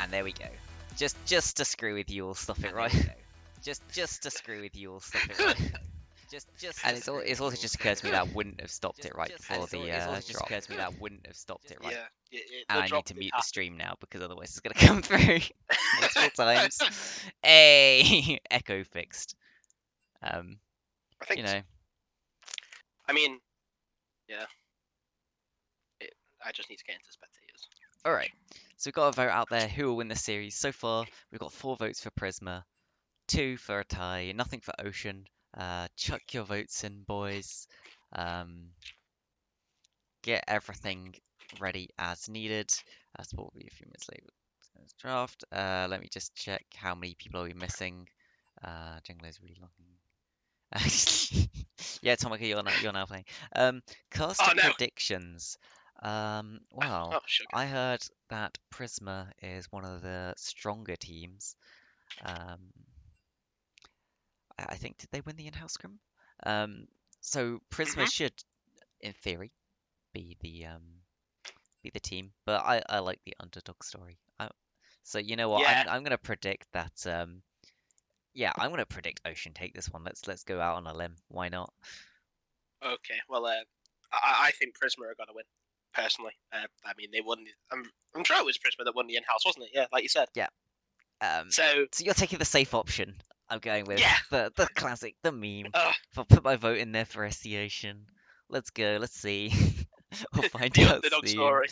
And there we go. Just to screw with you, we'll stop it right. Just to screw with you, we'll stop it right. And it's also just occurred to me that I wouldn't have stopped it right before the drop. Yeah. And I need to mute the stream now because otherwise it's gonna come through multiple times. Hey, echo fixed. I think you know. I mean, yeah. I just need to get into spectators. Alright, so we've got a vote out there who will win the series. So far, we've got 4 votes for Prisma, 2 for a tie, nothing for Ocean. Chuck your votes in, boys. Get everything ready as needed. Sport will be a few minutes later. Draft. Let me just check how many people are we missing. Jungle is really long. Yeah, Atomika, you're now playing. Caster predictions. Well, I heard that Prisma is one of the stronger teams. I think, did they win the in-house scrum? So Prisma should, in theory, be the team, but I like the underdog story. So you know what? Yeah. I'm gonna predict that. Yeah, I'm gonna predict Ocean take this one. Let's go out on a limb. Why not? Okay. Well, I think Prisma are gonna win. Personally, I mean, they won. I'm sure it was Prisma that won the in-house, wasn't it? Yeah, like you said. Yeah. So you're taking the safe option. I'm going with the classic, the meme. I'll put my vote in there for SC Ocean. Let's go. Let's see. We'll find the out underdog soon. story.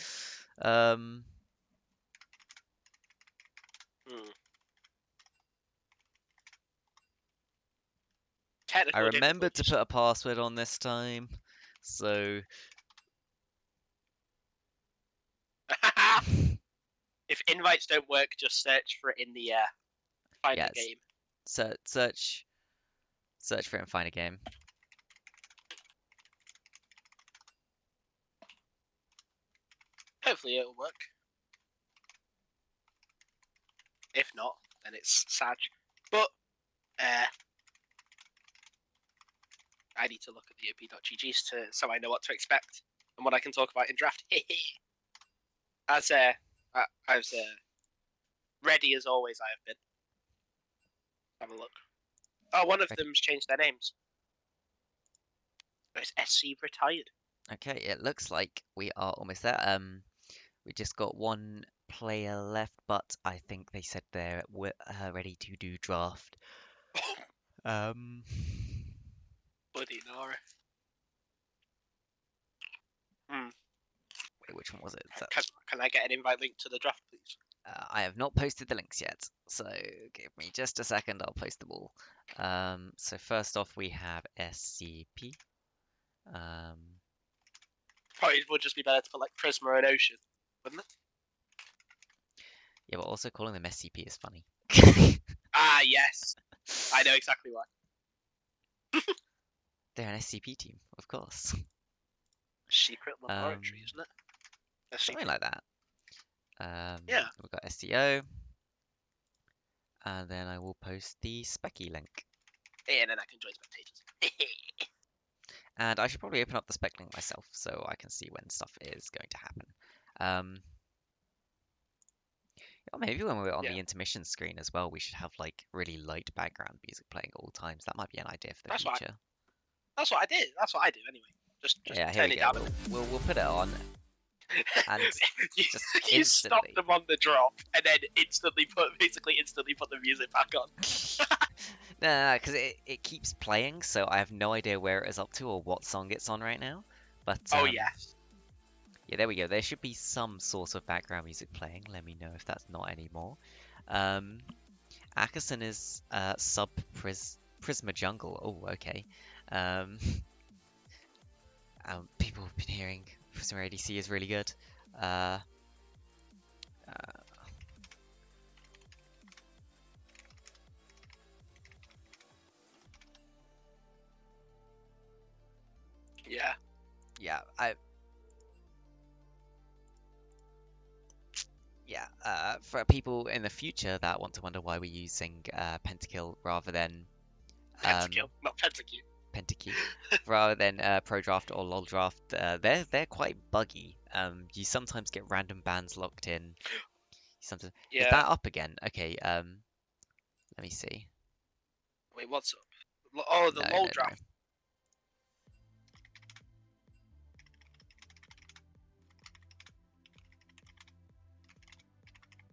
I remembered to put a password on this time, so. If invites don't work, just search for it in the find the game. Search for it and find a game. Hopefully it'll work. If not, then it's sad. But I need to look at the op.ggs so I know what to expect and what I can talk about in draft. As ready as always, I have been. Have a look. Oh, one of them's changed their names. But it's SC retired. Okay, it looks like we are almost there. We just got one player left, but I think they said they're ready to do draft. Bloody Nora. Wait, which one was it? Can I get an invite link to the draft, please? I have not posted the links yet, so give me just a second. I'll post them all. So first off, we have SCP. Probably would just be better to put like Prisma and Ocean, wouldn't it? Yeah, but also calling them SCP is funny. Ah, yes. I know exactly why. They're an SCP team, of course. Secret laboratory, isn't it? Something like that. Yeah. We've got SCO. And then I will post the Specky link. Yeah, and then I can join spectators. And I should probably open up the spec link myself so I can see when stuff is going to happen. Maybe when we're on the intermission screen as well, we should have like really light background music playing at all times. That might be an idea for the future. That's what I did. That's what I do anyway. Just turn it down. We'll put it on. And you stop them on the drop and then instantly put the music back on. No, because it keeps playing, so I have no idea where it is up to or what song it's on right now. But yes. Yeah, there we go. There should be some sort of background music playing. Let me know if that's not anymore. Ackerson is sub Prisma Jungle. Oh, okay. People have been hearing Prisma ADC is really good. For people in the future that want to wonder why we're using Pentakill rather than Pentakill, not Pentakill. Pentakill rather than Pro Draft or LOL Draft, they're quite buggy. You sometimes get random bans locked in. Something. Is Yeah. that up again? Okay, let me see. Wait, what's up? Oh, the No, low no, no. draft.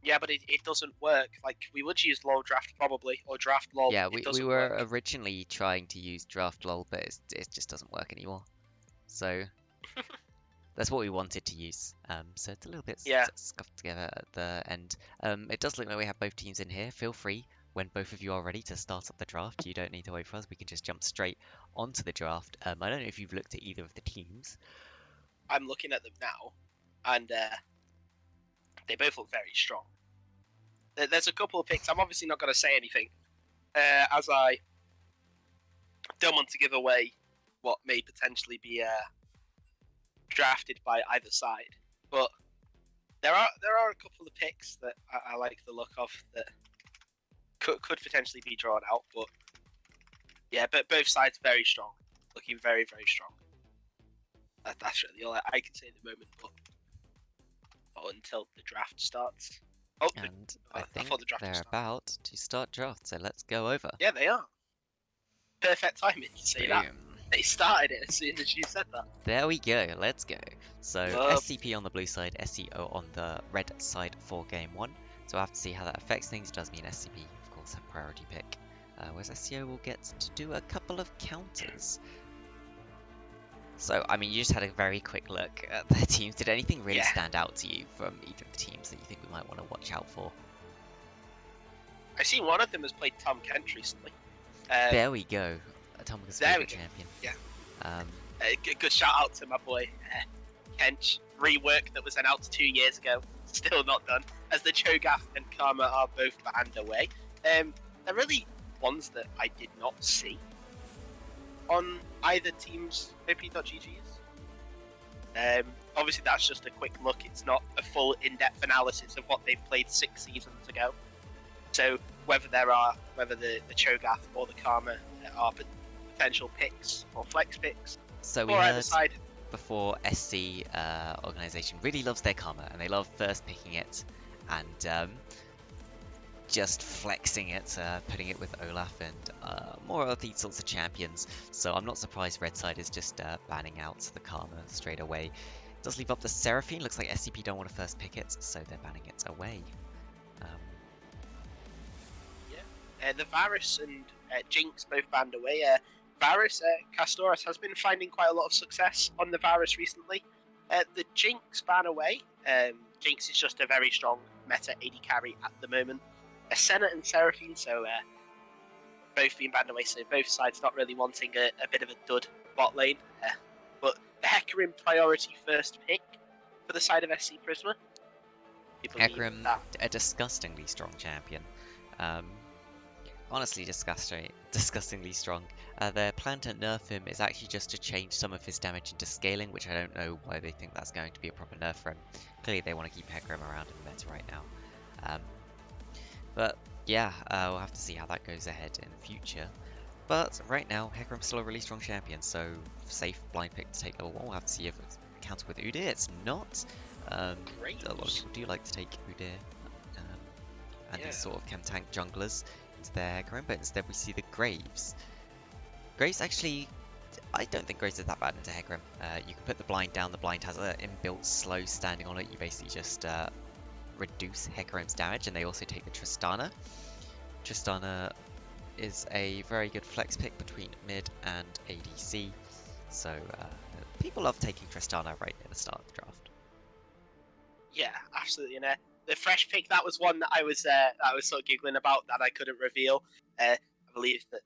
Yeah, but it doesn't work. Like, we would use low draft probably, or draft lol, but Yeah, it we doesn't were work. originally trying to use draft lol, but it just doesn't work anymore. So that's what we wanted to use. So it's a little bit Yeah, scuffed together at the end. It does look like we have both teams in here. Feel free, when both of you are ready, to start up the draft. You don't need to wait for us. We can just jump straight onto the draft. I don't know if you've looked at either of the teams. I'm looking at them now, and they both look very strong. There's a couple of picks. I'm obviously not going to say anything, as I don't want to give away what may potentially be drafted by either side. But there are a couple of picks that I like the look of that could potentially be drawn out. But yeah, but both sides very strong, looking very very strong. That's really all I can say at the moment. But until the draft starts. Oh, And I I thought think the draft was they're started. about to start draft, so let's go over. Yeah, they are. Perfect timing to say that. Boom. They started it as soon as you said that. There we go, let's go. So Love. SCP on the blue side, SCO on the red side for game one. So we'll have to see how that affects things. It does mean SCP, of course, have priority pick. Whereas SCO will get to do a couple of counters. So, I mean, you just had a very quick look at their teams. Did anything really stand out to you from either of the teams that you think we might want to watch out for? I've seen one of them has played Tom Kent recently. There we go. Atomika's favorite champion. Yeah. Um, good shout out to my boy Kench. Rework that was announced 2 years ago, still not done. As the Cho'Gath and Karma are both banned away. They're really ones that I did not see on either team's op.gg's. Obviously, that's just a quick look. It's not a full in-depth analysis of what they've played 6 seasons ago. So whether the Cho'Gath or the Karma are potential picks or flex picks. So we heard before SC organization really loves their Karma and they love first picking it and just flexing it, putting it with Olaf and more of these sorts of champions. So I'm not surprised Red Side is just banning out the Karma straight away. It does leave up the Seraphine. Looks like SCP don't want to first pick it, so they're banning it away. The Varus and Jinx both banned away. Varus, Castoris has been finding quite a lot of success on the Varus recently. The Jinx ban away. Jinx is just a very strong meta AD carry at the moment. Senna and Seraphine, so both being banned away, so both sides not really wanting a bit of a dud bot lane. But the Hecarim priority first pick for the side of SC Prisma. Hecarim, a disgustingly strong champion. Honestly, disgustingly strong. Their plan to nerf him is actually just to change some of his damage into scaling, which I don't know why they think that's going to be a proper nerf for him. Clearly they want to keep Hecarim around in the meta right now. But yeah, we'll have to see how that goes ahead in the future. But right now, Hecarim's still a really strong champion, so safe blind pick to take level 1. We'll have to see if it's counter with Udyr. It's not. A lot of people do like to take Udyr and these sort of chem tank junglers. Their Hecarim, but instead we see the Graves. Graves actually, I don't think Graves is that bad into Hecarim. You can put the blind down, the blind has an inbuilt slow standing on it, you basically just reduce Hecarim's damage, and they also take the Tristana. Tristana is a very good flex pick between mid and ADC, so people love taking Tristana right at the start of the draft. Yeah, absolutely. And the fresh pick, that was one that I was sort of giggling about that I couldn't reveal. I believe that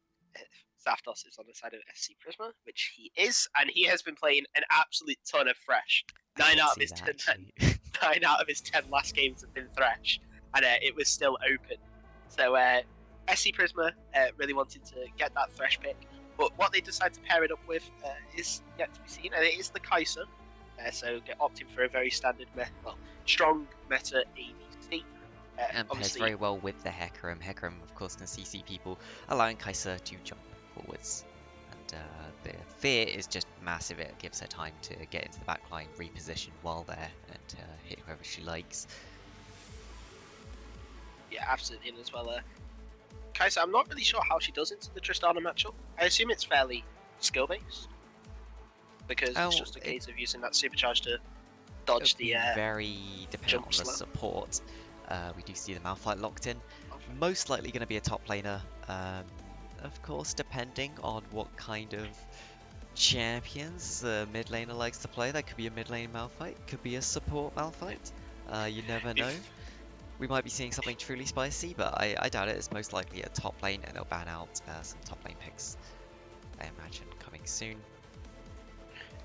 Zaftos is on the side of SC Prisma, which he is, and he has been playing an absolute ton of Thresh. 9 out of his 10 last games have been Thresh, and it was still open. So SC Prisma really wanted to get that Thresh pick, but what they decide to pair it up with is yet to be seen, and it is the Kai'Sa. So opting for a very standard, strong meta ADC. And pairs very well with the Hecarim. Hecarim, of course, can CC people, allowing Kai'Sa to jump forwards. And the fear is just massive. It gives her time to get into the backline, reposition while there, and hit whoever she likes. Yeah, absolutely. And as well, Kaisa, I'm not really sure how she does into the Tristana matchup. I assume it's fairly skill based because it's Oh, just a case of using that supercharge to dodge it'll be the very dependent jump on the slow. support. We do see the Malphite locked in. Most likely going to be a top laner. Of course, depending on what kind of champions the mid laner likes to play. That could be a mid lane Malphite, could be a support Malphite. You never know. If We might be seeing something truly spicy, but I doubt it. It's most likely a top lane, and they'll ban out some top lane picks, I imagine, coming soon.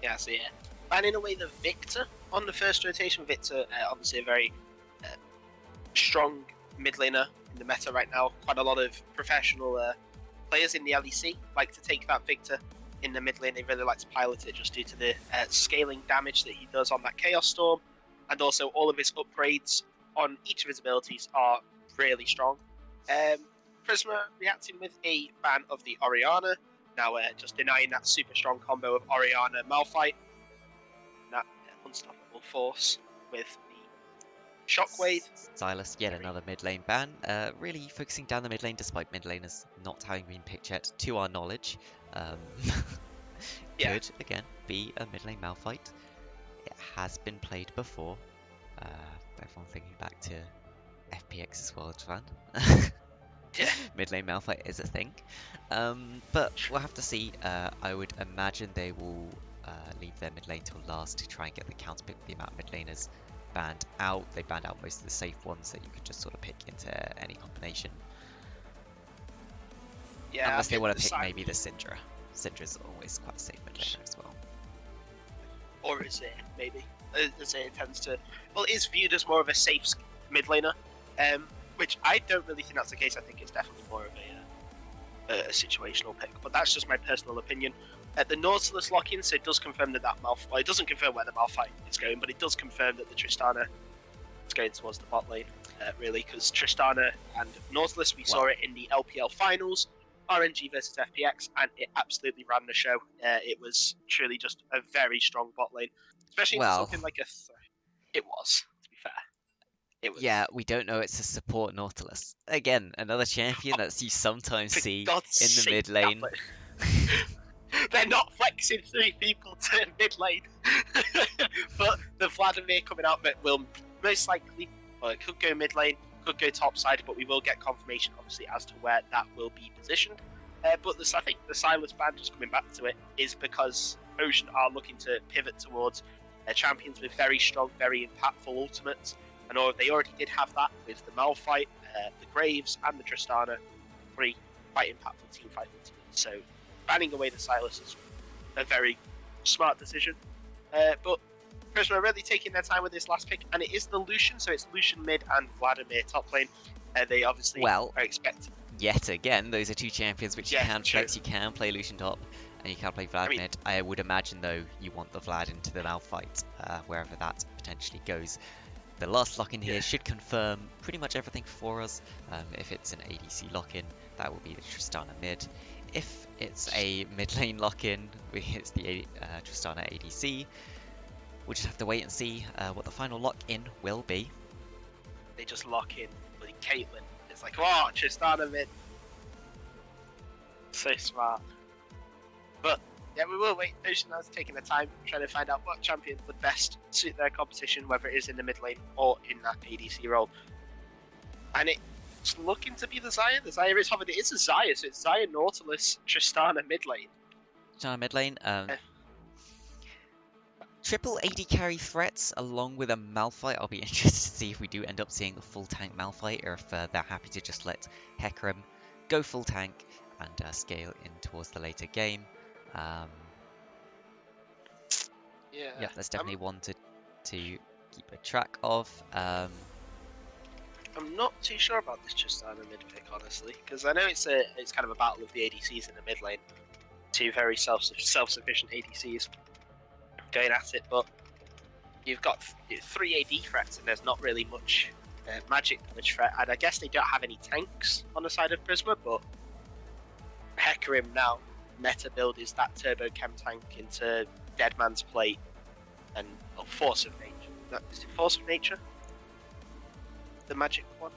Yeah, so yeah. Banning away the Victor on the first rotation. Victor, obviously a very strong mid laner in the meta right now. Quite a lot of professional players in the LEC like to take that Victor in the mid lane. They really like to pilot it just due to the scaling damage that he does on that Chaos Storm, and also all of his upgrades on each of his abilities are really strong. Prisma reacting with a ban of the Orianna. Now just denying that super strong combo of Orianna Malphite. That unstoppable force with the Shockwave. Silas, yet another mid lane ban. Really focusing down the mid lane despite mid laners not having been picked yet, to our knowledge. Yeah. Could, again, be a mid lane Malphite. It has been played before. Everyone thinking back to FPX's World Fan. Yeah. Mid lane Malphite is a thing. But we'll have to see. I would imagine they will leave their mid lane till last to try and get the counter pick with the amount of mid laners banned out. They banned out most of the safe ones that you could just sort of pick into any combination. Yeah, unless they want to pick maybe the Syndra. Syndra's always quite a safe mid laner as well. Or Azir, maybe. Azir tends to... Well, it is viewed as more of a safe mid laner, which I don't really think that's the case. I think it's definitely more of a situational pick, but that's just my personal opinion. The Nautilus lock-in, so it does confirm that Malphite... Well, it doesn't confirm where the Malphite is going, but it does confirm that the Tristana is going towards the bot lane, really, because Tristana and Nautilus, we saw it in the LPL finals, RNG versus FPX, and it absolutely ran the show. It was truly just a very strong bot lane, especially into something like a... It was, to be fair. It was. Yeah, we don't know it's a support Nautilus. Again, another champion that you sometimes see in the mid lane. They're not flexing 3 people to mid lane. But the Vladimir coming out that will most likely, well, it could go mid lane, could go top side, but we will get confirmation, obviously, as to where that will be positioned. But I think the Silas ban, just coming back to it, is because Ocean are looking to pivot towards champions with very strong, very impactful ultimates. And they already did have that with the Malphite, the Graves, and the Tristana. 3 quite impactful team fight ultimates. So banning away the Silas is a very smart decision. But Prisma are really taking their time with this last pick, and it is the Lucian, so it's Lucian mid and Vladimir top lane. They obviously are expected. Yet again, those are 2 champions which you can flex. You can play Lucian top, and you can play Vlad mid. I would imagine, though, you want the Vlad into the Malphite, wherever that potentially goes. The last lock-in here should confirm pretty much everything for us. If it's an ADC lock-in, that will be the Tristana mid. If it's a mid lane lock-in, it's the Tristana ADC. We'll just have to wait and see what the final lock-in will be. They just lock in with Caitlyn. It's like, oh, Tristana mid. So smart. But yeah, we will wait. Ocean has taken the time trying to find out what champion would best suit their competition, whether it is in the mid lane or in that ADC role. And it's looking to be the Xayah. The Xayah is hovered. It is a Xayah, so it's Xayah, Nautilus, Tristana mid lane. Tristana mid lane. Triple AD carry threats along with a Malphite. I'll be interested to see if we do end up seeing a full tank Malphite, or if they're happy to just let Hecarim go full tank and scale in towards the later game. Yeah, that's definitely one to keep a track of. I'm not too sure about this Tristana mid pick, honestly, because I know it's kind of a battle of the ADCs in the mid lane. 2 very self-sufficient ADCs going at it, but you've got 3 AD threats, and there's not really much magic damage threat. And I guess they don't have any tanks on the side of Prisma, but Hecarim now meta build is that turbo chem tank into Deadman's Plate and Force of Nature. Is it Force of Nature? The magic one?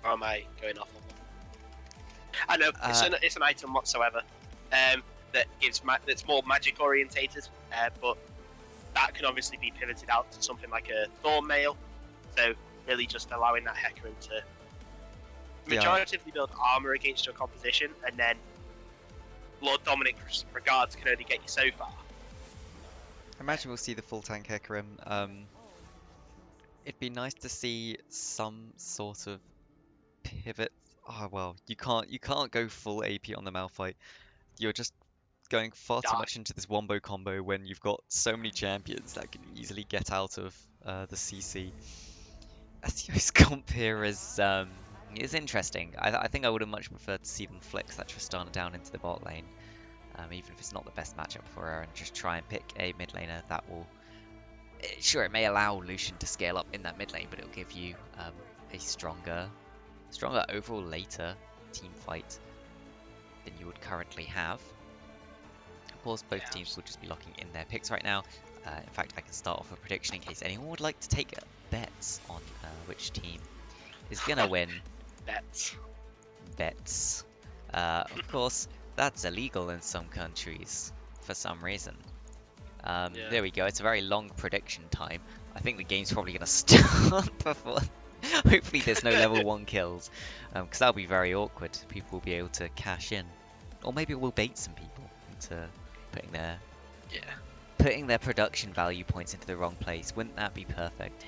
Or am I going off on one? I know it's an item whatsoever that gives that's more magic orientated, but that can obviously be pivoted out to something like a thorn mail. So really just allowing that Hecarim to majoritively build armor against your composition, and then Lord Dominic's regards can only get you so far. I imagine we'll see the full tank Hecarim. It'd be nice to see some sort of pivot. Oh well, you can't go full AP on the Malphite. You're just going far too much into this wombo combo when you've got so many champions that can easily get out of the CC. SCO's comp here is interesting. I think I would have much preferred to see them flex that Tristana down into the bot lane, even if it's not the best matchup for her, and just try and pick a mid laner that will. Sure, it may allow Lucian to scale up in that mid lane, but it'll give you a stronger overall later team fight than you would currently have. Of course, both teams will just be locking in their picks right now. In fact, I can start off a prediction in case anyone would like to take bets on which team is gonna win. Bets. Of course, that's illegal in some countries for some reason. There we go. It's a very long prediction time. I think the game's probably gonna start before. Hopefully, there's no level 1 kills, because that'll be very awkward. People will be able to cash in, or maybe we'll bait some people into putting their production value points into the wrong place. Wouldn't that be perfect?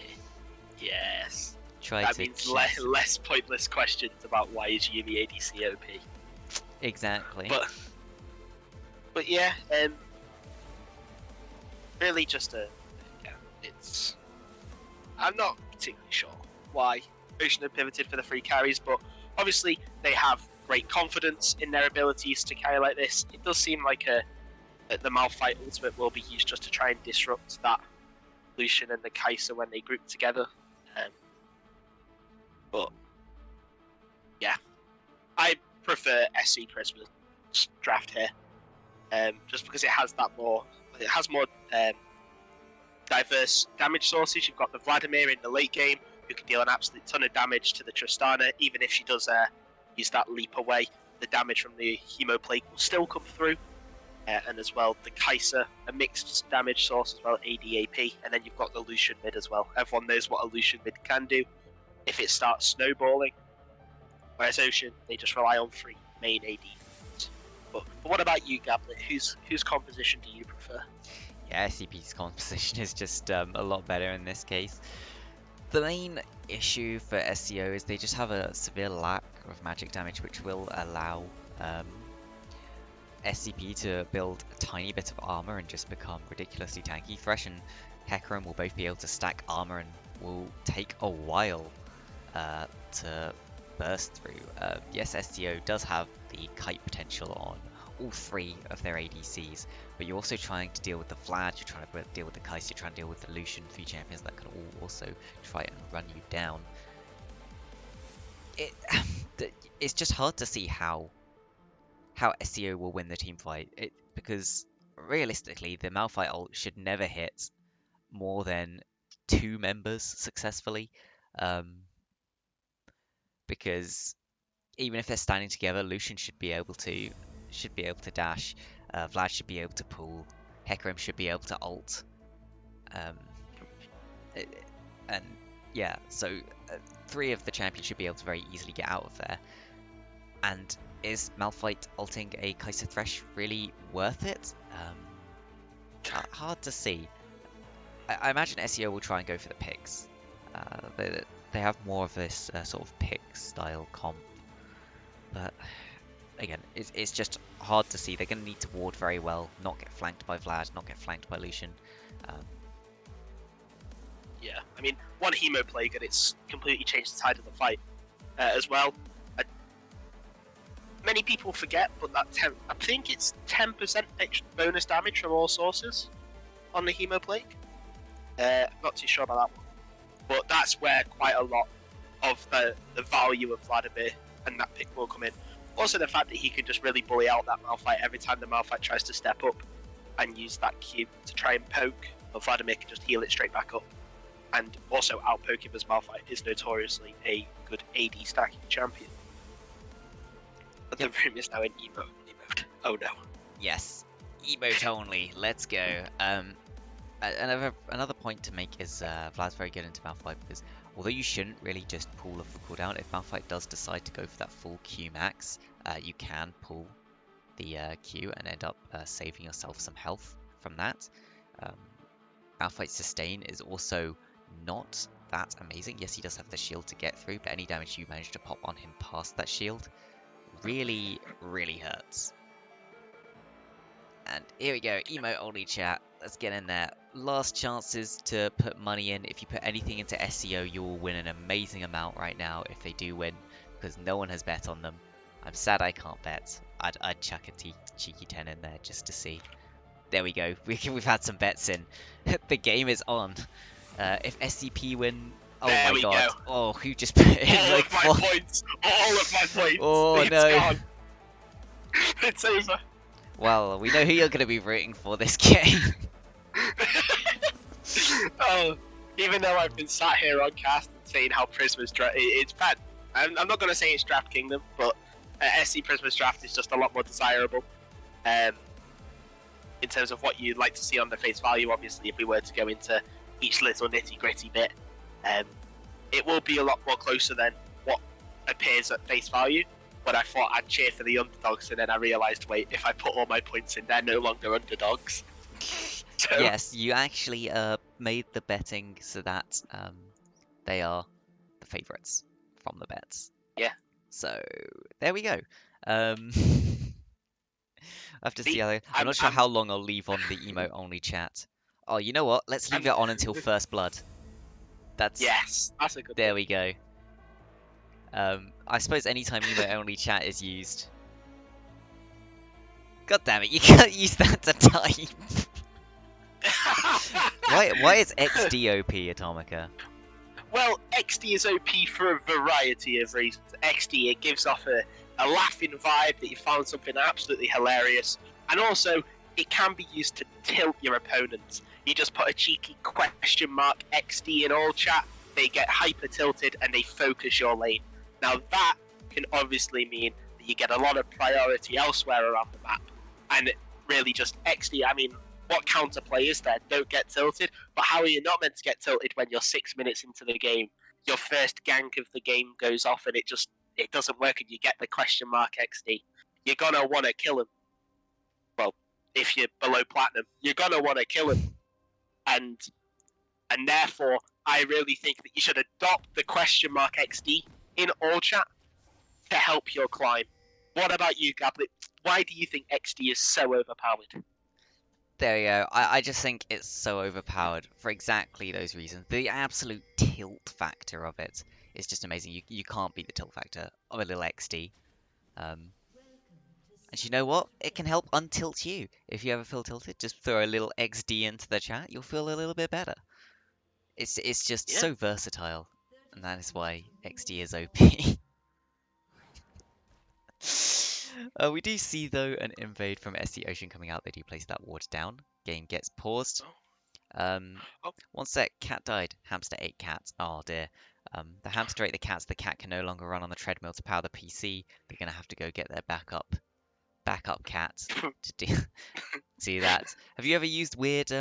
Yes. That means less pointless questions about why is Yuumi ADC OP. Exactly. But yeah, really just it's. I'm not particularly sure why Ocean have pivoted for the free carries, but obviously they have great confidence in their abilities to carry like this. It does seem like the Malphite ultimate will be used just to try and disrupt that Lucian and the Kai'Sa when they group together. But yeah, I prefer SC Christmas draft here, just because it has more diverse damage sources. You've got the Vladimir in the late game, who can deal an absolute ton of damage to the Tristana. Even if she does use that leap away, the damage from the Hemoplague will still come through. And as well, the Kai'Sa, a mixed damage source as well, ADAP, and then you've got the Lucian mid as well. Everyone knows what a Lucian mid can do if it starts snowballing. Whereas Ocean, they just rely on free main AD. But what about you, Gabblit? Whose composition do you prefer? Yeah, SCP's composition is just a lot better in this case. The main issue for SCO is they just have a severe lack of magic damage, which will allow SCP to build a tiny bit of armor and just become ridiculously tanky. Thresh and Hecarim will both be able to stack armor and will take a while to burst through. Yes, SCO does have the kite potential on all 3 of their ADCs, but you're also trying to deal with the Vlad, you're trying to deal with the Kai'Sa, you're trying to deal with the Lucian, 3 champions that can all also try and run you down. It's just hard to see how SCO will win the team fight, because realistically the Malphite ult should never hit more than 2 members successfully, because even if they're standing together, Lucian should be able to dash, Vlad should be able to pull, Hecarim should be able to ult, and yeah, so 3 of the champions should be able to very easily get out of there. And is Malphite ulting a Kai'Sa Thresh really worth it? Hard to see. I imagine SEO will try and go for the picks. They have more of this sort of pick style comp, but again, it's just hard to see. They're going to need to ward very well, not get flanked by Vlad, not get flanked by Lucian. Yeah, I mean, one Hemoplague and it's completely changed the tide of the fight as well. Many people forget, but I think it's 10% extra bonus damage from all sources on the Hemoplague. I'm not too sure about that one, but that's where quite a lot of the value of Vladimir and that pick will come in. Also, the fact that he can just really bully out that Malphite every time the Malphite tries to step up and use that Q to try and poke, but Vladimir can just heal it straight back up. and also outpoking as Malphite is notoriously a good AD stacking champion. But the room is now in emote mode. Oh no. Yes, emote only. Let's go. Another point to make is Vlad's very good into Malphite because although you shouldn't really just pull a full cooldown, if Malphite does decide to go for that full Q max, you can pull the Q and end up saving yourself some health from that. Um, Malphite's sustain is also not that amazing. Yes, he does have the shield to get through, but any damage you manage to pop on him past that shield really, really hurts. And here we go, emote only chat. Let's get in there. Last chances to put money in. If you put anything into SCO, you will win an amazing amount right now if they do win, because no one has bet on them. I'm sad I can't bet. I'd chuck a cheeky 10 in there just to see. There we go. We've had some bets in. The game is on. If SCP win, oh There my we god. go. Oh, who just put in All like of my four? points. All of my points. Oh, It's no. gone. It's over. Well, we know who you're going to be rooting for this game. Oh, even though I've been sat here on cast and saying how Prisma's draft, it's bad. I'm not going to say it's Draft Kingdom, but SC Prisma's draft is just a lot more desirable. In terms of what you'd like to see on the face value, obviously, if we were to go into each little nitty gritty bit, it will be a lot more closer than what appears at face value. But I thought I'd cheer for the underdogs, and then I realised, wait, if I put all my points in, they're no longer underdogs. So, Yes, you actually made the betting so that they are the favourites from the bets. yeah. So there we go. I have to see how I'm not sure I'm- how long I'll leave on the emote only chat. Oh, you know what? Let's leave it on until first blood. That's Yes, that's a good there one. we go. I suppose anytime emote only chat is used. God damn it! You can't use that to type. Why is XD OP, Atomica? Well, XD is OP for a variety of reasons. XD, it gives off a laughing vibe that you found something absolutely hilarious, and also it can be used to tilt your opponents. You just put a cheeky question mark XD in all chat, they get hyper tilted and they focus your lane. Now that can obviously mean that you get a lot of priority elsewhere around the map, and really just XD, I mean, what counterplay is there? Don't get tilted. But how are you not meant to get tilted when you're 6 minutes into the game? Your first gank of the game goes off and it doesn't work, and you get the question mark XD. You're gonna want to kill him. Well, if you're below platinum, you're gonna want to kill him, and therefore I really think that you should adopt the question mark XD in all chat to help your climb. What about you, Gabblit? Why do you think XD is so overpowered? There you go. I just think it's so overpowered for exactly those reasons. The absolute tilt factor of it is just amazing. You can't beat the tilt factor of a little XD. And you know what? It can help untilt you. If you ever feel tilted, just throw a little XD into the chat. You'll feel a little bit better. It's just so versatile, and that is why XD is OP. We do see though an invade from SC Ocean coming out. They do place that ward down. Game gets paused. Once that cat died, hamster ate cat. Oh dear. The hamster ate the cats. The cat can no longer run on the treadmill to power the PC. They're gonna have to go get their backup cat to do that. Have you ever used weird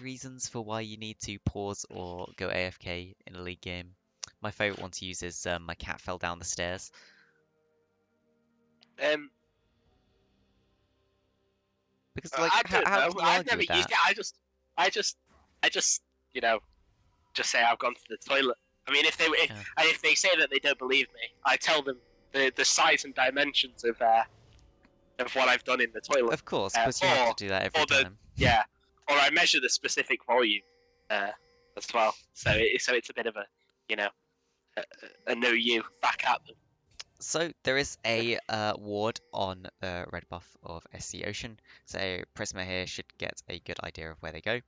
reasons for why you need to pause or go AFK in a league game? My favorite one to use is my cat fell down the stairs. Because like, I don't how know. can you I've argue never with used that? it. I just, just say I've gone to the toilet. I mean, if they say that they don't believe me, I tell them the size and dimensions of what I've done in the toilet. Of course, because you have to do that every time. Yeah, or I measure the specific volume as well. So it's a bit of a a know you back at them. So there is a ward on the red buff of SC Ocean, so Prisma here should get a good idea of where they go.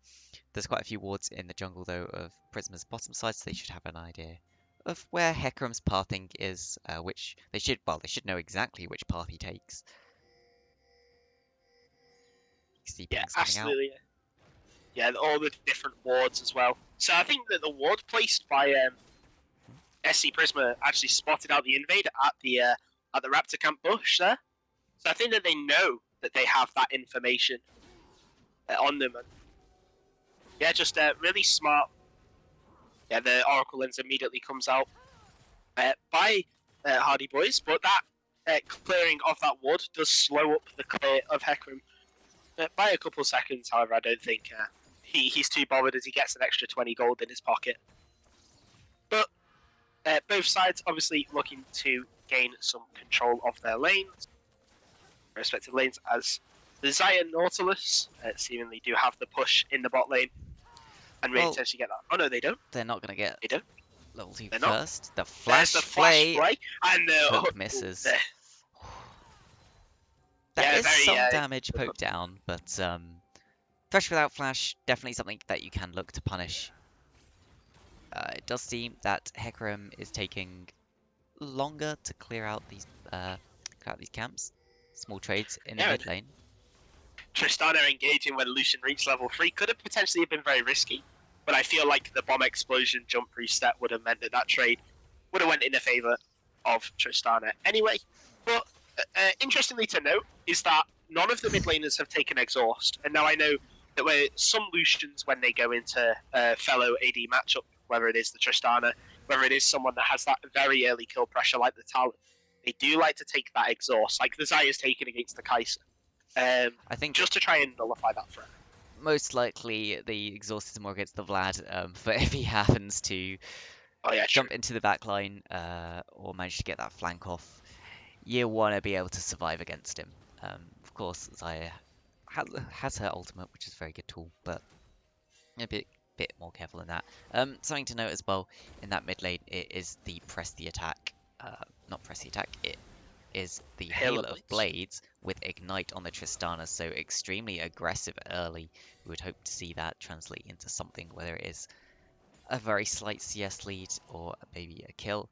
There's quite a few wards in the jungle though of Prisma's bottom side, so they should have an idea of where Hecarim's pathing is, which they should know exactly which path he takes. You see Yeah, pings coming out. absolutely. Yeah, all the different wards as well. So I think that the ward placed by SC Prisma actually spotted out the invade at the Raptor Camp bush there. So I think that they know that they have that information on them. And yeah, just really smart. Yeah, the Oracle Lens immediately comes out by Hardy Boys, but that clearing of that ward does slow up the clear of Hecarim by a couple seconds. However, I don't think he's too bothered as he gets an extra 20 gold in his pocket. But both sides obviously looking to gain some control of their lanes, respective lanes, as the Xayah Nautilus seemingly do have the push in the bot lane and really potentially get that. Oh no, they don't. They're not going to get They don't. level 2 They're not. first. The There's flash the flash play. and the Poke misses. there. That Yeah, is very, some damage poked down, but Fresh without flash, definitely something that you can look to punish. It does seem that Hecarim is taking longer to clear out these camps. Small trades in the mid lane. Tristana engaging when Lucian reached level 3 could have potentially been very risky, but I feel like the bomb explosion jump reset would have meant that that trade would have went in the favour of Tristana anyway. But interestingly to note is that none of the mid laners have taken exhaust, and now I know that where some Lucians, when they go into fellow AD matchup, whether it is the Tristana, whether it is someone that has that very early kill pressure like the Talon, they do like to take that exhaust, like the Xayah's taken against the Kai'Sa. I think just to try and nullify that threat. Most likely, the exhaust is more against the Vlad, for if he happens to jump into the back line or manage to get that flank off, you want to be able to survive against him. Of course, Xayah has her ultimate, which is a very good tool, but a bit more careful than that. Something to note as well in that mid lane, it is the press the attack, not press the attack, it is the Hail of Blades with Ignite on the Tristana, so extremely aggressive early. We would hope to see that translate into something, whether it is a very slight CS lead or maybe a kill,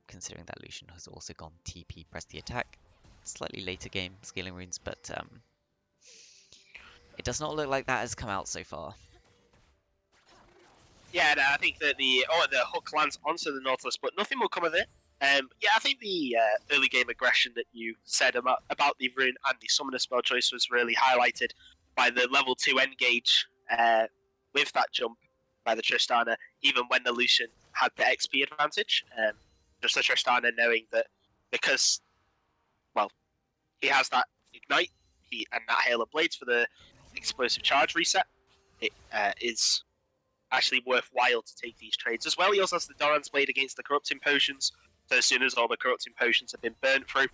considering that Lucian has also gone TP press the attack. Slightly later game scaling runes, but it does not look like that has come out so far. Yeah, no, I think that the hook lands onto the Nautilus, but nothing will come of it. Yeah, I think the early game aggression that you said about the rune and the summoner spell choice was really highlighted by the level 2 engage with that jump by the Tristana, even when the Lucian had the XP advantage. Just the Tristana knowing that because, well, he has that Ignite and that Hail of Blades for the explosive charge reset, it is actually worthwhile to take these trades as well. He also has the Doran's Blade against the Corrupting Potions. So as soon as all the Corrupting Potions have been burnt through,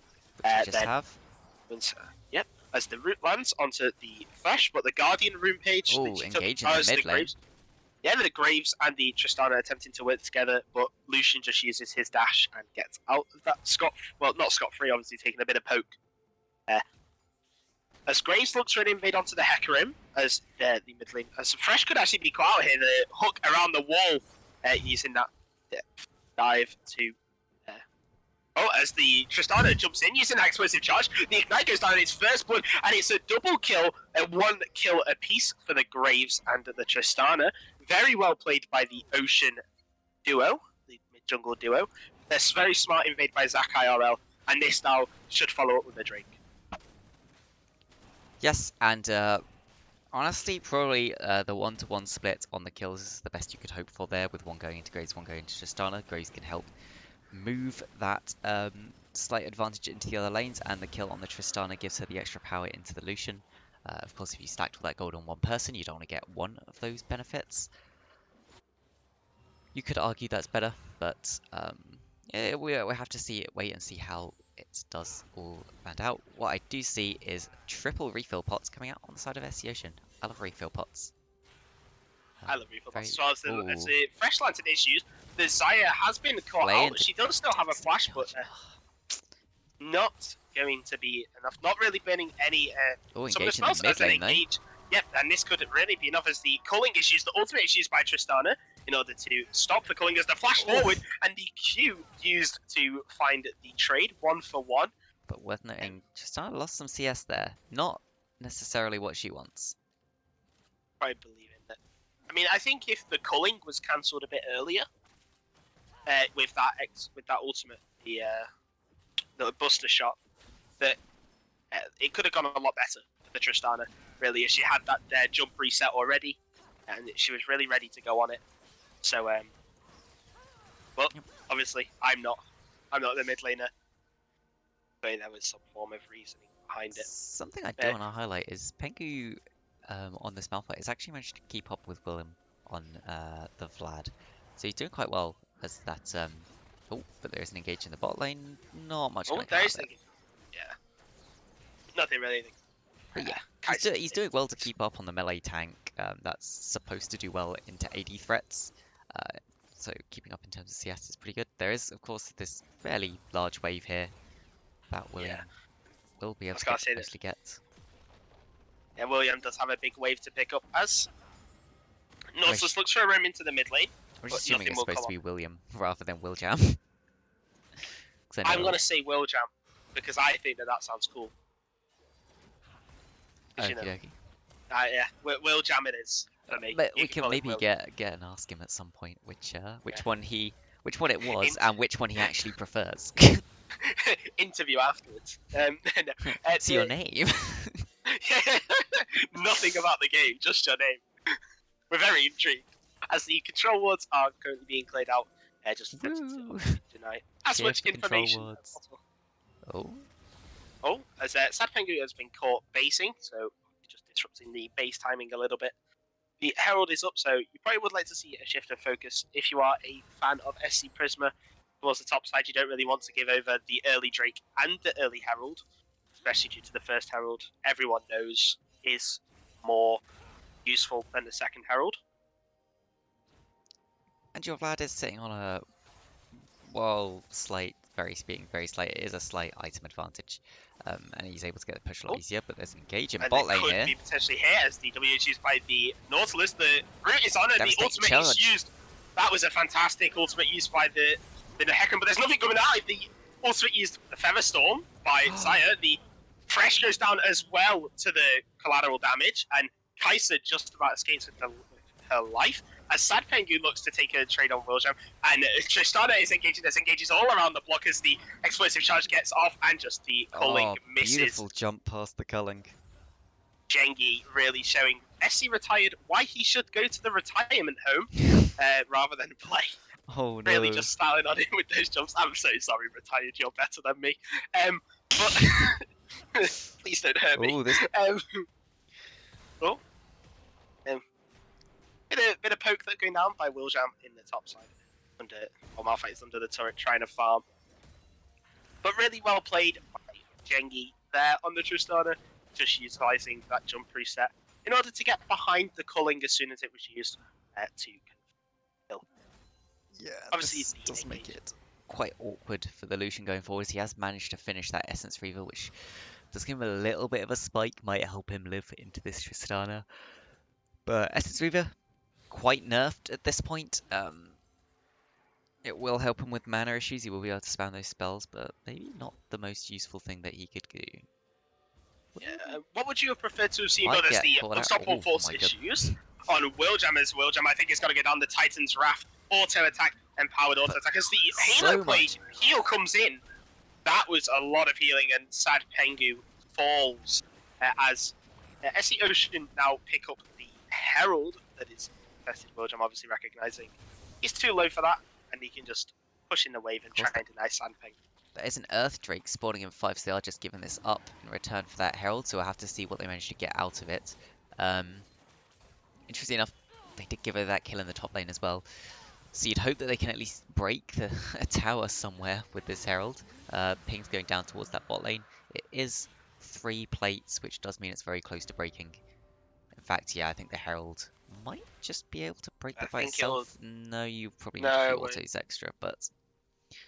yep, as the root lands onto the Thresh, but the Guardian rune page. Oh, engage in the mid lane. Yeah, the Graves and the Tristana attempting to work together, but Lucian just uses his dash and gets out of that not scot-free, obviously taking a bit of poke. As Graves looks for an invade onto the Hecarim, as the mid lane, as Fresh could actually be caught out here, the hook around the wall, using that dive to. As the Tristana jumps in using that explosive charge, the Ignite goes down in its first blood, and it's a double kill, one kill apiece for the Graves and the Tristana. Very well played by the Ocean duo, the mid-jungle duo. This very smart invade by Zach IRL, and this now should follow up with a Drake. Yes, and honestly, probably the 1-to-1 split on the kills is the best you could hope for there, with one going into Graves, one going into Tristana. Graves can help move that slight advantage into the other lanes, and the kill on the Tristana gives her the extra power into the Lucian. Of course, if you stacked all that gold on one person, you don't want to get one of those benefits. You could argue that's better, but yeah, we have to wait and see how it does all land out. What I do see is triple refill pots coming out on the side of SC Ocean. I love refill pots. I love refill pots as well as the Fresh Lantern issues. The Xayah has been caught out. She does still have a flash, but not going to be enough. Not really burning any some of the spells as an engage. Yep, and this could really be enough as the culling is used, the ultimate is used by Tristana in order to stop the culling as the flash forward, and the Q used to find the trade 1-for-1. But worth noting, Tristana lost some CS there. Not necessarily what she wants. I believe in that. I mean, I think if the culling was cancelled a bit earlier, with that ultimate, the Buster shot, that it could have gone a lot better for the Tristana. Really, as she had that jump reset already, and she was really ready to go on it. So, but obviously, I'm not the mid laner. But there was some form of reasoning behind it. Something I do want to highlight is Pengu on this Malphite has actually managed to keep up with Willem on the Vlad. So he's doing quite well as that. Oh, but there is an engage in the bot lane. Not much going to come out of it. Yeah. Nothing really. But yeah, he's doing well to keep up on the melee tank. That's supposed to do well into AD threats. So keeping up in terms of CS is pretty good. There is, of course, this fairly large wave here that William will be able to mostly get. Yeah, William does have a big wave to pick up as Nautilus looks for a roam into the mid lane. I'm just assuming it's supposed to be William rather than Willjam. I'm going to say Willjam because I think that sounds cool. Okay, yeah, Willjam it is for me. But we can maybe get and ask him at some point which one it was and which one he actually prefers. Interview afterwards. See your name. Nothing about the game, just your name. We're very intrigued. As the control wards are currently being cleared out, just attempting to tonight. As much information as possible. As Sad Pengu has been caught basing, so just disrupting the base timing a little bit. The Herald is up, so you probably would like to see a shift of focus. If you are a fan of SC Prisma towards the top side, you don't really want to give over the early Drake and the early Herald, especially due to the first Herald. Everyone knows is more useful than the second Herald. And your Vlad is sitting on a, well, slight, very slight, it is a slight item advantage. And he's able to get the push a lot easier, but there's an engage in bot lane here. Could be potentially here as the W is used by the Nautilus. The root is on and the ultimate is used. That was a fantastic ultimate used by the Hecarim, but there's nothing coming out. The ultimate used the Feather Storm by Xayah. The Fresh goes down as well to the collateral damage, and Kai'Sa just about escapes with her life. As Sad Pengu looks to take a trade on Willjam, and Tristana is engaging. There's engages all around the block as the explosive charge gets off, and just the culling misses. Beautiful jump past the culling. Jengi really showing SC retired why he should go to the retirement home rather than play. Oh no! Really just styling on him with those jumps. I'm so sorry, retired. You're better than me. But please don't hurt me. Bit of poke that going down by Willjam in the top side. Malphite's under the turret trying to farm. But really well played by Jengi there on the Tristana, just utilising that jump reset in order to get behind the culling as soon as it was used to kill. Yeah, obviously this does make it quite awkward for the Lucian going forward. He has managed to finish that Essence Reaver, which does give him a little bit of a spike, might help him live into this Tristana. But Essence Reaver, quite nerfed at this point. It will help him with mana issues. He will be able to spam those spells, but maybe not the most useful thing that he could do. Yeah, what would you have preferred to have seen done as the Unstoppable Force issues on Willjam? As Willjam, I think it's got to get on the Titan's Wrath, auto attack, empowered auto attack. As the Halo Blade heal comes in, that was a lot of healing, and Sad Pengu falls as SC Ocean now pick up the Herald that is invested. Willjam obviously recognizing he's too low for that, and he can just push in the wave and try and deny Sad Pengu. There is an Earth Drake spawning in 5, so they are just giving this up in return for that Herald, so we'll have to see what they manage to get out of it. Interesting enough, they did give her that kill in the top lane as well. So you'd hope that they can at least break a tower somewhere with this Herald. Ping's going down towards that bot lane. It is 3 plates, which does mean it's very close to breaking. In fact, yeah, I think the Herald might just be able to break that by itself. No, you probably need a few autos extra, but...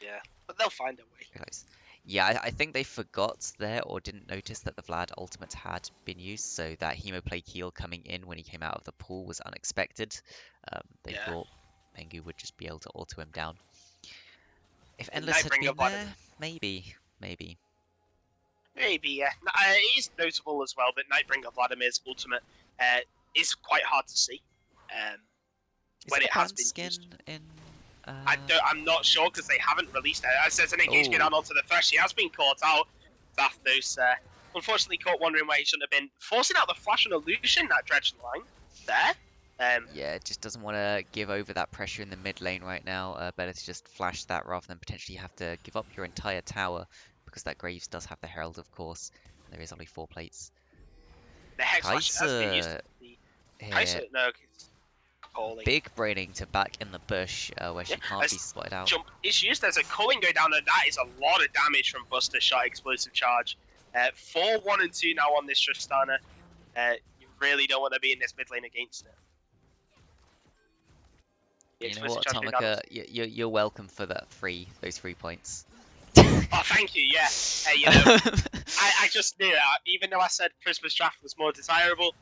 Yeah, but they'll find a way. Close. Yeah, I think they forgot there or didn't notice that the Vlad ultimate had been used, so that Hemoplague heal coming in when he came out of the pool was unexpected. They thought Pengu would just be able to auto him down. If Endless had been there, maybe. Maybe, yeah. It is notable as well that Nightbringer Vladimir's ultimate is quite hard to see. Is when the it has band been skin used. in? I'm not sure because they haven't released it. As there's an engage going Oh. on onto the thresh, he has been caught out. Zapdos, unfortunately, caught wondering why he shouldn't have been forcing out the flash on illusion that dredge line there. Yeah, it just doesn't want to give over that pressure in the mid lane right now. Better to just flash that rather than potentially have to give up your entire tower because that Graves does have the Herald, of course. There is only 4 plates. The hex flash has been used. Kaiser The here, Kaiser, no, it's calling. big braining to back in the bush where she can't as be spotted out. Jump is used as a culling go down, and that is a lot of damage from Buster Shot Explosive Charge. 4, 1, and 2 now on this Tristana. You really don't want to be in this mid lane against it. The You know explosive what, charge go down. Atomika? You're welcome for those 3 points. Oh, thank you. Yeah, you know, I just knew that. Even though I said Christmas draft was more desirable,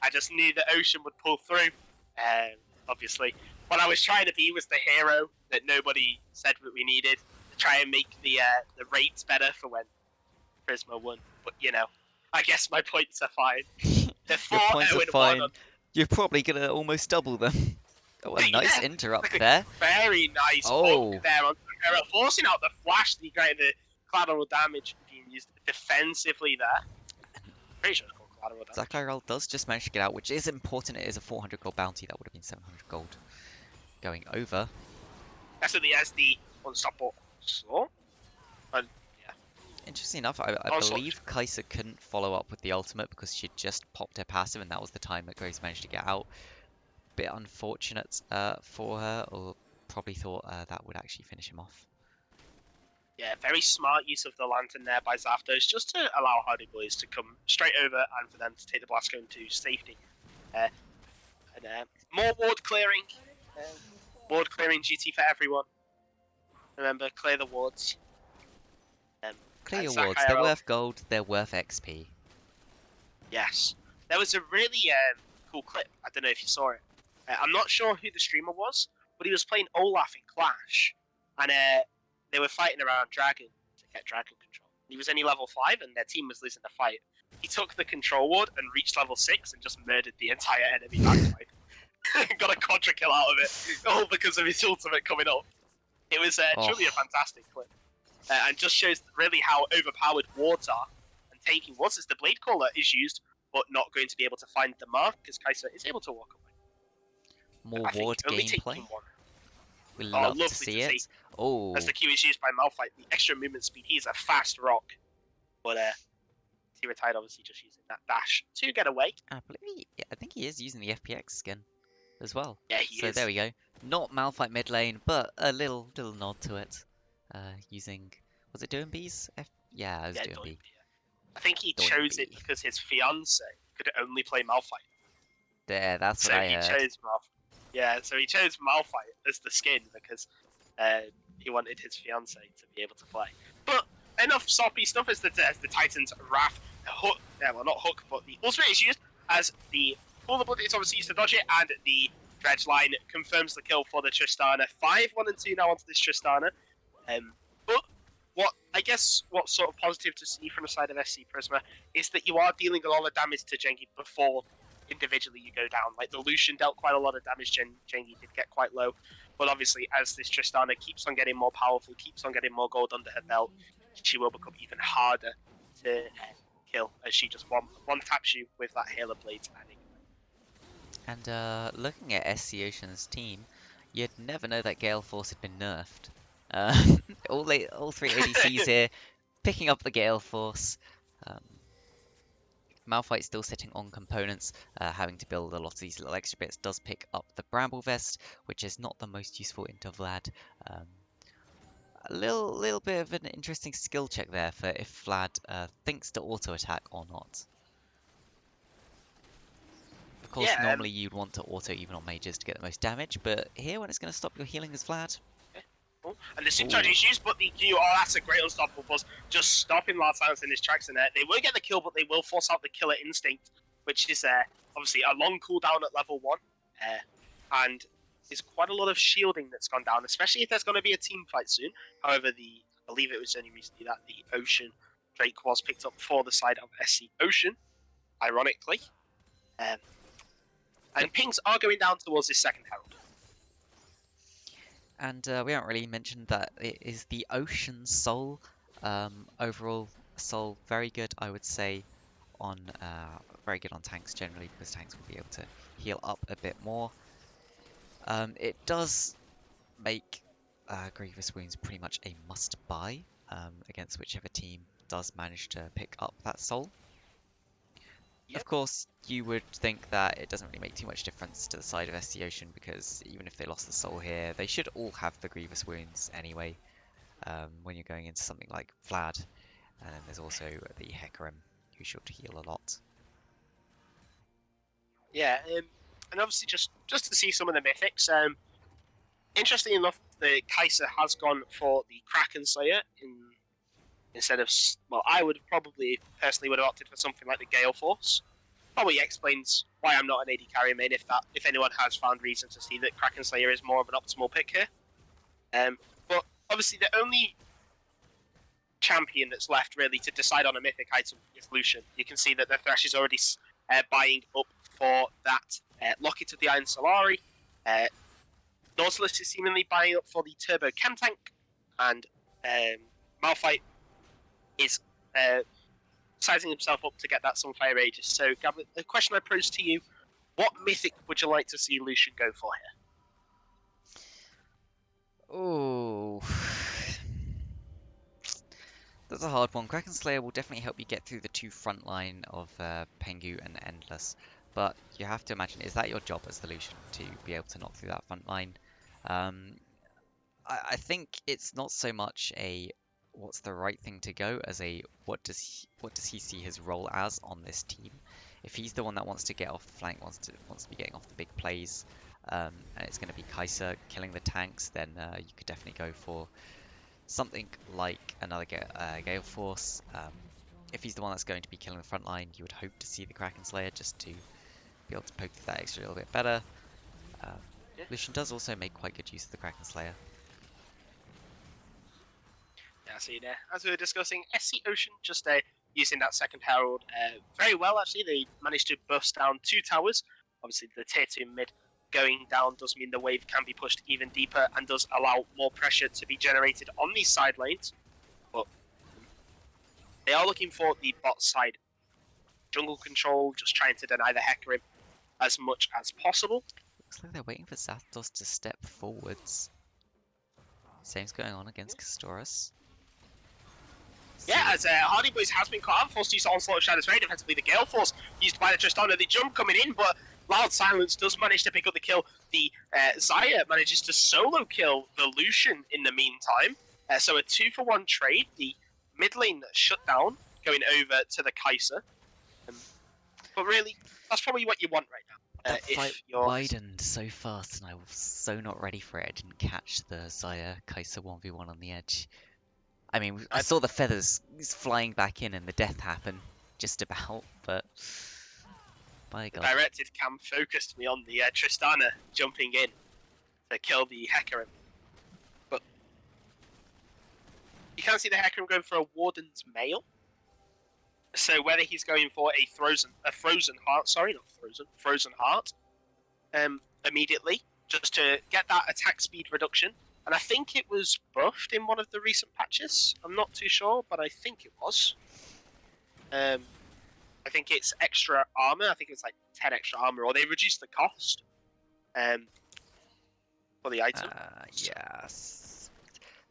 I just knew that Ocean would pull through. Obviously, what I was trying to be was the hero that nobody said that we needed to try and make the rates better for when Prisma won. But you know, I guess my points are fine. They're 4 Your points are 1 fine. on. You're probably gonna almost double them. Oh, a nice Yeah. interrupt there. Very nice Oh. hook there on Terra, forcing out the flash to get the collateral damage being used defensively there. Pretty sure it's called collateral damage. Zakirel does just manage to get out, which is important. It is a 400 gold bounty. That would have been 700 gold going over. Definitely has the unstoppable slot. And yeah, Interesting enough, I Also- believe Kaiser couldn't follow up with the ultimate because she'd just popped her passive, and that was the time that Graves managed to get out. Bit unfortunate for her, or probably thought that would actually finish him off. yeah, very smart use of the lantern there by Zapdos, just to allow Hardy Boys to come straight over and for them to take the blast cone to safety. More ward clearing. Ward clearing duty for everyone. Remember, clear the wards. Clear your Zach wards. They're IRL. worth gold. They're worth XP. Yes. There was a really cool clip. I don't know if you saw it. I'm not sure who the streamer was, but he was playing Olaf in Clash. And they were fighting around Dragon to get Dragon control. He was only level 5 and their team was losing the fight. He took the control ward and reached level 6 and just murdered the entire enemy backside. Got a quadra kill out of it, all because of his ultimate coming up. It was truly a fantastic clip. And just shows really how overpowered wards are. And taking wards as the Blade Caller is used, but not going to be able to find the mark because Kaiser is able to walk away. More I think ward only gameplay. taking one. We Oh, love to lovely see to it. see. Oh, As the Q is used by Malphite, the extra movement speed, he's a fast rock. But he retired obviously just using that dash to get away. I think he is using the FPX skin as well. Yeah, he So is. there we go. Not Malphite mid lane, but a little nod to it. Using, was it doing bees? Yeah, it was doing bee. I think he Doing chose it bee. because his fiance could only play Malphite. There, that's So what I he heard. chose Malphite. Yeah, so he chose Malphite as the skin because he wanted his fiance to be able to play. But enough soppy stuff as the Titan's Wrath hook. Well, not hook, but the ultimate is used as the Pool of Blood is obviously used to dodge it, and the Dredge line confirms the kill for the Tristana. 5, 1, and 2 now onto this Tristana. But what sort of positive to see from the side of SC Prisma is that you are dealing a lot of damage to Jengi before individually you go down. Like the Lucian dealt quite a lot of damage, Jengi did get quite low. But obviously, as this Tristana keeps on getting more powerful, keeps on getting more gold under her belt, she will become even harder to kill as she just one taps you with that Halo Blade. And looking at SC Ocean's team, you'd never know that Gale Force had been nerfed. All 3 ADCs here picking up the Gale Force. Malphite still sitting on components, having to build a lot of these little extra bits. Does pick up the Bramble Vest, which is not the most useful into Vlad. A little bit of an interesting skill check there for if Vlad thinks to auto attack or not. Of course, normally you'd want to auto even on mages to get the most damage, but here when it's going to stop your healing as Vlad. And the super charge is used, but the Q, that's a great unstoppable buzz. Just stopping Lard Silence in his tracks in there. They won't get the kill, but they will force out the Killer Instinct, which is obviously a long cooldown at level 1. And there's quite a lot of shielding that's gone down, especially if there's going to be a team fight soon. However, I believe it was only recently that the Ocean Drake was picked up for the side of SC Ocean, ironically. And pings are going down towards this second Herald. And we haven't really mentioned that it is the Ocean Soul. Overall, Soul very good, I would say, on very good on tanks generally because tanks will be able to heal up a bit more. It does make Grievous Wounds pretty much a must-buy against whichever team does manage to pick up that Soul. Yep. Of course, you would think that it doesn't really make too much difference to the side of SC Ocean because even if they lost the Soul here, they should all have the Grievous Wounds anyway when you're going into something like Vlad. And then there's also the Hecarim, who's sure to heal a lot. Yeah, and obviously just to see some of the mythics. Interesting enough, the Kaiser has gone for the Kraken Slayer instead of, well, I would probably personally would have opted for something like the Gale Force. Probably explains why I'm not an AD carry main if anyone has found reason to see that Kraken Slayer is more of an optimal pick here. But obviously the only champion that's left really to decide on a mythic item is Lucian. You can see that the Thresh is already buying up for that Locket of the Iron Solari. Nautilus is seemingly buying up for the Turbo Chem Tank, and Malphite is sizing himself up to get that Sunfire Aegis. So, Gabblit, the question I pose to you, what mythic would you like to see Lucian go for here? Oh, that's a hard one. Kraken Slayer will definitely help you get through the two front line of Pengu and Endless, but you have to imagine, is that your job as the Lucian to be able to knock through that front line? I think it's not so much a what's the right thing to go as a what does he see his role as on this team. If he's the one that wants to get off the flank, wants to be getting off the big plays, and it's going to be Kaiser killing the tanks, then you could definitely go for something like another Gale Force. If he's the one that's going to be killing the front line, you would hope to see the Kraken Slayer just to be able to poke through that extra little bit better. Yeah. Lucian does also make quite good use of the Kraken Slayer. Yeah, so as we were discussing, SC Ocean just using that second Herald very well, actually. They managed to bust down 2 towers. Obviously, the tier 2 mid going down does mean the wave can be pushed even deeper and does allow more pressure to be generated on these side lanes. But they are looking for the bot side jungle control, just trying to deny the Hecarim as much as possible. Looks like they're waiting for Zapdos to step forwards. Same's going on against Castoris. Yeah, as Hardy Boys has been caught out, forced to use Onslaught of Shadows very defensively. The Gale Force used by the Tristana, the jump coming in, but Loud Silence does manage to pick up the kill. The Xayah manages to solo kill the Lucian in the meantime. So a 2-for-1 trade. The mid lane shut down, going over to the Kaiser. But really, that's probably what you want right now. That fight widened so fast, and I was so not ready for it. I didn't catch the Xayah Kaiser 1v1 on the edge. I mean, I saw the feathers flying back in and the death happen, just about, but by God. The directed cam focused me on the Tristana jumping in to kill the Hecarim. But you can see the Hecarim going for a Warden's Mail. So whether he's going for a frozen heart, immediately, just to get that attack speed reduction. And I think it was buffed in one of the recent patches. I'm not too sure, but I think it was. I think it's extra armor. I think it's like 10 extra armor, or they reduced the cost for the item. Yes.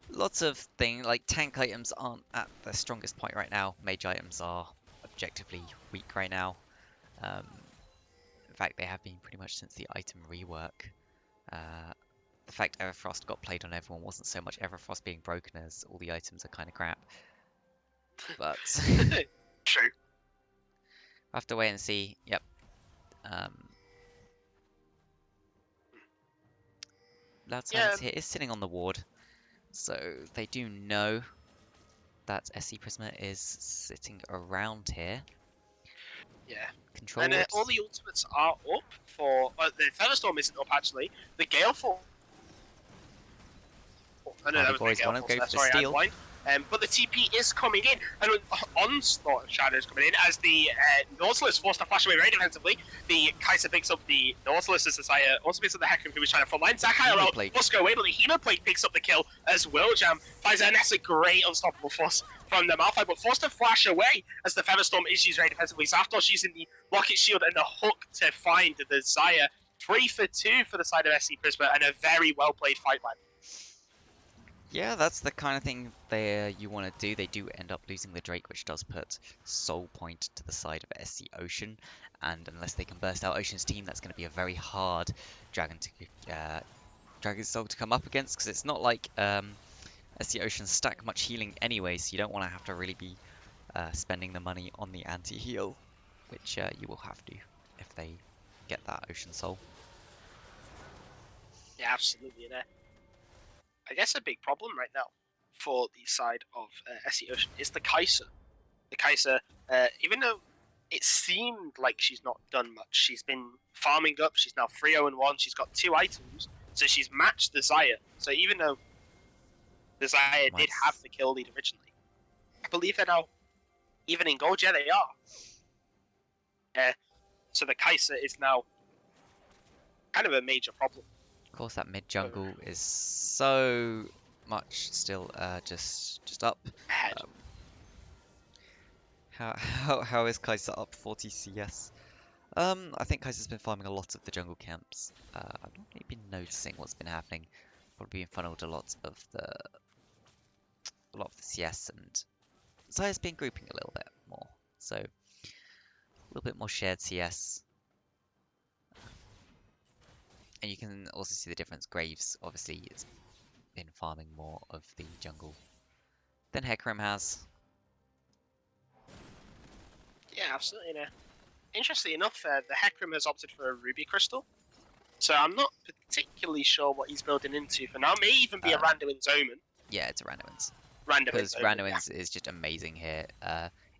Lots of things, like tank items aren't at their strongest point right now. Mage items are objectively weak right now. In fact, they have been pretty much since the item rework. The fact Everfrost got played on everyone wasn't so much Everfrost being broken as all the items are kind of crap. But True. We'll have to wait and see. Yep. Loud Silence here is sitting on the ward, so they do know that SC Prisma is sitting around here. Yeah. Control and all the ultimates are up for... the Thunderstorm isn't up, actually. The Gale Force... Oh, no, that was the Gale Force. Sorry, I'm blind. But the TP is coming in, and Onslaught of Shadow is coming in as the Nautilus forced to flash away very defensively. The Kaiser picks up the Nautilus as the Sire, also picks up the Hecarim who was trying to frontline. Zakai must go away, but the Hemoplague picks up the kill as Willjam finds and that's a great unstoppable force from the Malphite, but forced to flash away as the Featherstorm is used very defensively. Zapdos using the Rocket Shield and the Hook to find the Zaya. 3 for 2 for the side of SC Prisma, and a very well played fight line. Yeah, that's the kind of thing you want to do. They do end up losing the Drake, which does put Soul Point to the side of SC Ocean, and unless they can burst out Ocean's team, that's going to be a very hard Dragon Soul to come up against, because it's not like SC Ocean stack much healing anyway, so you don't want to have to really be spending the money on the anti-heal, which you will have to if they get that Ocean Soul. Yeah, absolutely. I guess a big problem right now for the side of SC Ocean is the Kaiser. The Kaiser, even though it seemed like she's not done much, she's been farming up. She's now 3-0-1. She's got 2 items, so she's matched the Zaya. So even though the Zaya did have the kill lead originally, I believe they're now even in gold. Yeah, they are. So the Kaiser is now kind of a major problem. Of course, that mid jungle is so much still just up. How is Kaiser up 40 CS? I think Kaiser's been farming a lot of the jungle camps. I've not really been noticing what's been happening. Probably been funneled a lot of the CS, and Zaya's been grouping a little bit more, so a little bit more shared CS. And you can also see the difference. Graves obviously has been farming more of the jungle than Hecarim has. Yeah, absolutely. Interestingly enough, the Hecarim has opted for a Ruby Crystal. So I'm not particularly sure what he's building into for now. May even be a Randuin's Omen. Yeah, it's a Randuin's. Because Randuin's is just amazing here.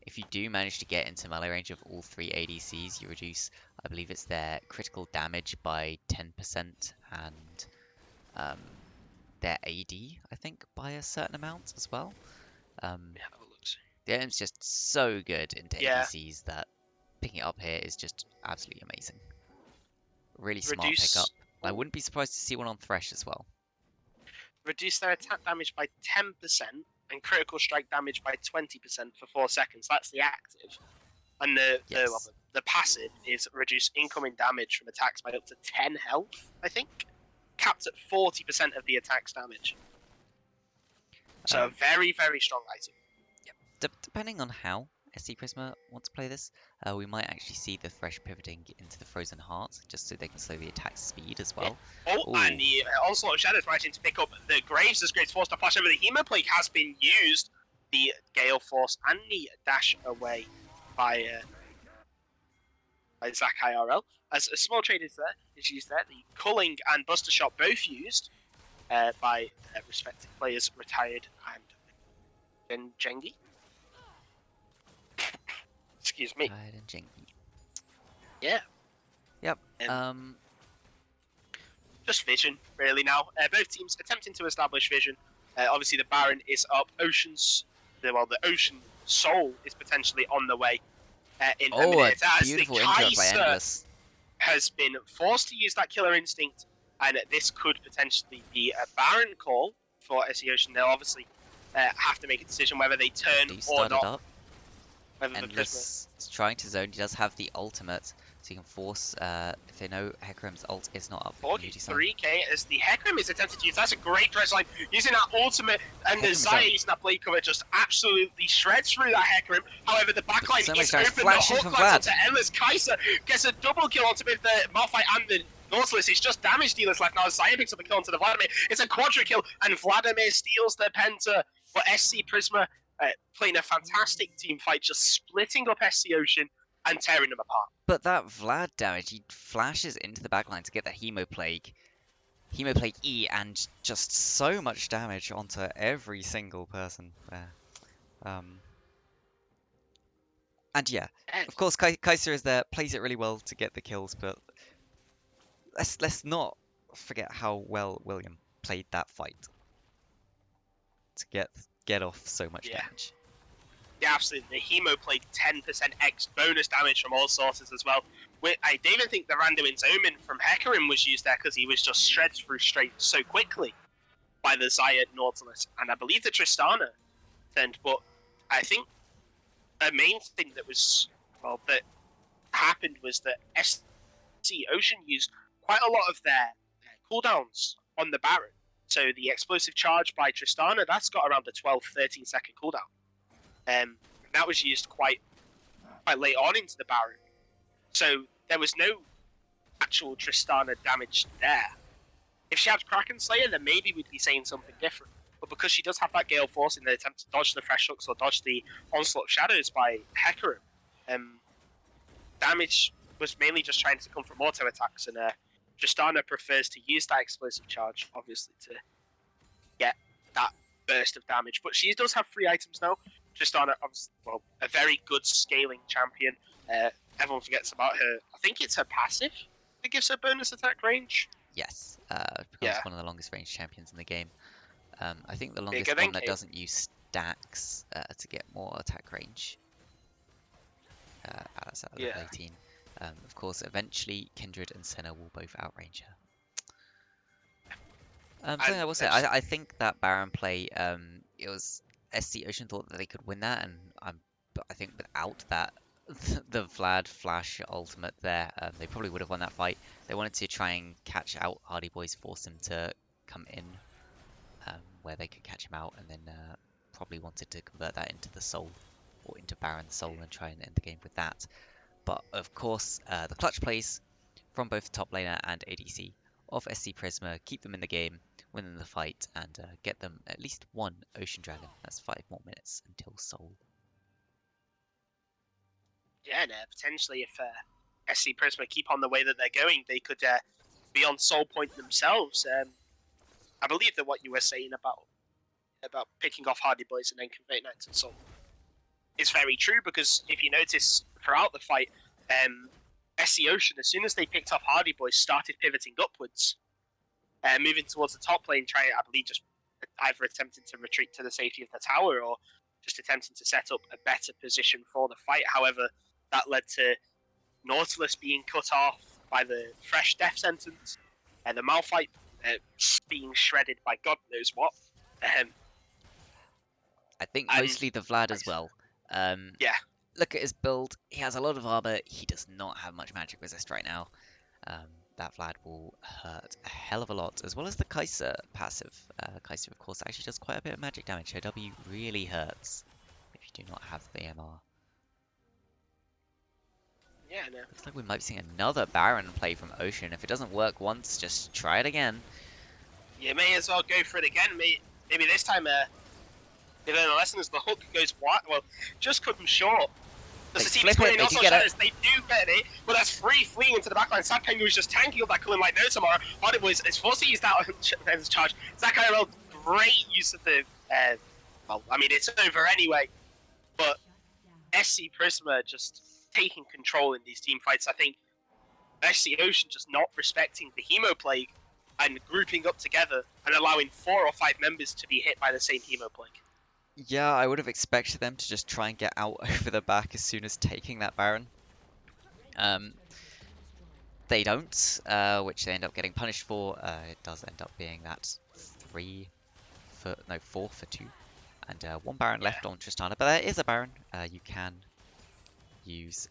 If you do manage to get into melee range of all 3 ADCs, you reduce, I believe it's their critical damage by 10% and their AD, I think, by a certain amount as well. The item's just so good into ADCs that picking it up here is just absolutely amazing. Really smart pickup. I wouldn't be surprised to see one on Thresh as well. Reduce their attack damage by 10% and critical strike damage by 20% for 4 seconds. That's the active. And the passive is reduce incoming damage from attacks by up to 10 health, I think. Capped at 40% of the attack's damage. So a very, very strong item. Yep. Depending on how SC Prisma want to play this, we might actually see the Thresh pivoting into the Frozen Heart, just so they can slow the attack speed as well. Oh, and the Onslaught of Shadows managing to pick up the Graves as Graves forced to flash over. The Hemoplague has been used. The Gale Force and the Dash Away by Zach IRL. As a small trade is used there. The Culling and Buster Shot both used by respective players, Retired and Jengi. Excuse me. Retired and Jengi. Yeah. Yep. Just vision, really, now. Both teams attempting to establish vision. Obviously, the Baron is up. The Ocean Soul is potentially on the way in a minute. A beautiful interrupt by Endless. Has been forced to use that Killer Instinct, and this could potentially be a Baron call for SC Ocean. They'll obviously have to make a decision whether they turn or not. Up. Endless is trying to zone. He does have the ultimate, so he can force, if they know Hecarim's ult is not up. 43k as the Hecarim is attempted to use. That's a great dress line. Using that ultimate, and the Zaya using that blade cover just absolutely shreds through that Hecarim. However, the backline is open. The hook lands onto Endless. Kaiser gets a double kill onto both the Malphite and the Nautilus. It's just damage dealers left now. Zaya picks up a kill onto the Vladimir. It's a quadra kill, and Vladimir steals the Penta. But SC Prisma playing a fantastic team fight, just splitting up SC Ocean and tearing them apart. But that Vlad damage, he flashes into the backline to get the Hemoplague E, and just so much damage onto every single person there. And yeah, of course Kaiser is there, plays it really well to get the kills, but let's not forget how well William played that fight to get get off so much Yeah. damage. Yeah, absolutely. The Hemo played 10% X bonus damage from all sources as well. I don't even think the Randuin's Omen from Hecarim was used there because he was just shredded through straight so quickly by the Xayah Nautilus. And I believe the Tristana turned, but I think a main thing that was, well, that happened was that SC Ocean used quite a lot of their cooldowns on the Baron. So the explosive charge by Tristana, that's got around a 12-13 second cooldown. That was used quite late on into the Baron. So there was no actual Tristana damage there. If she had Kraken Slayer, then maybe we'd be saying something different. But because she does have that Gale Force in the attempt to dodge the Fresh Hooks or dodge the Onslaught of Shadows by Hecarim, damage was mainly just trying to come from auto attacks, and Tristana prefers to use that explosive charge, obviously, to get that burst of damage. But she does have 3 items now. Tristana, well, a very good scaling champion. Everyone forgets about her. I think it's her passive that gives her bonus attack range. Yes, becomes one of the longest range champions in the game. I think the longest one that doesn't use stacks to get more attack range. That's at level 18. Of course, eventually Kindred and Senna will both outrange her. Something I will say, I think that Baron play, it was SC Ocean thought that they could win that, and but I think without that, the Vlad Flash ultimate there, they probably would have won that fight. They wanted to try and catch out Hardy Boys, force him to come in where they could catch him out, and then probably wanted to convert that into the Soul, or into Baron's Soul, and try and end the game with that. But of course, the clutch plays from both top laner and ADC of SC Prisma keep them in the game, win them the fight, and get them at least one Ocean Dragon. That's 5 more minutes until Soul. Yeah, and potentially if SC Prisma keep on the way that they're going, they could be on Soul Point themselves. I believe that what you were saying about picking off Hardy Boys and then converting that to Soul is very true, because if you notice throughout the fight, SC Ocean, as soon as they picked off Hardy Boys, started pivoting upwards, moving towards the top lane, trying, I believe, just either attempting to retreat to the safety of the tower or just attempting to set up a better position for the fight. However, that led to Nautilus being cut off by the fresh death sentence, and the Malphite being shredded by God knows what. I think mostly the Vlad as well. Yeah. Look at his build. He has a lot of armor. He does not have much magic resist right now. That Vlad will hurt a hell of a lot, as well as the Kai'Sa passive. Kai'Sa, of course, actually does quite a bit of magic damage. So W really hurts if you do not have the MR. Yeah, no. Looks like we might be seeing another Baron play from Ocean. If it doesn't work once, just try it again. You may as well go for it again. Maybe this time they learn a lesson as the hook goes wide. Well, just cut them short. The team's playing also shadows. They do get it, but that's free fleeing into the backline. Sakai was just tanking up that Cullen like no tomorrow. Hardy Boys is forced to use that as charge. Sakai, well, great use of the. Well, I mean, it's over anyway. But SC Prisma just taking control in these team fights. I think SC Ocean just not respecting the Hemo Plague and grouping up together and allowing 4 or 5 members to be hit by the same Hemo Plague. Yeah, I would have expected them to just try and get out over the back as soon as taking that Baron. They don't, which they end up getting punished for. It does end up being that 4 for 2. And 1 Baron left on Tristana, but there is a Baron. You can use...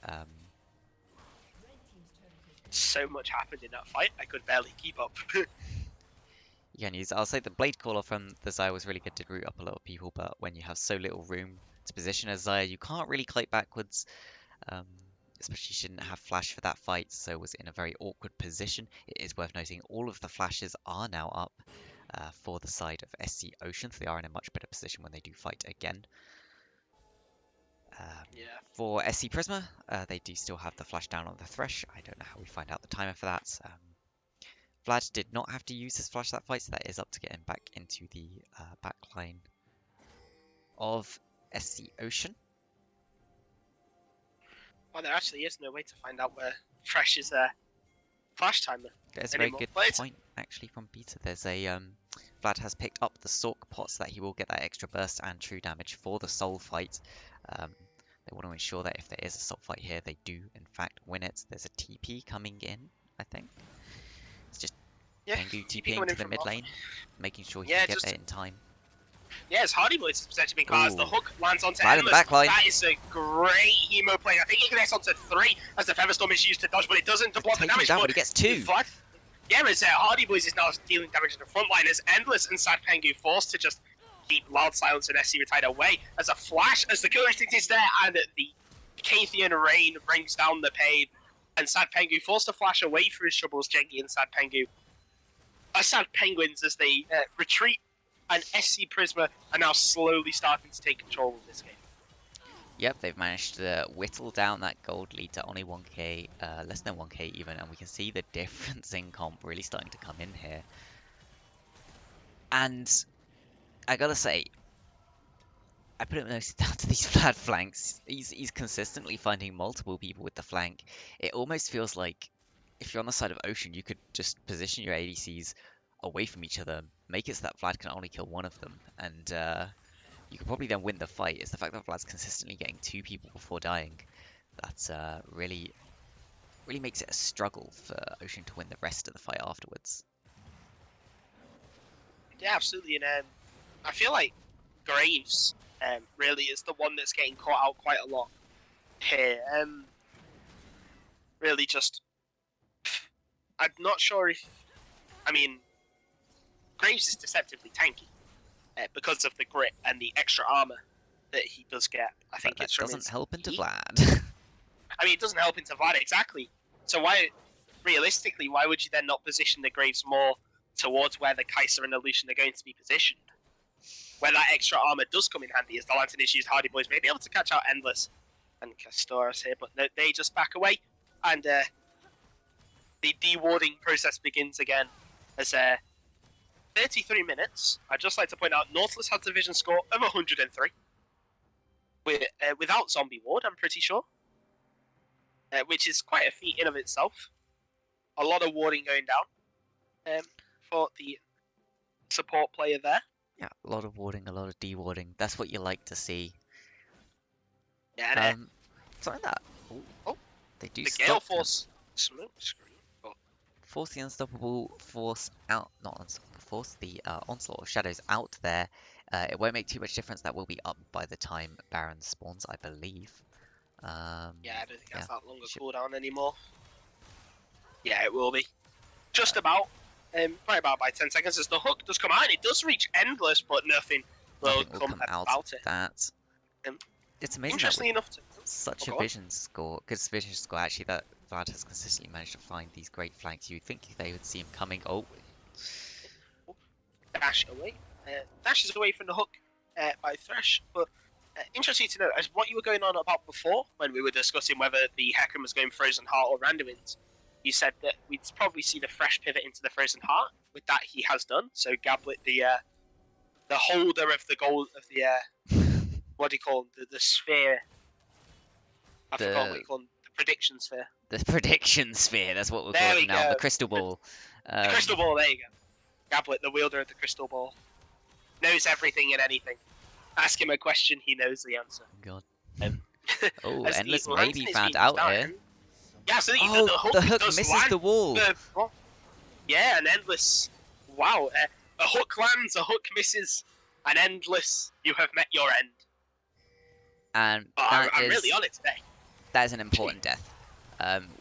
So much happened in that fight, I could barely keep up. You can use, I'll say the Blade Caller from the Xayah was really good to root up a lot of people, but when you have so little room to position as Xayah, you can't really kite backwards. Especially she didn't have flash for that fight, so was in a very awkward position. It is worth noting all of the flashes are now up for the side of SC Ocean, so they are in a much better position when they do fight again. For SC Prisma, they do still have the flash down on the Thresh. I don't know how we find out the timer for that. Vlad did not have to use his flash that fight, so that is up to get him back into the backline of SC Ocean. Well, there actually is no way to find out where Fresh is flash timer. There's a very good point, actually, from Beta. There's a Vlad has picked up the Sork pot so that he will get that extra burst and true damage for the soul fight. They want to ensure that if there is a soul fight here, they do in fact win it. There's a TP coming in, I think. It's just Pengu TPing to the mid lane, making sure he can get there in time. Yes, Hardy Boys has potentially been cast. The hook lands onto Vlad in the back line. That is a great Hemo play. I think he connects onto 3 as the Featherstorm is used to dodge, but it doesn't to block the damage. But he gets 2. Vlad, yeah, as Hardy Boys is now dealing damage in the front line as Endless and Sad Pengu forced to just keep Loud Silence and SC retired away. As a flash, as the Killer Instinct is there, and the Cathian Rain brings down the pain, and Sad Pengu forced to flash away through his troubles, Genki and Sad Pengu. Sad Penguins as they retreat, and SC Prisma are now slowly starting to take control of this game. Yep, they've managed to whittle down that gold lead to only 1k, less than 1k even, and we can see the difference in comp really starting to come in here. And I gotta say, I put it mostly down to these Vlad flanks. He's consistently finding multiple people with the flank. It almost feels like if you're on the side of Ocean, you could just position your ADCs away from each other, make it so that Vlad can only kill one of them, and you could probably then win the fight. It's the fact that Vlad's consistently getting 2 people before dying that really makes it a struggle for Ocean to win the rest of the fight afterwards. Yeah, absolutely, and I feel like Graves really is the one that's getting caught out quite a lot here. Really just... I'm not sure if... I mean, Graves is deceptively tanky because of the grit and the extra armor that he does get. I think that doesn't help into Vlad. I mean, it doesn't help into Vlad, exactly. So why, realistically, why would you then not position the Graves more towards where the Kai'Sa and the Lucian are going to be positioned? Where that extra armor does come in handy, as the Lantern Issues Hardy Boys may be able to catch out Endless and Castoras here, but they just back away, and the dewarding process begins again as 33 minutes. I'd just like to point out Nautilus has a vision score of 103 without zombie ward, I'm pretty sure, which is quite a feat in of itself. A lot of warding going down for the support player there. Yeah, a lot of warding, a lot of dewarding. That's what you like to see. Yeah, sorry that. Oh, they do the stop Gale Force smoke screen. Force the unstoppable force out, not unstoppable force, the onslaught of shadows out there. It won't make too much difference. That will be up by the time Baron spawns, I believe. Yeah, I don't think that's that long a cooldown anymore. Yeah, it will be. Just about. Probably about by 10 seconds as the hook does come out, and it does reach Endless, but nothing will come out of that. It's amazing. Interestingly enough, such a vision score, because vision score actually that Vlad has consistently managed to find these great flanks. You'd think they would see him coming. Oh, dash away. Dashes away from the hook by Thresh, but interesting to know, as what you were going on about before, when we were discussing whether the Hecarim was going Frozen Heart or Randuin's, you said that we'd probably see the Thresh pivot into the Frozen Heart. With that, he has done. So Gabblit, the holder of the gold of the what do you call them? The sphere? I forgot what you call them. The prediction sphere. The prediction sphere. That's what we're calling it now. The crystal ball. The crystal ball. There you go. Gabblit, the wielder of the crystal ball, knows everything and anything. Ask him a question, he knows the answer. God. Oh, Endless may be found out here. Yeah, so the hook misses the wall. Yeah, an Endless. Wow, a hook lands, a hook misses, an Endless. You have met your end. And I'm really on it today. That is an important death.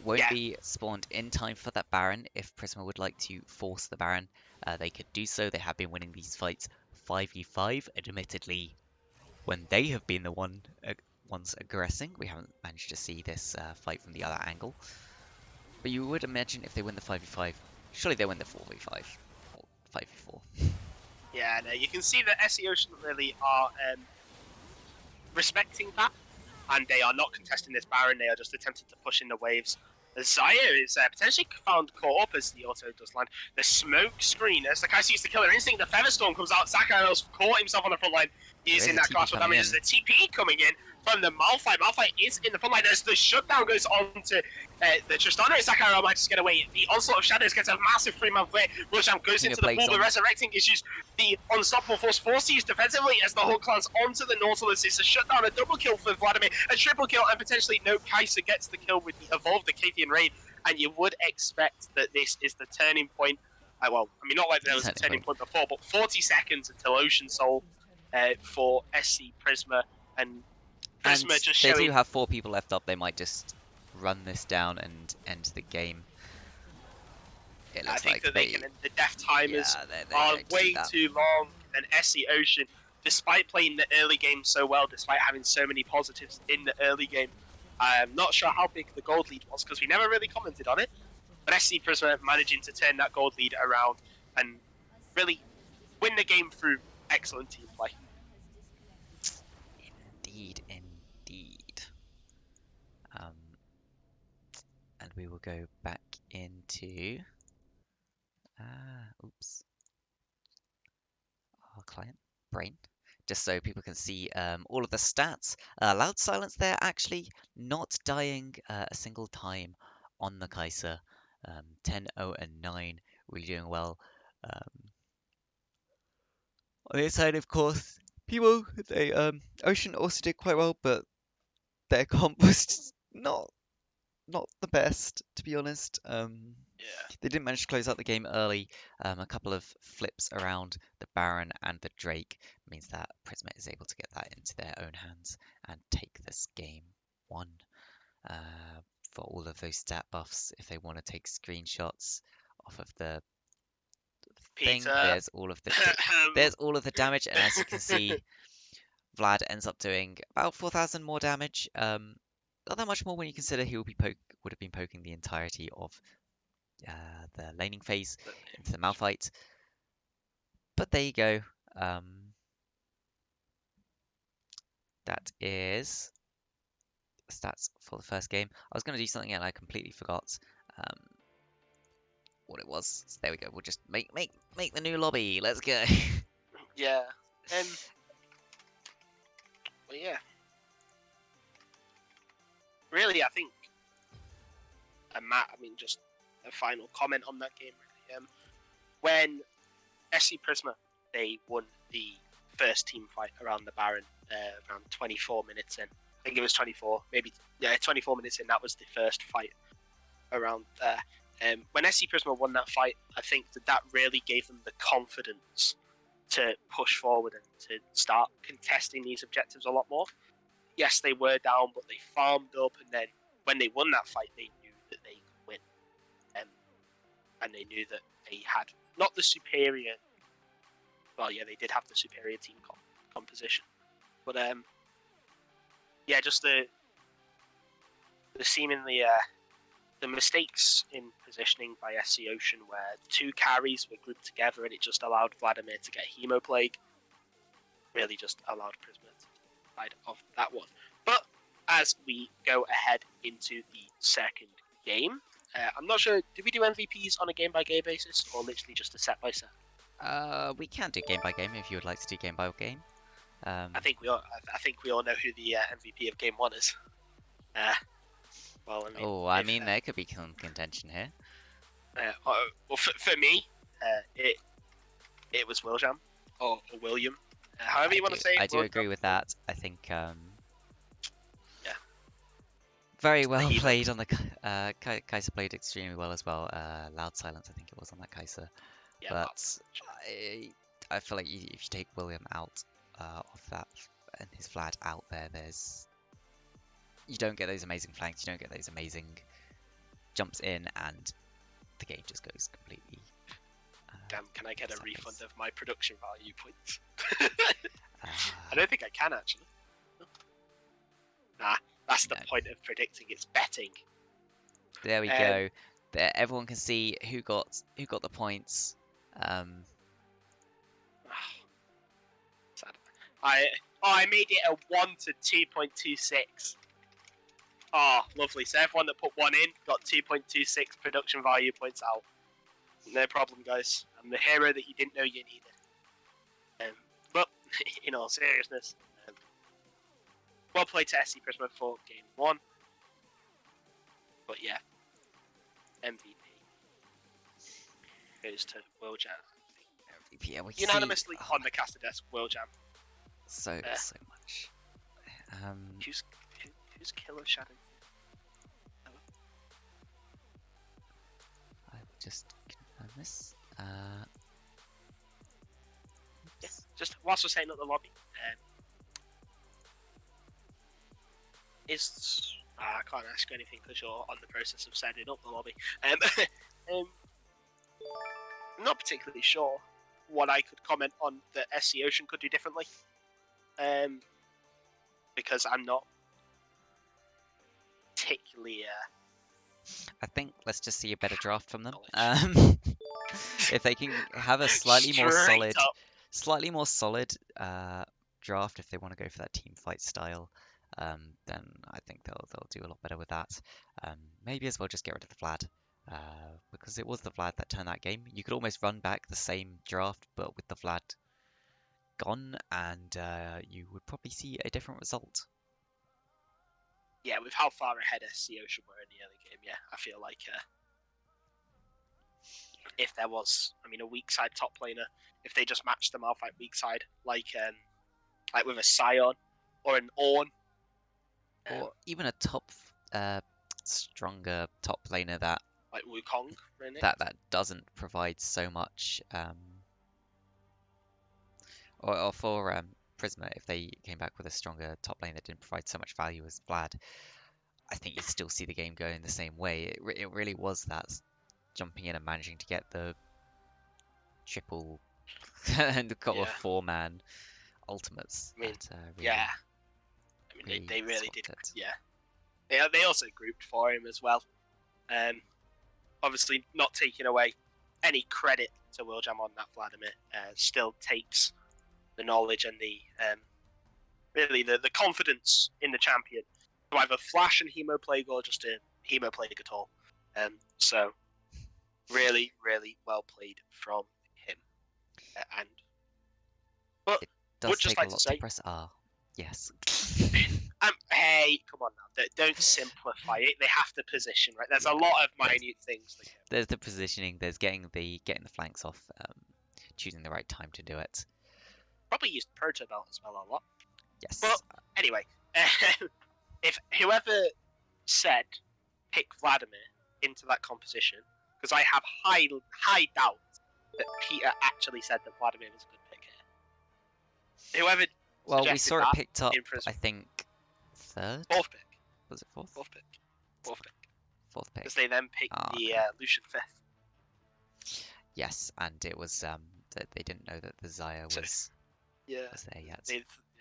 Won't be spawned in time for that Baron. If Prisma would like to force the Baron, they could do so. They have been winning these fights 5v5. Admittedly, when they have been the ones aggressing, we haven't managed to see this fight from the other angle. But you would imagine if they win the 5v5, surely they win the 4v5 or 5v4. Yeah, no, you can see that SC Ocean really are respecting that, and they are not contesting this Baron. They are just attempting to push in the waves. Zaya is potentially found caught up as the auto does land. The smoke screen, as the Kai'Sa used the killer instinct, the Featherstorm comes out. Sakai caught himself on the front line. using There is that a TP class for coming damage. in. There's the TP coming in from the Malphite. Malphite is in the front line as the shutdown goes on to the Tristana. Sakura might just get away. The Onslaught of Shadows gets a massive 3-man flare. Wilsham goes Finger into the plates pool. The on. Resurrecting is used. The Unstoppable Force forced to use defensively as the Hulk lands onto the Nautilus. It's a shutdown, a double kill for Vladimir, a triple kill, and potentially no Kaiser gets the kill with the Evolved Acadian Raid. And you would expect that this is the turning point. Well, I mean, not like there was a turning point before, but 40 seconds until Ocean Soul for SC Prisma, and Prisma And just they showing. do have 4 people left up. They might just run this down and end the game. It I looks think like that they can. The death timers they're are going to do way that. too long, and SC Ocean, despite playing the early game so well, despite having so many positives in the early game, I'm not sure how big the gold lead was because we never really commented on it. But SC Prisma managing to turn that gold lead around and really win the game through excellent team play. Indeed, indeed. And we will go back into oops, our client brain, just so people can see all of the stats. Loud silence there, actually not dying a single time on the Kaiser. 10, 0, and 9, really doing well. On the other side, of course, people, they Ocean also did quite well, but their comp was just not the best, to be honest. They didn't manage to close out the game early. A couple of flips around the Baron and the Drake means that Prisma is able to get that into their own hands and take this game 1. For all of those stat buffs, if they want to take screenshots off of the thing, there's all of the damage, and as you can see, Vlad ends up doing about 4,000 more damage. Not that much more when you consider he would have been poking the entirety of the laning phase into the Malphite. But there you go. That is stats for the first game. I was going to do something and I completely forgot what it was. So there we go. We'll just make the new lobby. Let's go. Yeah. Well, yeah. Really, I think, and Matt, I mean, just a final comment on that game. Really. When SC Prisma, they won the first team fight around the Baron around 24 minutes in. I think it was 24, maybe, yeah, 24 minutes in. That was the first fight around there. When SC Prisma won that fight, I think that really gave them the confidence to push forward and to start contesting these objectives a lot more. Yes, they were down, but they farmed up, and then when they won that fight, they knew that they could win. And they knew that they had not the superior. Well, yeah, they did have the superior team composition, but yeah, just the seemingly the mistakes in positioning by SC Ocean, where 2 carries were grouped together, and it just allowed Vladimir to get Hemoplague. Really, just allowed Prisma to side of that one. But as we go ahead into the second game, I'm not sure, did we do MVPs on a game-by-game basis, or literally just a set-by-set? We can do game by game if you would like to do game by game. I think we all know who the MVP of game 1 is. Well, I mean, there could be some contention here. well, for me, it was William or William. However you want to say it. I do agree with that. I think yeah, very well played on the Kaiser played extremely well as well. Loud silence, I think it was on that Kaiser. yeah, But I feel like if you take William out of that and his Vlad out there, you don't get those amazing flanks, you don't get those amazing jumps in, and the game just goes completely. Damn, can I get a refund of my production value points? I don't think I can actually. Nah, that's the point of predicting. It's betting. There we go. There, everyone can see who got the points. Sad. I made it a 1 to 2.26. Oh, lovely. So everyone that put 1 in got 2.26 production value points out. No problem, guys. I'm the hero that you didn't know you needed. But in all seriousness, well played to SC Prisma for game 1. But yeah, MVP goes to Will Jam. MVP, yeah, we see Unanimously on the caster desk, Will Jam. so much. Who's Killer Shadow? I will just confirm this. Yes, just whilst we're setting up the lobby, I can't ask you anything because you're on the process of setting up the lobby. I'm not particularly sure what I could comment on that SC Ocean could do differently, because I'm not particularly. I think let's just see a better draft from them. Knowledge. If they can have a slightly Straight up. more solid draft, if they want to go for that team fight style, then I think they'll do a lot better with that. Maybe as well just get rid of the Vlad, because it was the Vlad that turned that game. You could almost run back the same draft, but with the Vlad gone, and you would probably see a different result. Yeah, with how far ahead SC Ocean were in the early game, yeah, I feel like if there was, a weak side top laner, if they just matched the Malphite weak side, like with a Scion or an Ornn, Or even a stronger top laner that like Wukong, really. that doesn't provide so much. Or for Prisma, if they came back with a stronger top lane that didn't provide so much value as Vlad, I think you still see the game going the same way. It really was that jumping in and managing to get the triple and a couple of 4-man ultimates. Really, yeah. They really did. It. Yeah. They also grouped for him as well. Obviously, not taking away any credit to Willjam on that. Vladimir still takes the knowledge and the really the confidence in the champion to either flash and Hemo Plague or just a Hemo Plague at all. So really, really well played from him. But it does would just take like a lot to say, to press R. Yes. hey, come on now! Don't simplify it. They have to position right. There's a lot of minute things. There's the positioning. There's getting the flanks off. Choosing the right time to do it. Probably used Proto Belt as well a lot. Yes. But anyway, if whoever said pick Vladimir into that composition, because I have high doubt that Peter actually said that Vladimir was a good pick here. Whoever we saw it picked up, I think, third? Fourth pick. Was it fourth? Fourth pick. Fourth pick. Because they then picked the Lucian fifth. Yes, and it was that they didn't know that the Xayah was there yet.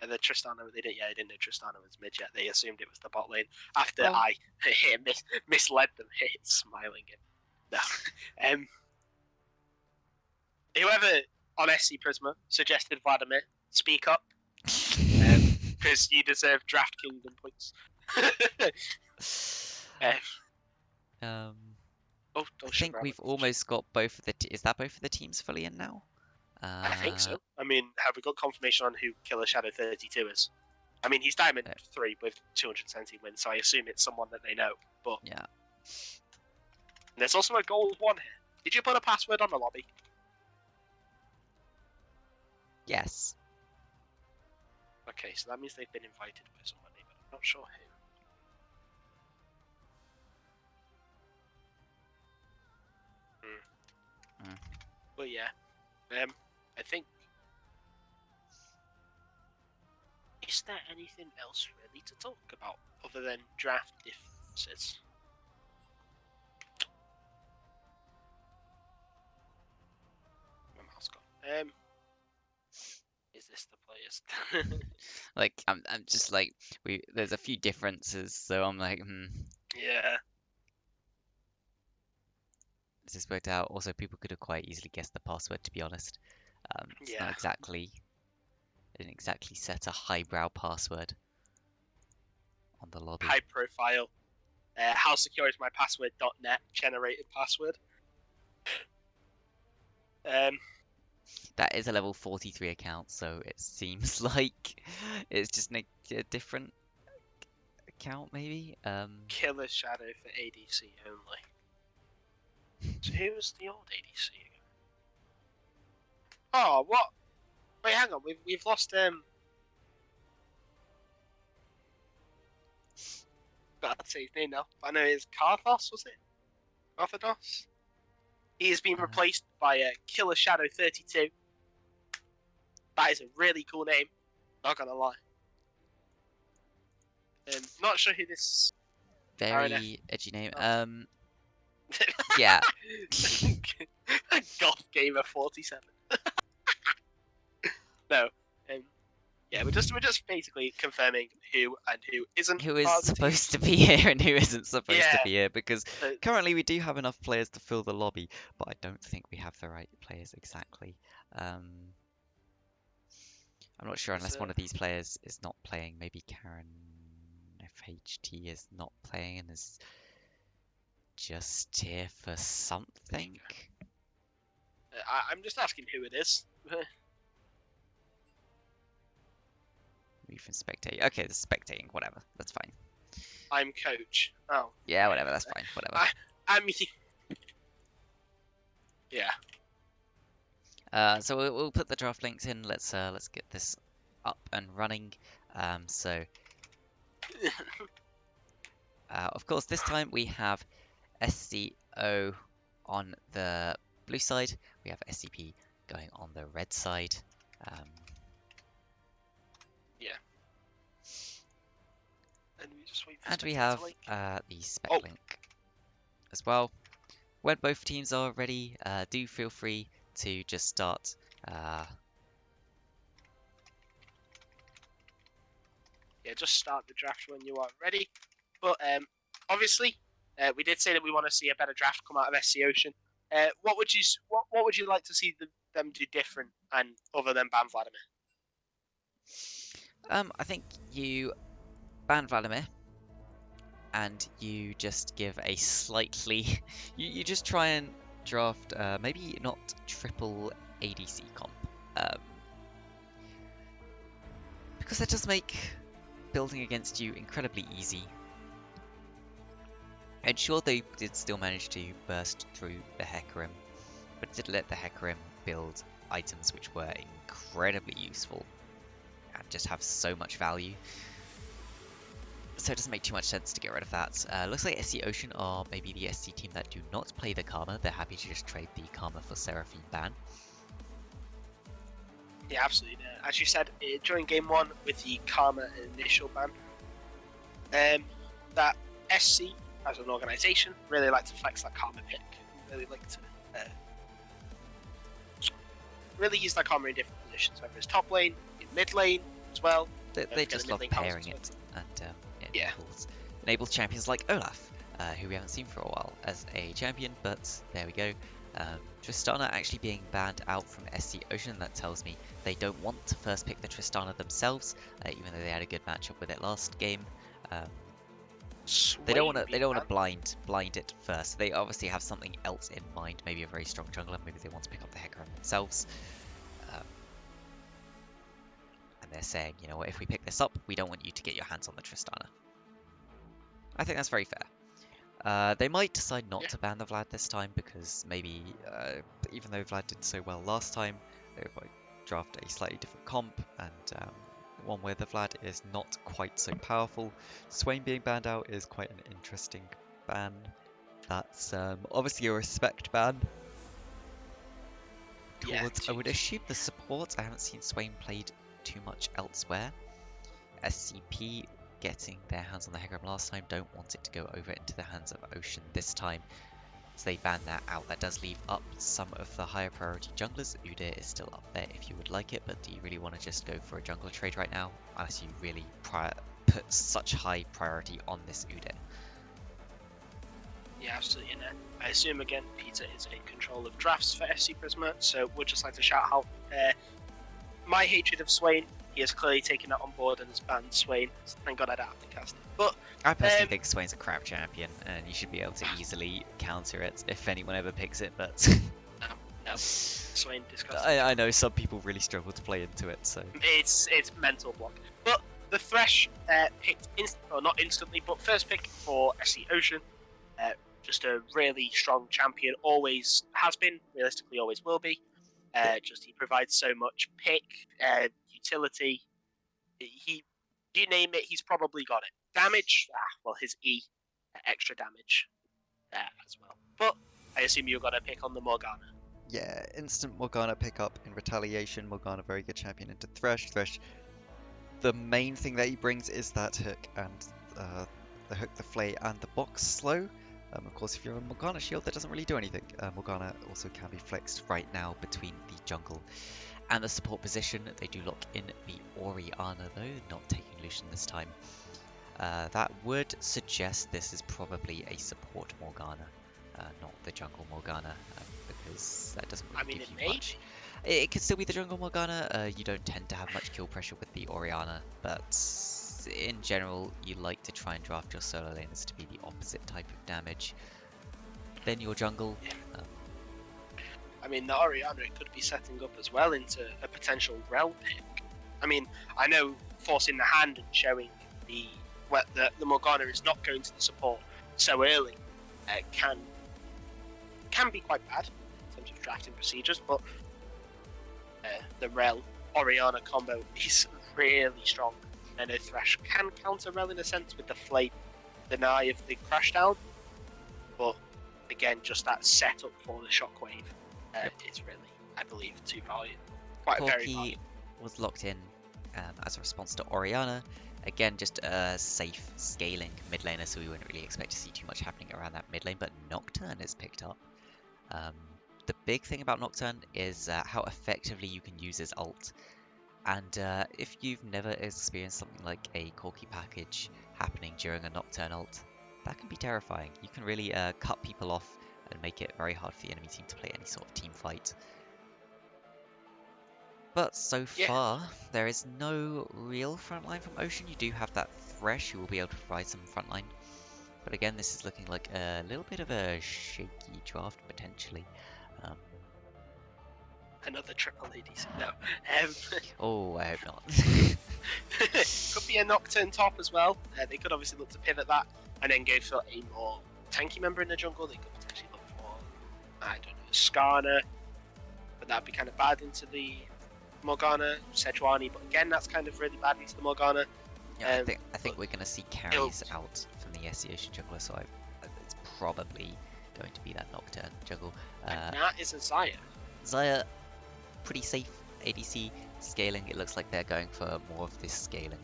The Tristana, they didn't know Tristana was mid yet. They assumed it was the bot lane. After I misled them, smiling it. No. Whoever on SC Prisma suggested Vladimir, speak up. Because you deserve Draft Kingdom points. I think we've almost got both of the. Is that both of the teams fully in now? I think so. Have we got confirmation on who Killer Shadow 32 is? He's Diamond 3 with 270 wins, so I assume it's someone that they know. But yeah. There's also a gold 1 here. Did you put a password on the lobby? Yes. Okay, so that means they've been invited by somebody, but I'm not sure who. But yeah, I think. Is there anything else really to talk about other than draft differences? My mouse gone. Is this the players? I'm just there's a few differences, so I'm like, Yeah. This has worked out. Also, people could have quite easily guessed the password, to be honest. It's not exactly. I didn't exactly set a highbrow password on the lobby. High profile. How secure is my password.net generated password. That is a level 43 account, so it seems like it's just a different account, maybe. Killer Shadow for ADC only. So who was the old ADC again? Oh, what? Wait, hang on. We've lost I'd say his name now. I know it's Karthos, was it? Orthodos? He has been replaced by Killer Shadow 32. That is a really cool name. Not gonna lie. Not sure who this. Very edgy name. Oh. Yeah. Goth Gamer 47. No. Yeah, we're just basically confirming who and who isn't. Who is part of the team. supposed to be here and who isn't supposed to Yeah. be here, because But currently we do have enough players to fill the lobby, but I don't think we have the right players exactly. I'm not sure unless one of these players is not playing. Maybe Karen FHT is not playing and is just here for something. I'm just asking who it is. Move from spectating. Okay, the spectating, whatever. That's fine. I'm coach. Oh. Yeah, whatever. That's fine. Whatever. I'm. Yeah. So we'll put the draft links in. Let's get this up and running. Of course, this time we have SCO on the blue side. We have SCP going on the red side. Yeah. And we just wait for And we spectator have link. the spec link as well. When both teams are ready, do feel free to just start. Yeah, just start the draft when you are ready. But obviously, we did say that we want to see a better draft come out of SC Ocean. What would you like to see them do different and other than ban Vladimir? I think you ban Vladimir, and you just give a slightly. You just try and draft maybe not triple ADC comp, because that does make building against you incredibly easy. And sure, they did still manage to burst through the Hecarim, but it did let the Hecarim build items which were incredibly useful and just have so much value. So it doesn't make too much sense to get rid of that. Looks like SC Ocean are maybe the SC team that do not play the Karma. They're happy to just trade the Karma for Seraphine ban. Yeah, absolutely. As you said, during Game 1 with the Karma initial ban, that SC as an organisation really like to flex that Karma pick. Really like to really use that Karma in different positions, whether it's top lane, in mid lane as well. They just love pairing it, and it enables champions like Olaf, who we haven't seen for a while as a champion, but there we go. Tristana actually being banned out from SC Ocean, that tells me they don't want to first pick the Tristana themselves, even though they had a good matchup with it last game. They don't want to blind it first. They obviously have something else in mind, maybe a very strong jungler, maybe they want to pick up the Hecarim themselves. And they're saying, you know what, if we pick this up, we don't want you to get your hands on the Tristana. I think that's very fair. They might decide not to ban the Vlad this time, because maybe, even though Vlad did so well last time, they might draft a slightly different comp, and one where the Vlad is not quite so powerful. Swain being banned out is quite an interesting ban. That's obviously a respect ban towards, I would assume, the support. I haven't seen Swain played too much elsewhere. SCP getting their hands on the Hecarim last time, don't want it to go over into the hands of Ocean this time, so they ban that out. That does leave up some of the higher priority junglers. Udyr is still up there if you would like it, but do you really want to just go for a jungler trade right now, unless you really put such high priority on this Udyr? Yeah, absolutely. And I assume again Peter is in control of drafts for SC Prisma, so we'd just like to shout out my hatred of Swain. He has clearly taken that on board and has banned Swain. So thank God I don't have to cast it. But I personally think Swain's a crap champion, and you should be able to easily counter it if anyone ever picks it, but... No. Swain disgusting. I know some people really struggle to play into it, so It's mental block. But the Thresh picked not instantly, but first pick for SC Ocean. Just a really strong champion, always has been, realistically always will be. Just he provides so much pick, utility. You name it, he's probably got it. Damage, well, his E, extra damage as well. But I assume you're gonna pick on the Morgana. yeah, instant Morgana pickup in retaliation. Morgana, very good champion into Thresh. Thresh, the main thing that he brings is that hook and the hook, the flay, and the box slow. Of course, if you're on Morgana shield, that doesn't really do anything. Morgana also can be flexed right now between the jungle and the support position. They do lock in the Oriana though, not taking Lucian this time. That would suggest this is probably a support Morgana, not the jungle Morgana, because that doesn't really give you much. It could still be the jungle Morgana. You don't tend to have much kill pressure with the Oriana, but in general, you like to try and draft your solo laners to be the opposite type of damage than your jungle. I mean, the Oriana could be setting up as well into a potential Rel pick. I mean, I know forcing the hand and showing the Morgana is not going to the support so early can be quite bad in terms of drafting procedures, but the Rel Oriana combo is really strong. I know Thresh can counter Rel in a sense with the Flame deny of the crash down, but again, just that setup for the shockwave is really, I believe, too valuable. Very valuable. Was locked in as a response to Oriana. Again, just a safe scaling mid laner, so we wouldn't really expect to see too much happening around that mid lane, but Nocturne is picked up. The big thing about Nocturne is how effectively you can use his ult. And if you've never experienced something like a Corki package happening during a Nocturne ult, that can be terrifying. You can really cut people off and make it very hard for the enemy team to play any sort of team fight. But so far, there is no real frontline from Ocean. You do have that Thresh who will be able to provide some frontline. But again, this is looking like a little bit of a shaky draft, potentially. Another triple ADC, no. Oh, I hope not. Could be a Nocturne top as well. They could obviously look to pivot that and then go for a more tanky member in the jungle. They could potentially look for, I don't know, Skarner. But that'd be kind of bad into the Morgana, Sejuani. But again, that's kind of really bad into the Morgana. Yeah, I think we're going to see carries out from the SC Ocean jungler, so it's probably going to be that Nocturne jungle. And that is a Xayah. Xayah, pretty safe ADC scaling. It looks like they're going for more of this scaling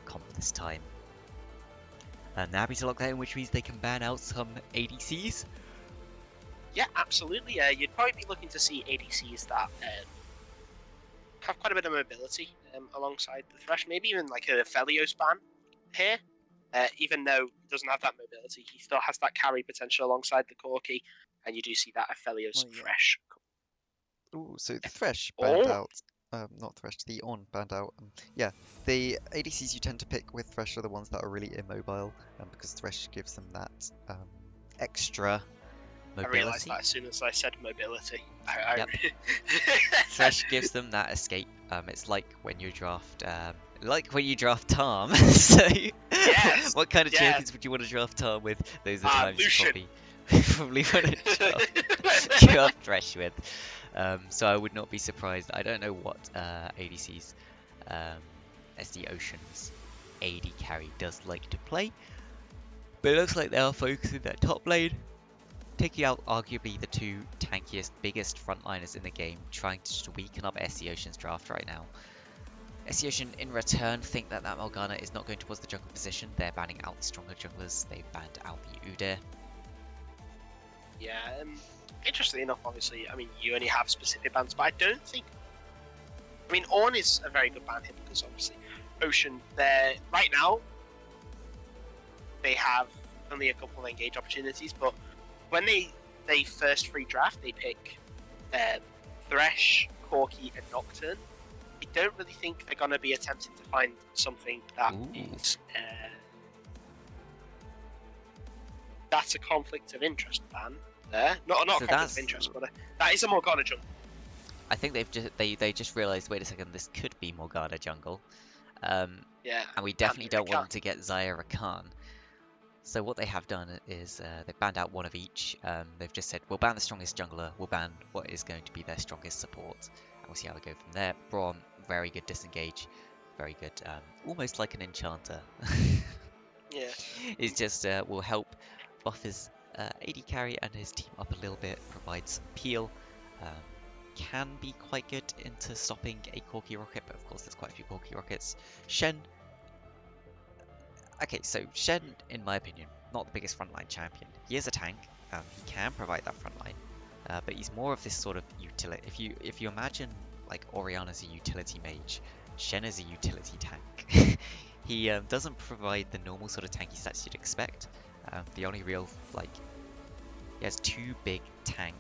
comp this time. And they're happy to lock that in, which means they can ban out some ADCs. Yeah, absolutely. You'd probably be looking to see ADCs that have quite a bit of mobility alongside the Thresh. Maybe even like a Felios ban here. Even though he doesn't have that mobility, he still has that carry potential alongside the Corki. And you do see that Aphelios Thresh. Ooh, so the Thresh banned out. Not Thresh, the On banned out. Yeah, the ADCs you tend to pick with Thresh are the ones that are really immobile, because Thresh gives them that extra mobility. I realised that as soon as I said mobility. Yep. Thresh gives them that escape. It's like when you draft, Tarm. So, yes, what kind of champions would you want to draft Tarm with? Those are times Lucian. you probably want to draft Thresh with. So I would not be surprised. I don't know what ADC's SC Ocean's AD carry does like to play, but it looks like they are focusing that top lane, taking out arguably the two tankiest, biggest frontliners in the game, trying to just weaken up SC Ocean's draft right now. SC Ocean, in return, think that Morgana is not going towards the jungle position. They're banning out stronger junglers. They've banned out the Udyr. Yeah, interestingly enough, obviously, I mean, you only have specific bans, but I don't think... I mean, Ornn is a very good ban here, because obviously, Ocean, right now, they have only a couple of engage opportunities, but when they first free draft, they pick Thresh, Corki, and Nocturne. I don't really think they're going to be attempting to find something that is... that's a conflict of interest ban there. Not a conflict of interest, but that is a Morgana jungle. I think they just realized, wait a second, this could be Morgana jungle. Yeah, And we can't definitely be don't want them Rakan. to get Zaya Rakan. So what they have done is they've banned out one of each. They've just said, we'll ban the strongest jungler, we'll ban what is going to be their strongest support, and we'll see how we go from there. Braum, very good disengage, very good, almost like an enchanter. Yeah, It just will help buff his AD carry and his team up a little bit, provide some peel. Um, can be quite good into stopping a Corki rocket, but of course there's quite a few Corki rockets. Shen. Okay, so Shen, in my opinion, not the biggest frontline champion. He is a tank. He can provide that frontline, but he's more of this sort of utility. If you imagine like Oriana's a utility mage, Shen is a utility tank. He doesn't provide the normal sort of tanky stats you'd expect. The only real like he has two big tank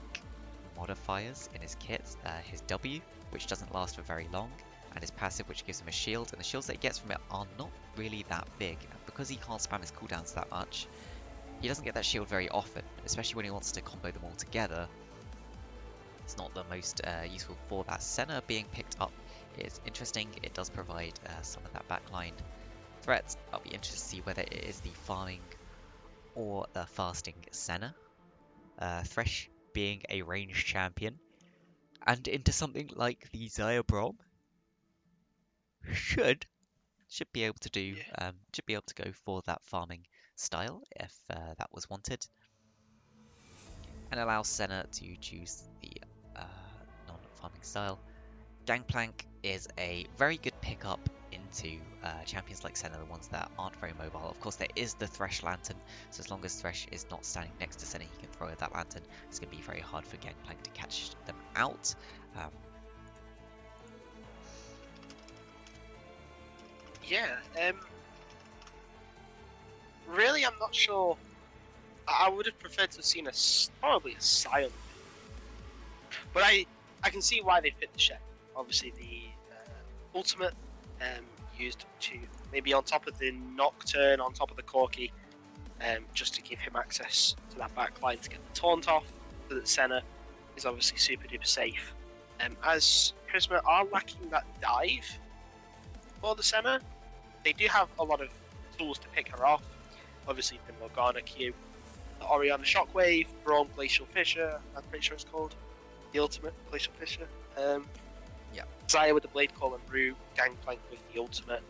modifiers in his kit. His W, which doesn't last for very long, and his passive, which gives him a shield, and the shields that he gets from it are not really that big. And because he can't spam his cooldowns that much, he doesn't get that shield very often, especially when he wants to combo them all together. It's not the most useful for that. Senna being picked up is interesting. It does provide some of that backline threat. I'll be interested to see whether it is the farming or the fasting Senna. Thresh being a ranged champion, and into something like the Zaya Braum should be able to do yeah, should be able to go for that farming style if that was wanted, and allow Senna to choose the uh, non-farming style. Gangplank is a very good pickup into champions like Senna, the ones that aren't very mobile. Of course, there is the Thresh Lantern, so as long as Thresh is not standing next to Senna, he can throw that lantern. It's going to be very hard for Gangplank to catch them out. yeah. Really, I'm not sure. I would have preferred to have seen probably a silent, but I can see why they picked the Shen. Obviously, the ultimate used to maybe on top of the Nocturne, on top of the Corki, just to give him access to that back line to get the taunt off, so that Senna is obviously super duper safe. As Prisma are lacking that dive for the Senna, they do have a lot of tools to pick her off. Obviously, the Morgana Q, the Oriana Shockwave, Braum Glacial Fissure, I'm pretty sure it's called. The ultimate Glacial Fissure. Yeah. Zaya with the Blade Call and Root, Gangplank with the ultimate.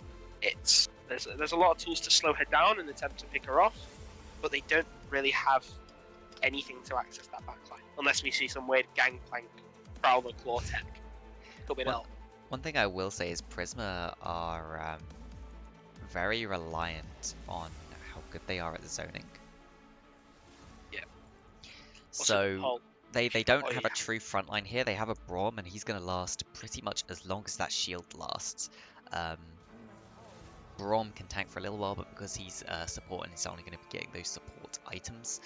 There's a lot of tools to slow her down and attempt to pick her off, but they don't really have anything to access that backline unless we see some weird Gangplank Prowler Claw tech coming out. One thing I will say is Prisma are very reliant on how good they are at the zoning. Yeah. So they don't have a true frontline here. They have a Braum, and he's going to last pretty much as long as that shield lasts. Braum can tank for a little while, but because he's support and he's only going to be getting those support items,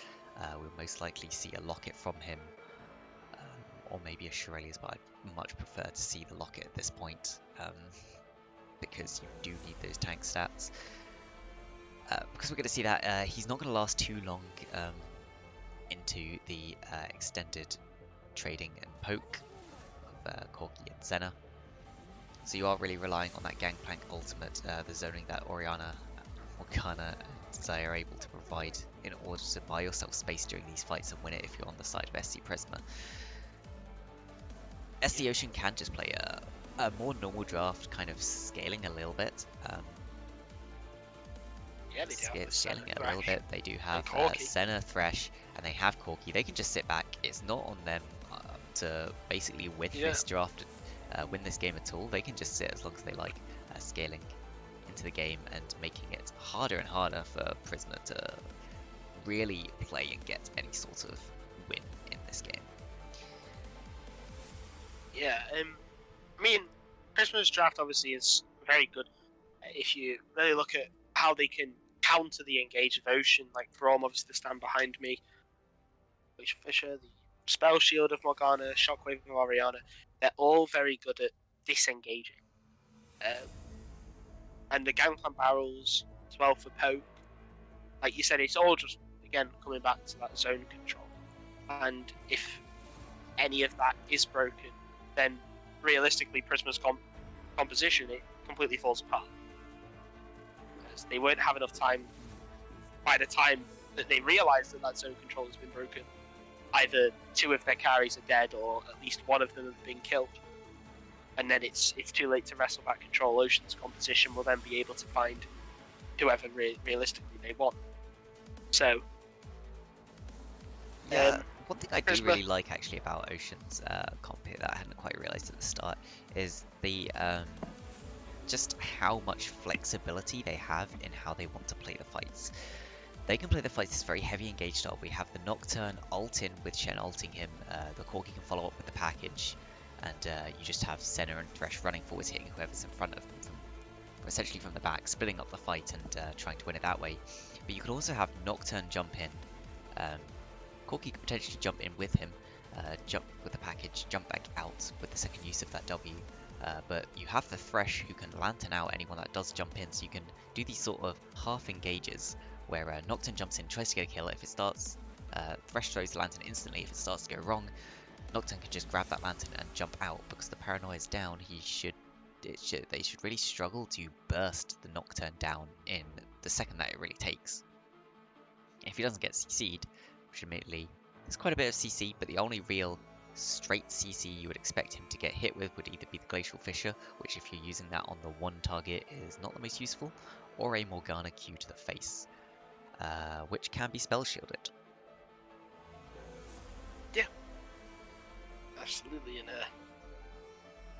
we'll most likely see a locket from him, or maybe a Shurelya's, but I'd much prefer to see the locket at this point, because you do need those tank stats. Because we're going to see that he's not going to last too long into the extended trading and poke of Corki and Senna. So you are really relying on that Gangplank ultimate, the zoning that Oriana, Morgana, and Zaya are able to provide in order to buy yourself space during these fights and win it if you're on the side of SC Prisma. SC Ocean can just play a more normal draft, kind of scaling a little bit. Yeah, they do have Scaling it a Thresh little bit. They do have Corki. Senna, Thresh, and they have Corki. They can just sit back. It's not on them to basically win this draft, win this game at all. They can just sit as long as they like, scaling into the game and making it harder and harder for Prisma to really play and get any sort of win in this game. Yeah, I mean, Prisma's draft obviously is very good. If you really look at how they can counter the engage of Ocean, like Braum obviously the stand behind me, Glacial Fissure, the Spell Shield of Morgana, Shockwave of Oriana, they're all very good at disengaging. And the Gangplank barrels as well for poke. Like you said, it's all just, again, coming back to that zone control. And if any of that is broken, then realistically, Prisma's composition, it completely falls apart. Because they won't have enough time by the time that they realise that zone control has been broken. Either 2 of their carries are dead, or at least 1 of them have been killed. And then it's too late to wrestle back control. Ocean's composition will then be able to find whoever realistically they want. So, Yeah, one thing I do Prisma- really like actually about Ocean's comp here that I hadn't quite realised at the start is the just how much flexibility they have in how they want to play the fights. They can play the fights this very heavy engaged style. We have the Nocturne ult in with Shen ulting him, the Corki can follow up with the package, and you just have Senna and Thresh running forwards, hitting whoever's in front of them essentially from the back, splitting up the fight and trying to win it that way. But you could also have Nocturne jump in, Corki could potentially jump in with him, jump with the package, jump back out with the second use of that W. But you have the Thresh who can lantern out anyone that does jump in, so you can do these sort of half engages where Nocturne jumps in, tries to get a kill. If it starts, Thresh throws the lantern instantly. If it starts to go wrong, Nocturne can just grab that lantern and jump out. Because the paranoia is down, they should really struggle to burst the Nocturne down in the second that it really takes. If he doesn't get CC'd, which admittedly there's quite a bit of CC, but the only real straight CC you would expect him to get hit with would either be the Glacial Fissure, which if you're using that on the one target is not the most useful, or a Morgana Q to the face, which can be spell shielded. Yeah, absolutely, and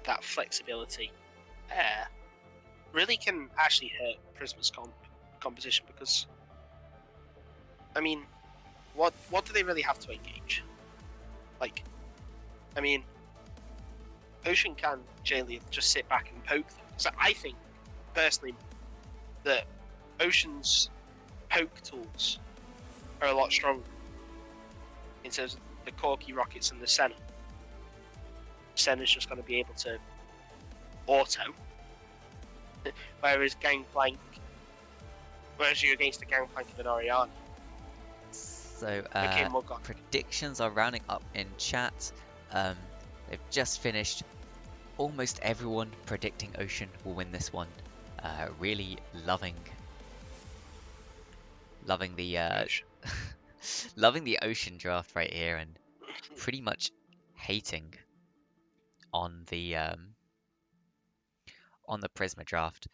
that flexibility really can actually hurt Prisma's composition, because I mean, what do they really have to engage? Like, I mean, Ocean can generally just sit back and poke them. So I think, personally, that Ocean's poke tools are a lot stronger in terms of the Corki rockets and the Senna. Senna's just going to be able to auto, whereas you're against the Gangplank of an Oriana. So, Okay, Morgana. predictions are rounding up in chat. They've just finished. Almost everyone predicting Ocean will win this one. Really loving the loving the Ocean draft right here, and pretty much hating on the Prisma draft.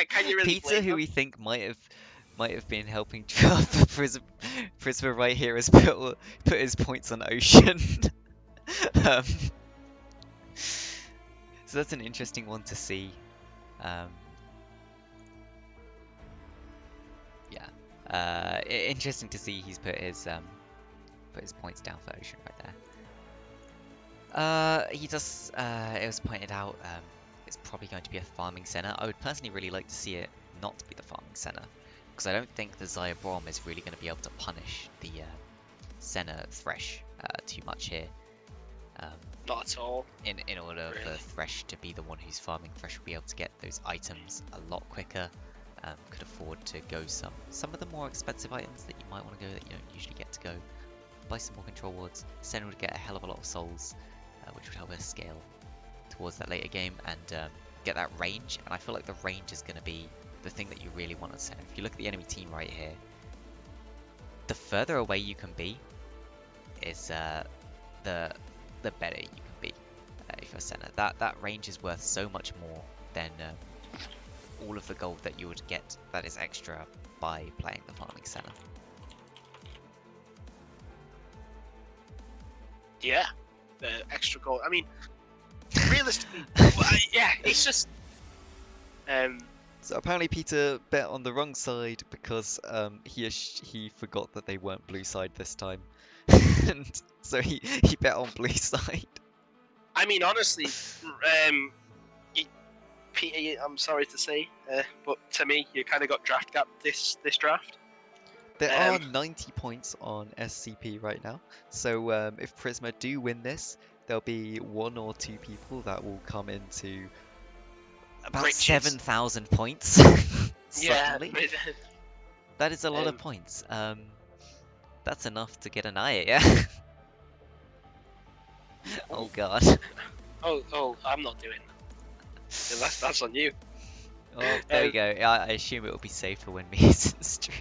Can you really Peter, blame who them? we think might have been helping draft the Prisma right here, has put his points on Ocean. um, so that's an interesting one to see. Interesting to see he's put his points down for Ocean right there. He does. It was pointed out. It's probably going to be a farming center. I would personally really like to see it not be the farming center, because I don't think the Xayah Braum is really going to be able to punish the Senna Thresh too much here. Not at all. In order Really? for Thresh to be the one who's farming, Thresh will be able to get those items a lot quicker. Could afford to go some of the more expensive items that you might want to go that you don't usually get to go. Buy some more control wards. Senna would get a hell of a lot of souls, which would help us scale towards that later game and get that range. And I feel like the range is going to be the thing that you really want to Senna. If you look at the enemy team right here, the further away you can be is the better you can be if you're Senna. That range is worth so much more than all of the gold that you would get that is extra by playing the farming Senna. Yeah, the extra gold. I mean, realistically, yeah, it's just. So apparently Peter bet on the wrong side because he forgot that they weren't blue side this time, and so he bet on blue side. I mean, honestly, Peter, I'm sorry to say, but to me, you kind of got draft gap this draft. There are 90 points on SCP right now, so if Prisma do win this, there'll be 1 or 2 people that will come into about Riches. 7,000 points. Suddenly. Yeah, That is a lot of points. That's enough to get an eye, yeah. Oh god. Oh, I'm not doing that. Yeah, that's on you. Oh, there we go. I assume it will be safer when me is in stream.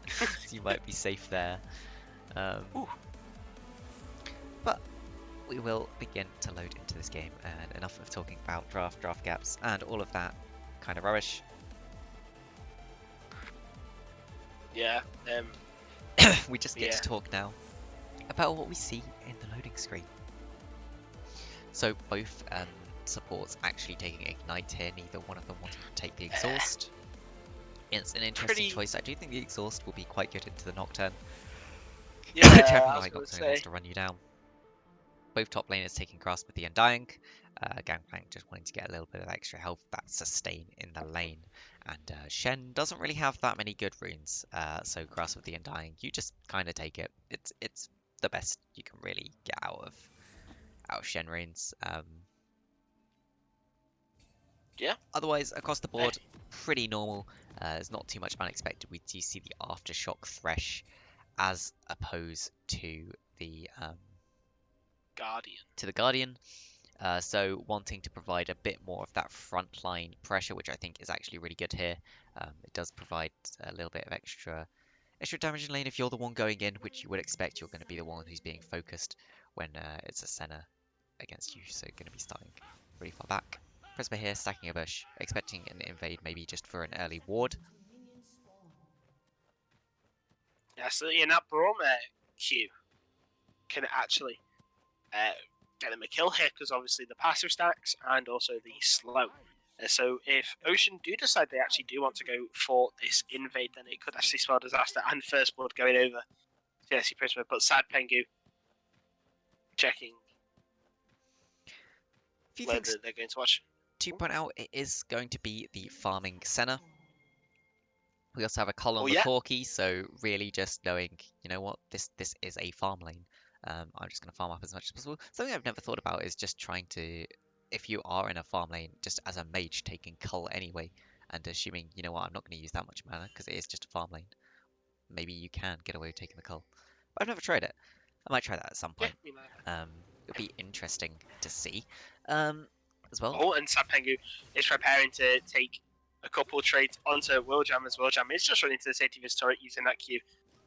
So you might be safe there. Ooh. But we will begin to load into this game, and enough of talking about draft gaps, and all of that kind of rubbish. Yeah. We just get to talk now about what we see in the loading screen. So both supports actually taking Ignite here, neither one of them wanting to take the Exhaust. It's an interesting choice. I do think the Exhaust will be quite good into the Nocturne. Yeah, Trapping I was like gonna Nocturne wants say. to run you down. Both top laners taking Grasp with the Undying. Gangplank just wanting to get a little bit of extra health, that sustain in the lane. And Shen doesn't really have that many good runes, so Grasp with the Undying, you just kind of take it. It's the best you can really get out of Shen runes. Yeah. Otherwise, across the board, pretty normal. There's not too much unexpected. We do see the Aftershock Thresh as opposed to the Guardian. So wanting to provide a bit more of that frontline pressure, which I think is actually really good here. It does provide a little bit of extra damage in lane if you're the one going in, which you would expect you're going to be the one who's being focused when it's a Senna against you, so going to be starting really far back. Prisma here, stacking a bush, expecting an invade maybe just for an early ward. Yeah, so in that Braum queue can actually get him a kill here because obviously the passive stacks and also the slow. So if Ocean do decide they actually do want to go for this invade, then it could actually spell disaster and first blood going over to SC Prisma. But Sad Pengu checking Few whether things they're going to watch. to point out, it is going to be the farming Senna. We also have a Cull on the yeah. Corki, so really just knowing, you know what, this is a farm lane. I'm just going to farm up as much as possible. Something I've never thought about is just trying to, if you are in a farm lane, just as a mage taking Cull anyway, and assuming, you know what, I'm not going to use that much mana because it is just a farm lane. Maybe you can get away with taking the Cull. But I've never tried it. I might try that at some point. Yeah, it'll be interesting to see. As well. Oh, and Sad Pengu is preparing to take a couple of trades onto Willjam as Willjam is just running to the safety of his turret using that Q,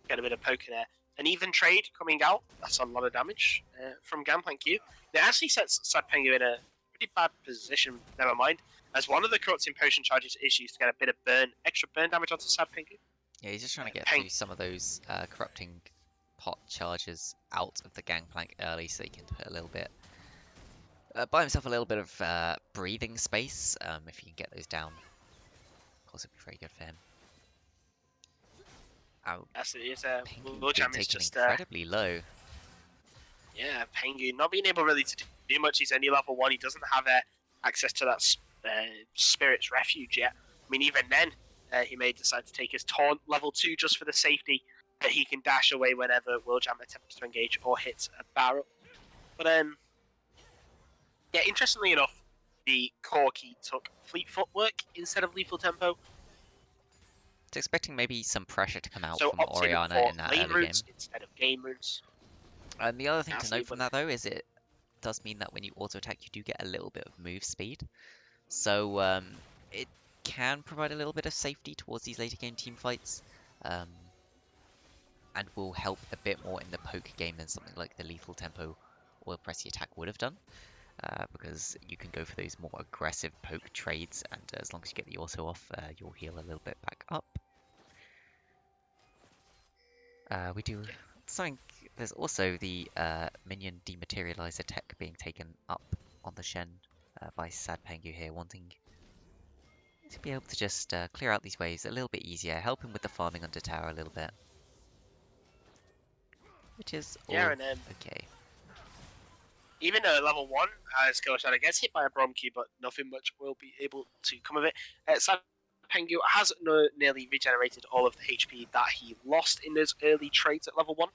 get a bit of poke in there. An even trade coming out, that's a lot of damage from Gangplank Q. It actually sets Sad Pengu in a pretty bad position, never mind, as one of the corrupting potion charges is used to get a bit of extra burn damage onto Sad Pengu. Yeah, he's just trying to get through some of those corrupting pot charges out of the Gangplank early so he can put a little bit buy himself a little bit of breathing space. If he can get those down, of course, it'd be very good for him. Oh, yes, it is. Willjam is just incredibly low. Yeah, Pengu not being able really to do much. He's only level 1. He doesn't have access to that Spirit's Refuge yet. I mean, even then, he may decide to take his Taunt level 2 just for the safety that he can dash away whenever Willjam attempts to engage or hits a barrel. But yeah, interestingly enough, the Corki took Fleet Footwork instead of Lethal Tempo. Just expecting maybe some pressure to come out So from Orianna in that lane early game. Instead of game routes. And the other thing to note from that though is it does mean that when you auto attack, you do get a little bit of move speed. So it can provide a little bit of safety towards these later game team fights, and will help a bit more in the poke game than something like the Lethal Tempo or Pressy Attack would have done. Because you can go for those more aggressive poke trades, and as long as you get the auto off, you'll heal a little bit back up. We do something. There's also the minion dematerializer tech being taken up on the Shen by Sad Pengu here, wanting to be able to just clear out these waves a little bit easier, help him with the farming under tower a little bit, which is all okay. Even at level 1, Skill Shadow gets hit by a Braum Q, but nothing much will be able to come of it. Sad Pengu has nearly regenerated all of the HP that he lost in those early trades at level 1.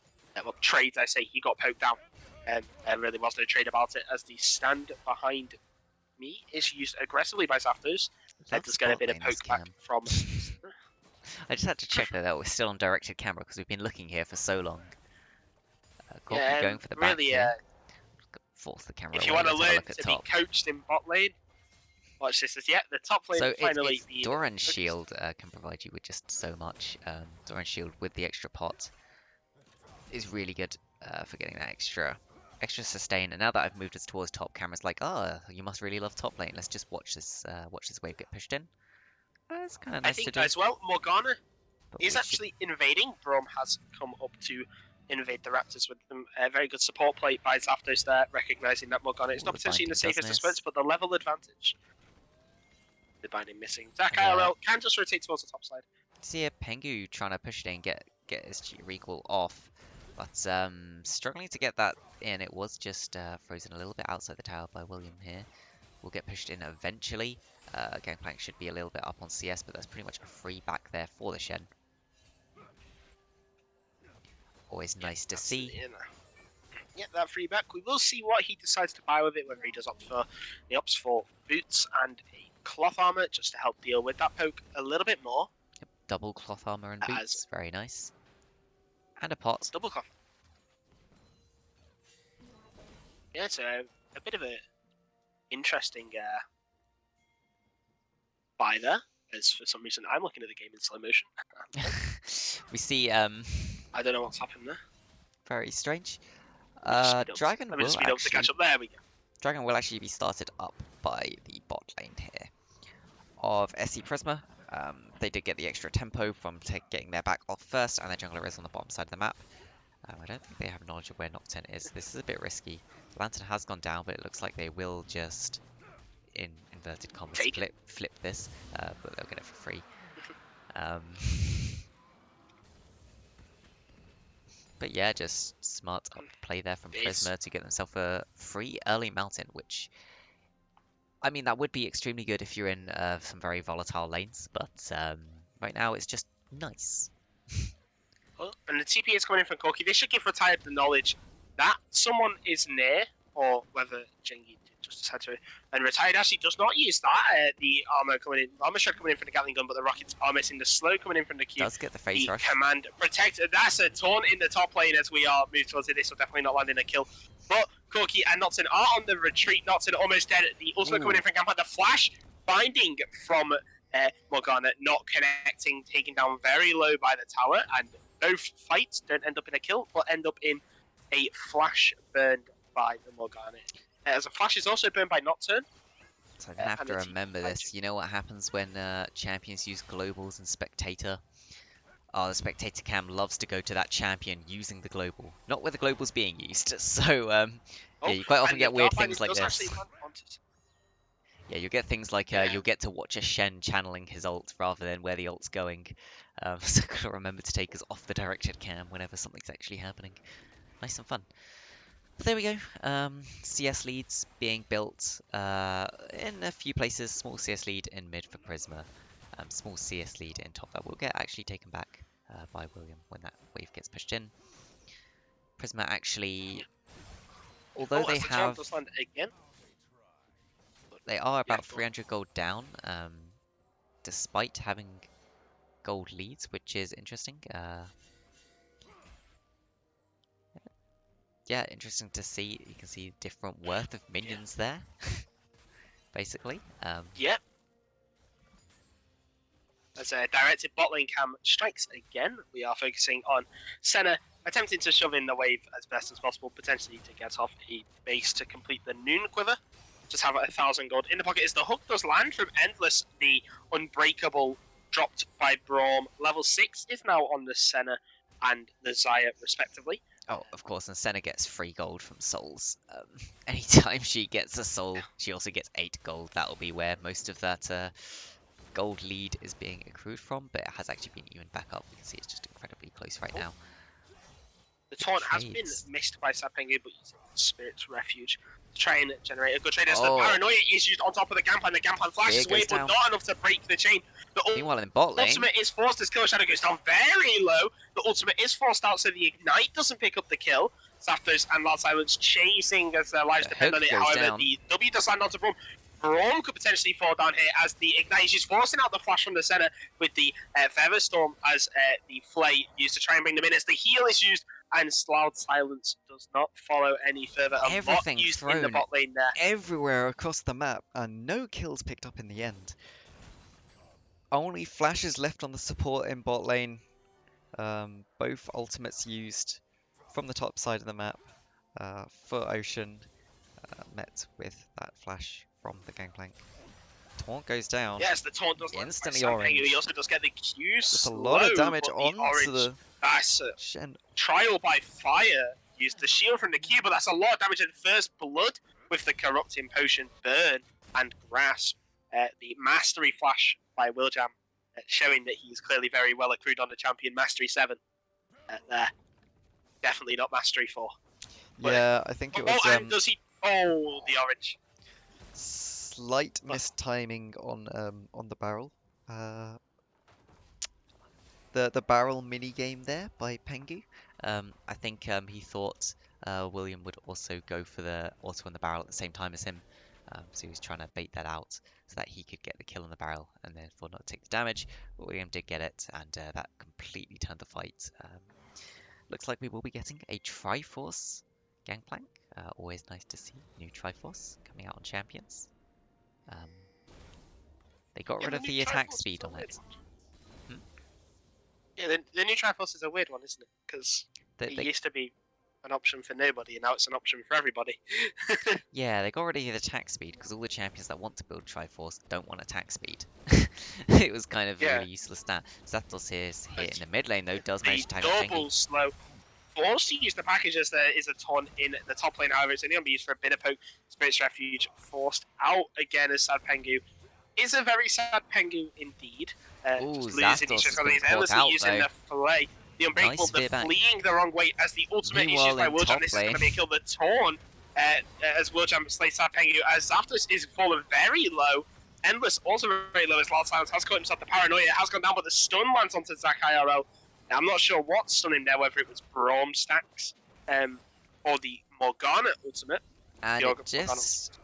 Well, trades, I say, he got poked down. And really was no trade about it, as the stand behind me is used aggressively by Saftos. Let's get a bit of poke back from... I just had to check that we're still on directed camera, because we've been looking here for so long. Corki going for the back here. force the camera If away. you want to Let's have a learn look at to top. be coached in bot lane, watch this. Yeah, the top lane So finally it's being Doran's focused. shield can provide you with just so much. Doran's shield with the extra pot is really good for getting that extra sustain. And now that I've moved us towards top, camera's like, oh, you must really love top lane. Let's just watch this wave get pushed in. It's kind of I nice to think do. as well, Morgana But is we should- actually invading. Brom has come up to invade the Raptors with them. A very good support play by Zapdos there, recognizing that Morgana is Ooh, not the potentially in the binding does safest of miss. spots, but the level advantage. The binding missing. Zach And, IRL can just rotate towards the top side. See a Pengu trying to push it in, get his recall off, but struggling to get that in. It was just frozen a little bit outside the tower by William here. Will get pushed in eventually. Gangplank should be a little bit up on CS, but that's pretty much a free back there for the Shen. Always nice to see. Yeah, that free back. We will see what he decides to buy with it, whether he does opt for the opts for boots and a cloth armor just to help deal with that poke a little bit more. Yep, double cloth armor and As- boots, very nice. And a pot. Double cloth. Yeah, it's a bit of a interesting buy there, as for some reason I'm looking at the game in slow motion. We see I don't know what's happened there. very strange. Dragon Dragon will speed up to catch actually up. There we go. Dragon will actually be started up by the bot lane here of SC Prisma. They did get the extra tempo from getting their back off first, and their jungler is on the bottom side of the map. I don't think they have knowledge of where Nocturne is. This is a bit risky. Lantern has gone down, but it looks like they will just, in inverted commas, flip this, but they'll get it for free. But yeah, just smart play there from Prisma to get themselves a free early mountain, which, I mean, that would be extremely good if you're in some very volatile lanes, but right now it's just nice. Oh, and the TP is coming in from Corki. They should give Retired the knowledge that someone is near, or whether Jengi just decide to. And Retired actually does not use that. The armor coming in, armor shot coming in from the Gatling gun, but the rockets are missing. The slow coming in from the Q. Does get the phase the rush. Command protect. That's a taunt in the top lane as we are moved towards it. This will definitely not land in a kill. But Corki and Nocturne are on the retreat. Nocturne almost dead. The ultimate coming in from Gamma. The flash binding from Morgana not connecting, taken down very low by the tower, and both fights don't end up in a kill, but end up in a flash burned by the Morgana. As a flash is also burned by Nocturne. So I have to remember this. You know what happens when champions use globals and spectator? Oh, the spectator cam loves to go to that champion using the global, not where the global's being used. So yeah, you quite often get weird things like this. Yeah, you'll get things like you'll get to watch a Shen channeling his ult rather than where the ult's going. So gotta remember to take us off the directed cam whenever something's actually happening. Nice and fun. But there we go. CS leads being built in a few places. Small CS lead in mid for Prisma. Small CS lead in top that will get actually taken back by William when that wave gets pushed in. Prisma actually, although they have, they are about 300 gold down, despite having gold leads, which is interesting. Yeah, interesting to see. You can see different worth of minions there, basically. Yep. As a directed bot lane cam strikes again, we are focusing on Senna attempting to shove in the wave as best as possible, potentially to get off a base to complete the Noon Quiver. Just have 1,000 gold in the pocket as the hook does land from Endless. The Unbreakable dropped by Braum. Level 6 is now on the Senna and the Xayah respectively. Oh, of course, and Senna gets free gold from souls. Anytime she gets a soul, she also gets 8 gold. That'll be where most of that gold lead is being accrued from, but it has actually been evened back up. You can see it's just incredibly close right now. The taunt has been missed by Sapengu, but using Spirit's Refuge to try and generate a good trade. As the Paranoia is used on top of the Gampan, the Gampan flashes away, but not enough to break the chain. Meanwhile, in bot lane, ultimate is forced as Killer Shadow goes down very low. The ultimate is forced out, so the Ignite doesn't pick up the kill. Zapdos and Loud Silence chasing as their lives depend on it. However, the W does land onto Braum. Braum could potentially fall down here as the Ignite is just forcing out the flash from the center with the Feather Storm as the Flay used to try and bring them in. As the heal is used and Loud Silence does not follow any further. A lot Everything used in the thrown bot lane there. everywhere across the map, and no kills picked up in the end. Only flashes left on the support in bot lane. Both ultimates used from the top side of the map for Ocean, met with that flash from the Gangplank. Taunt goes down. Yes, the taunt does Instantly like orange. He also does get the Q With a slow, lot of damage but on the orange. to the That's Shen. Trial by Fire. Used the shield from the Q, but that's a lot of damage in first blood with the Corrupting Potion, Burn, and Grasp. The Mastery Flash by Willjam, showing that he's clearly very well accrued on the champion. Mastery 7. There. Definitely not Mastery 4. Yeah, I think it was and does he... Oh, the orange. slight mistiming on the barrel. The barrel mini game there by Pengu. I think he thought William would also go for the auto on the barrel at the same time as him. So he was trying to bait that out so that he could get the kill on the barrel and therefore not take the damage. But William did get it, and that completely turned the fight. Looks like we will be getting a Triforce Gangplank. Always nice to see new Triforce coming out on Champions. They got rid of the attack speed on it. Yeah, the new Triforce is a weird one, isn't it? Because it used to be an option for nobody, and now it's an option for everybody. Yeah, they got rid of the attack speed because all the champions that want to build Triforce don't want attack speed. It was kind of a really useless stat. Zapdos here in the mid lane though does manage to tag on double slow. Forced to use the package as there is a taunt in the top lane, however, it's only going to be used for a bit of poke. Spirit's Refuge forced out again as Sad Pengu. Is a very sad Pengu indeed. Just losing each other. He's endlessly using the fillet. The Unbreakable, the fleeing the wrong way as the ultimate is used by Willjam. This is going to be a kill. The taunt as Willjam slays Sad Pengu as Zapdos is fallen very low. Endless also very low as Loud Silence has caught himself. The Paranoia has gone down, but the stun lands onto Zach IRL. Now, I'm not sure what stun him there, whether it was Braum stacks or the Morgana ultimate. And it just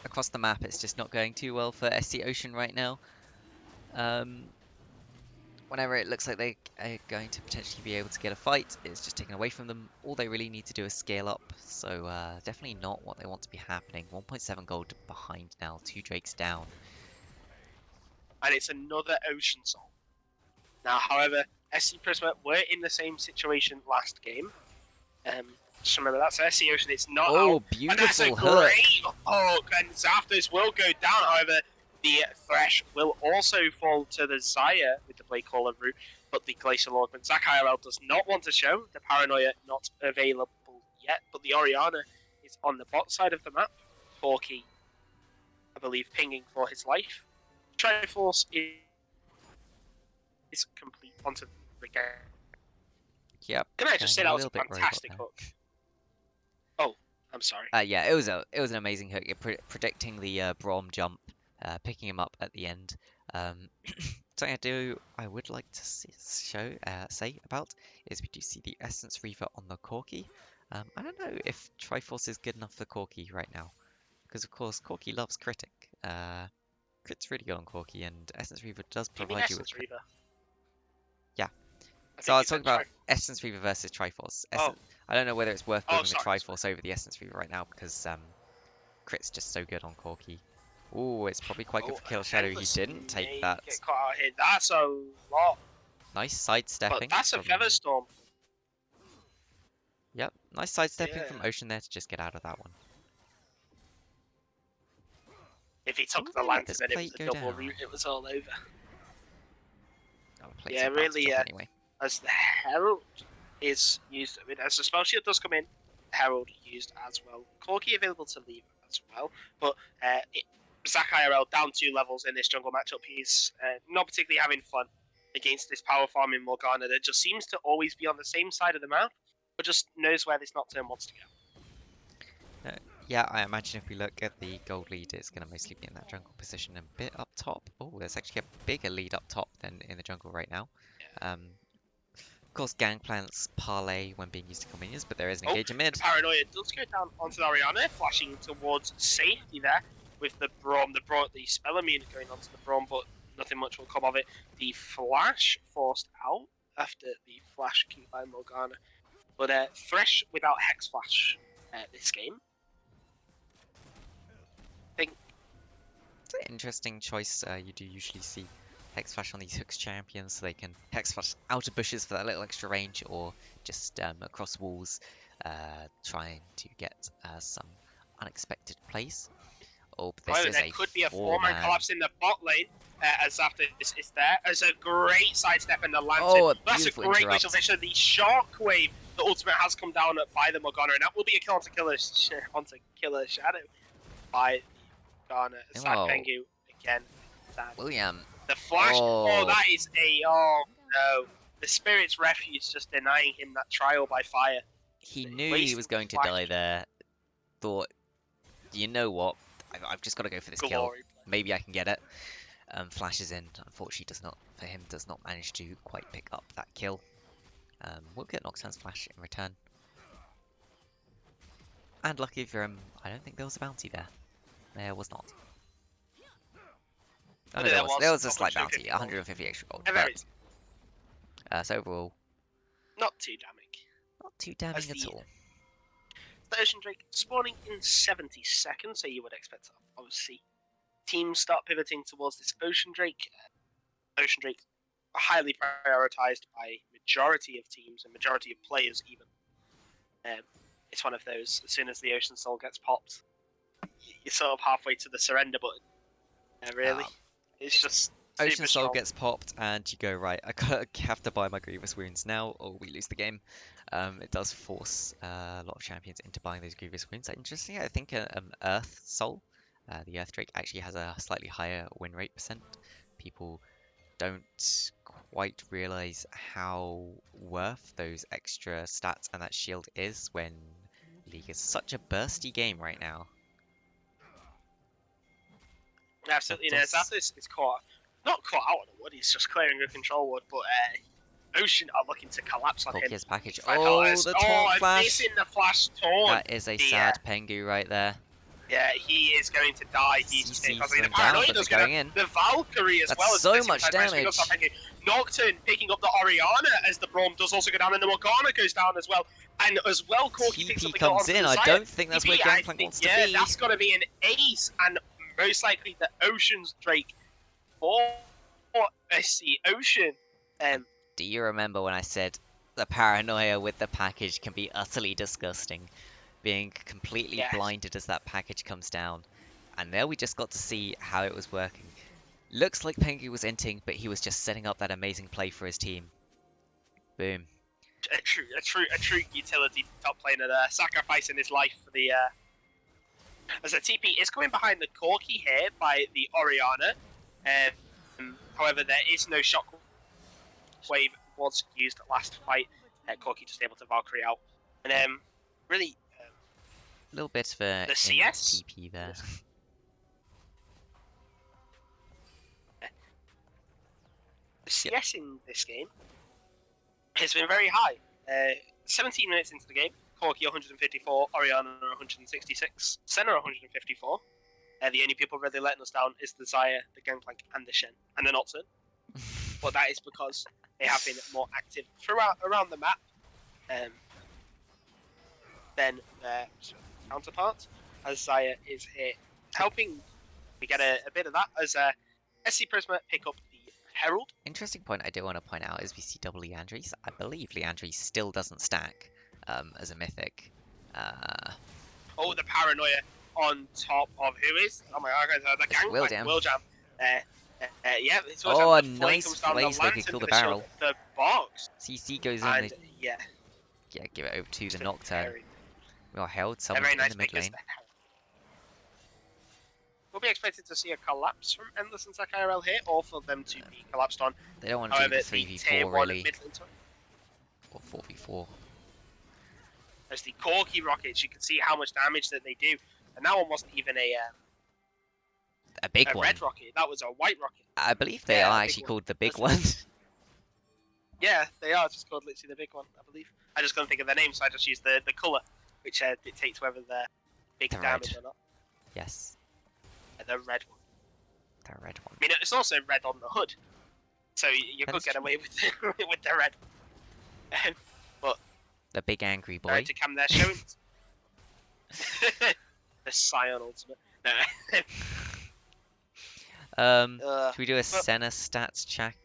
across the map, it's just not going too well for SC Ocean right now. Whenever it looks like they are going to potentially be able to get a fight, it's just taken away from them. All they really need to do is scale up, so definitely not what they want to be happening. 1.7 gold behind now, 2 Drakes down. And it's another Ocean Soul. Now, however, SC Prisma were in the same situation last game. Just remember, that's SC Ocean, it's not Oh, out. beautiful And that's a hook. great hook, and Zapdos will go down, however, the Thresh will also fall to the Zaya with the Blade Caller route, but the Glacial Augment. Zach IRL does not want to show, the Paranoia not available yet, but the Orianna is on the bot side of the map. Corki, I believe, pinging for his life. Triforce is complete onto the game. Yep. Can I just say that was a fantastic hook? Oh, I'm sorry. Yeah, it was an amazing hook. Predicting the Braum jump, picking him up at the end. Something I would like to say about is we do see the Essence Reaver on the Corki. I don't know if Triforce is good enough for Corki right now, because of course Corki loves Critic. Crit's really good on Corki, and Essence Reaver does provide you with. Reaver? Yeah. So I was talking about Essence Reaver versus Triforce. I don't know whether it's worth building the Triforce over the Essence Reaver right now because Crit's just so good on Corki. Ooh, it's probably quite good for Kill Shadow. He didn't take that. Get caught out here. That's a lot. Nice sidestepping. But that's a Featherstorm. Yep, nice sidestepping from Ocean there to just get out of that one. If he took the lance and then it was a double route, it was all over. Yeah, really, anyway. As the Herald is used, I mean, as the spell shield does come in, Herald used as well. Corki available to leave as well, but Zach IRL down 2 levels in this jungle matchup. He's not particularly having fun against this power farming Morgana that just seems to always be on the same side of the map, but just knows where this Nocturne wants to go. Yeah, I imagine if we look at the gold lead, it's going to mostly be in that jungle position and a bit up top. Oh, there's actually a bigger lead up top than in the jungle right now. Of course, Gangplank's parlay when being used to kill minions, but there is an engage mid. The Paranoia does go down onto the Orianna, flashing towards safety there with the Braum. The spell immune going onto the Braum, but nothing much will come of it. The flash forced out after the flash key by Morgana. But Thresh without Hex Flash this game. I think It's an interesting choice. You do usually see Hex Flash on these Hooks champions, so they can Hex Flash out of bushes for that little extra range, or just across walls, trying to get some unexpected plays. Oh, but this however, is there a could be a 4-man four-man. collapse in the bot lane as after this is there. As a great sidestep in the lantern. Oh, a That's a beautiful great interrupt. visualization. The shockwave, the ultimate has come down by the Morgana, and that will be a kill onto killer shadow by Morgana. Sad Oh. Pengu again. Sad. William. The flash. Oh. That is a. Oh no. The Spirit's Refuge just denying him that trial by fire. He knew he was going to die there. Thought, you know what? I've just got to go for this kill. Glory. Maybe I can get it. Flashes in. Unfortunately, does not manage to quite pick up that kill. We'll get Nocturne's flash in return. And lucky for him, I don't think there was a bounty there. There was not. Oh, no, there was a slight bounty, 150 extra gold. So overall, not too damning. not too damning at all. The Ocean Drake spawning in 70 seconds, so you would expect, obviously, teams start pivoting towards this Ocean Drake. Ocean Drake highly prioritized by majority of teams and majority of players even. It's one of those, as soon as the Ocean Soul gets popped, you're sort of halfway to the surrender button. Really. It's just Ocean Soul strong. gets popped and you go, right, I have to buy my Grievous Wounds now or we lose the game. It does force a lot of champions into buying those Grievous Wounds. Interestingly, I think Earth Soul, the Earth Drake, actually has a slightly higher win rate percent. People don't quite realize how worth those extra stats and that shield is when League is such a bursty game right now. Absolutely, Zapdos is not caught out on the wood, he's just clearing a control wood, but Ocean are looking to collapse on him. His package. Oh, The taunt flash! Missing the flash taunt! That is a sad Pengu right there. Yeah, he is going to die. He's just CC's the going paranoia down, but does they're going in. The Valkyrie as That's well. so as much damage. Nocturne picking up the Oriana as the Braum does also go down, and the Morgana goes down as well. And as well, Corki picks up the comes in. I don't think that's where Gangplank wants to be. Yeah, that's got to be an ace, and most likely the Ocean's Drake for SC Ocean. Do you remember when I said the paranoia with the package can be utterly disgusting? Being completely blinded as that package comes down. And there we just got to see how it was working. Looks like Pengu was inting, but he was just setting up that amazing play for his team. Boom. A true utility top laner there, sacrificing his life for the as a TP is coming behind the Corki here by the Oriana. However, there is no shock wave was used last fight. Corki just able to Valkyrie out, and really a little bit for the CS TP there. The CS in this game has been very high. 17 minutes into the game, Corki 154, Oriana 166, Senna 154. The only people really letting us down is the Xayah, the Gangplank, and the Shen, and the Nocturne. But that is because they have been more active around the map than their counterparts, as Xayah is here helping. We get a bit of that as SC Prisma pick up the Herald. Interesting point I do want to point out is we see double Leandries. I believe Leandries still doesn't stack as a mythic. Oh, the paranoia on top of who is? Oh my god, the Gangplank, Willjam. Yeah, it's a nice place they could kill the barrel. The box. CC goes in. And, yeah, give it over to the Nocturne. Well held, someone in nice the mid lane. We'll be expected to see a collapse from Endless and IRL here, or for them to be collapsed on. They don't want to do the 3v4 really. Or 4v4. As the Corki rockets, you can see how much damage that they do. And that one wasn't even a big one. Red rocket. That was a white rocket. I believe they are actually called the big one. Yeah, they are just called literally the big one, I believe. I just couldn't think of their name, so I just used the colour, which dictates whether they're big damage or not. Yes. The red one. The red one. I mean, it's also red on the hood, so you could get away with with the red. But The big angry boy. Trying to cam their showings. The Scion Ultimate. No. Should we do a but Senna stats check?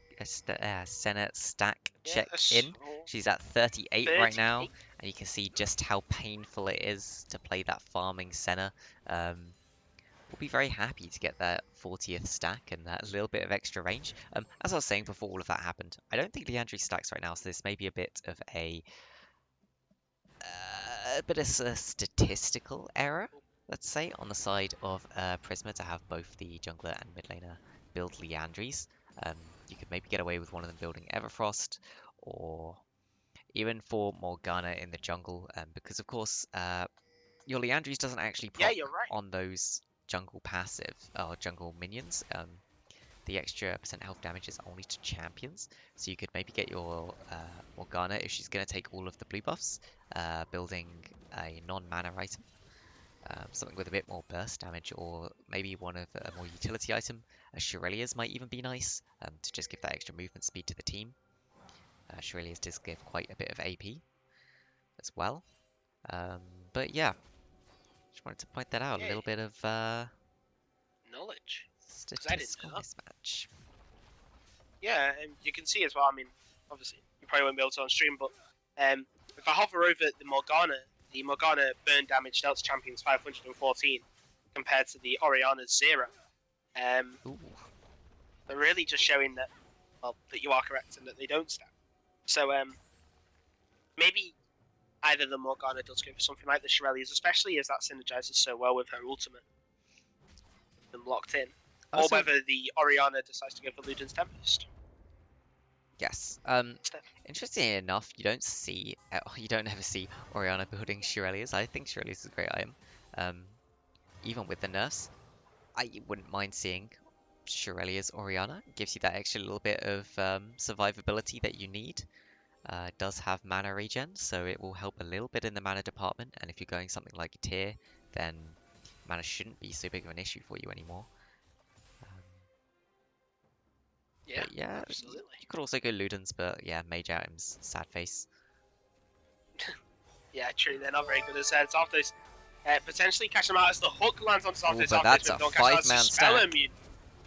Senna stack yeah, check in. She's at 38 right now, 38. and you can see just how painful it is to play that farming Senna. We'll be very happy to get that 40th stack and that little bit of extra range. As I was saying before all of that happened, I don't think Leandri stacks right now, so this may be a bit of a statistical error, let's say, on the side of Prisma to have both the jungler and mid laner build Leandries. You could maybe get away with one of them building Everfrost, or even for Morgana in the jungle, because of course your Leandries doesn't actually Yeah, proc you're right. on those jungle passive or jungle minions. The extra % health damage is only to champions, so you could maybe get your Morgana, if she's going to take all of the blue buffs, building a non-mana item, something with a bit more burst damage, or maybe one of a more utility item. Shirelia's might even be nice, to just give that extra movement speed to the team. Shirelia's does give quite a bit of AP as well. But yeah, just wanted to point that out, a Yeah, little bit of knowledge. I didn't statistical know that. mismatch. Yeah, and you can see as well. I mean, obviously, you probably won't be able to on stream, but if I hover over the Morgana burn damage dealt to champions 514 compared to the Oriana's 0. Ooh. They're really just showing that, well, that you are correct and that they don't stack. So maybe either the Morgana does go for something like the Shirelias, especially as that synergizes so well with her ultimate and locked in, or Also, whether the Oriana decides to go for Luden's Tempest. yes. Instead. Interestingly enough, you don't ever see Oriana building Shirelias. I think Shirelias is a great item. Even with the nerfs, I wouldn't mind seeing Shirelia's Oriana. It gives you that extra little bit of survivability that you need. It does have mana regen, so it will help a little bit in the mana department. And if you're going something like a tier, then mana shouldn't be so big of an issue for you anymore. Yeah, But yeah, absolutely. you could also go Ludens, but yeah, mage items, sad face. Yeah, true. They're not very good as Zapdos. Potentially catch them out as the hook lands on Zapdos. But that's a don't catch out as 5-man spell stack. immune.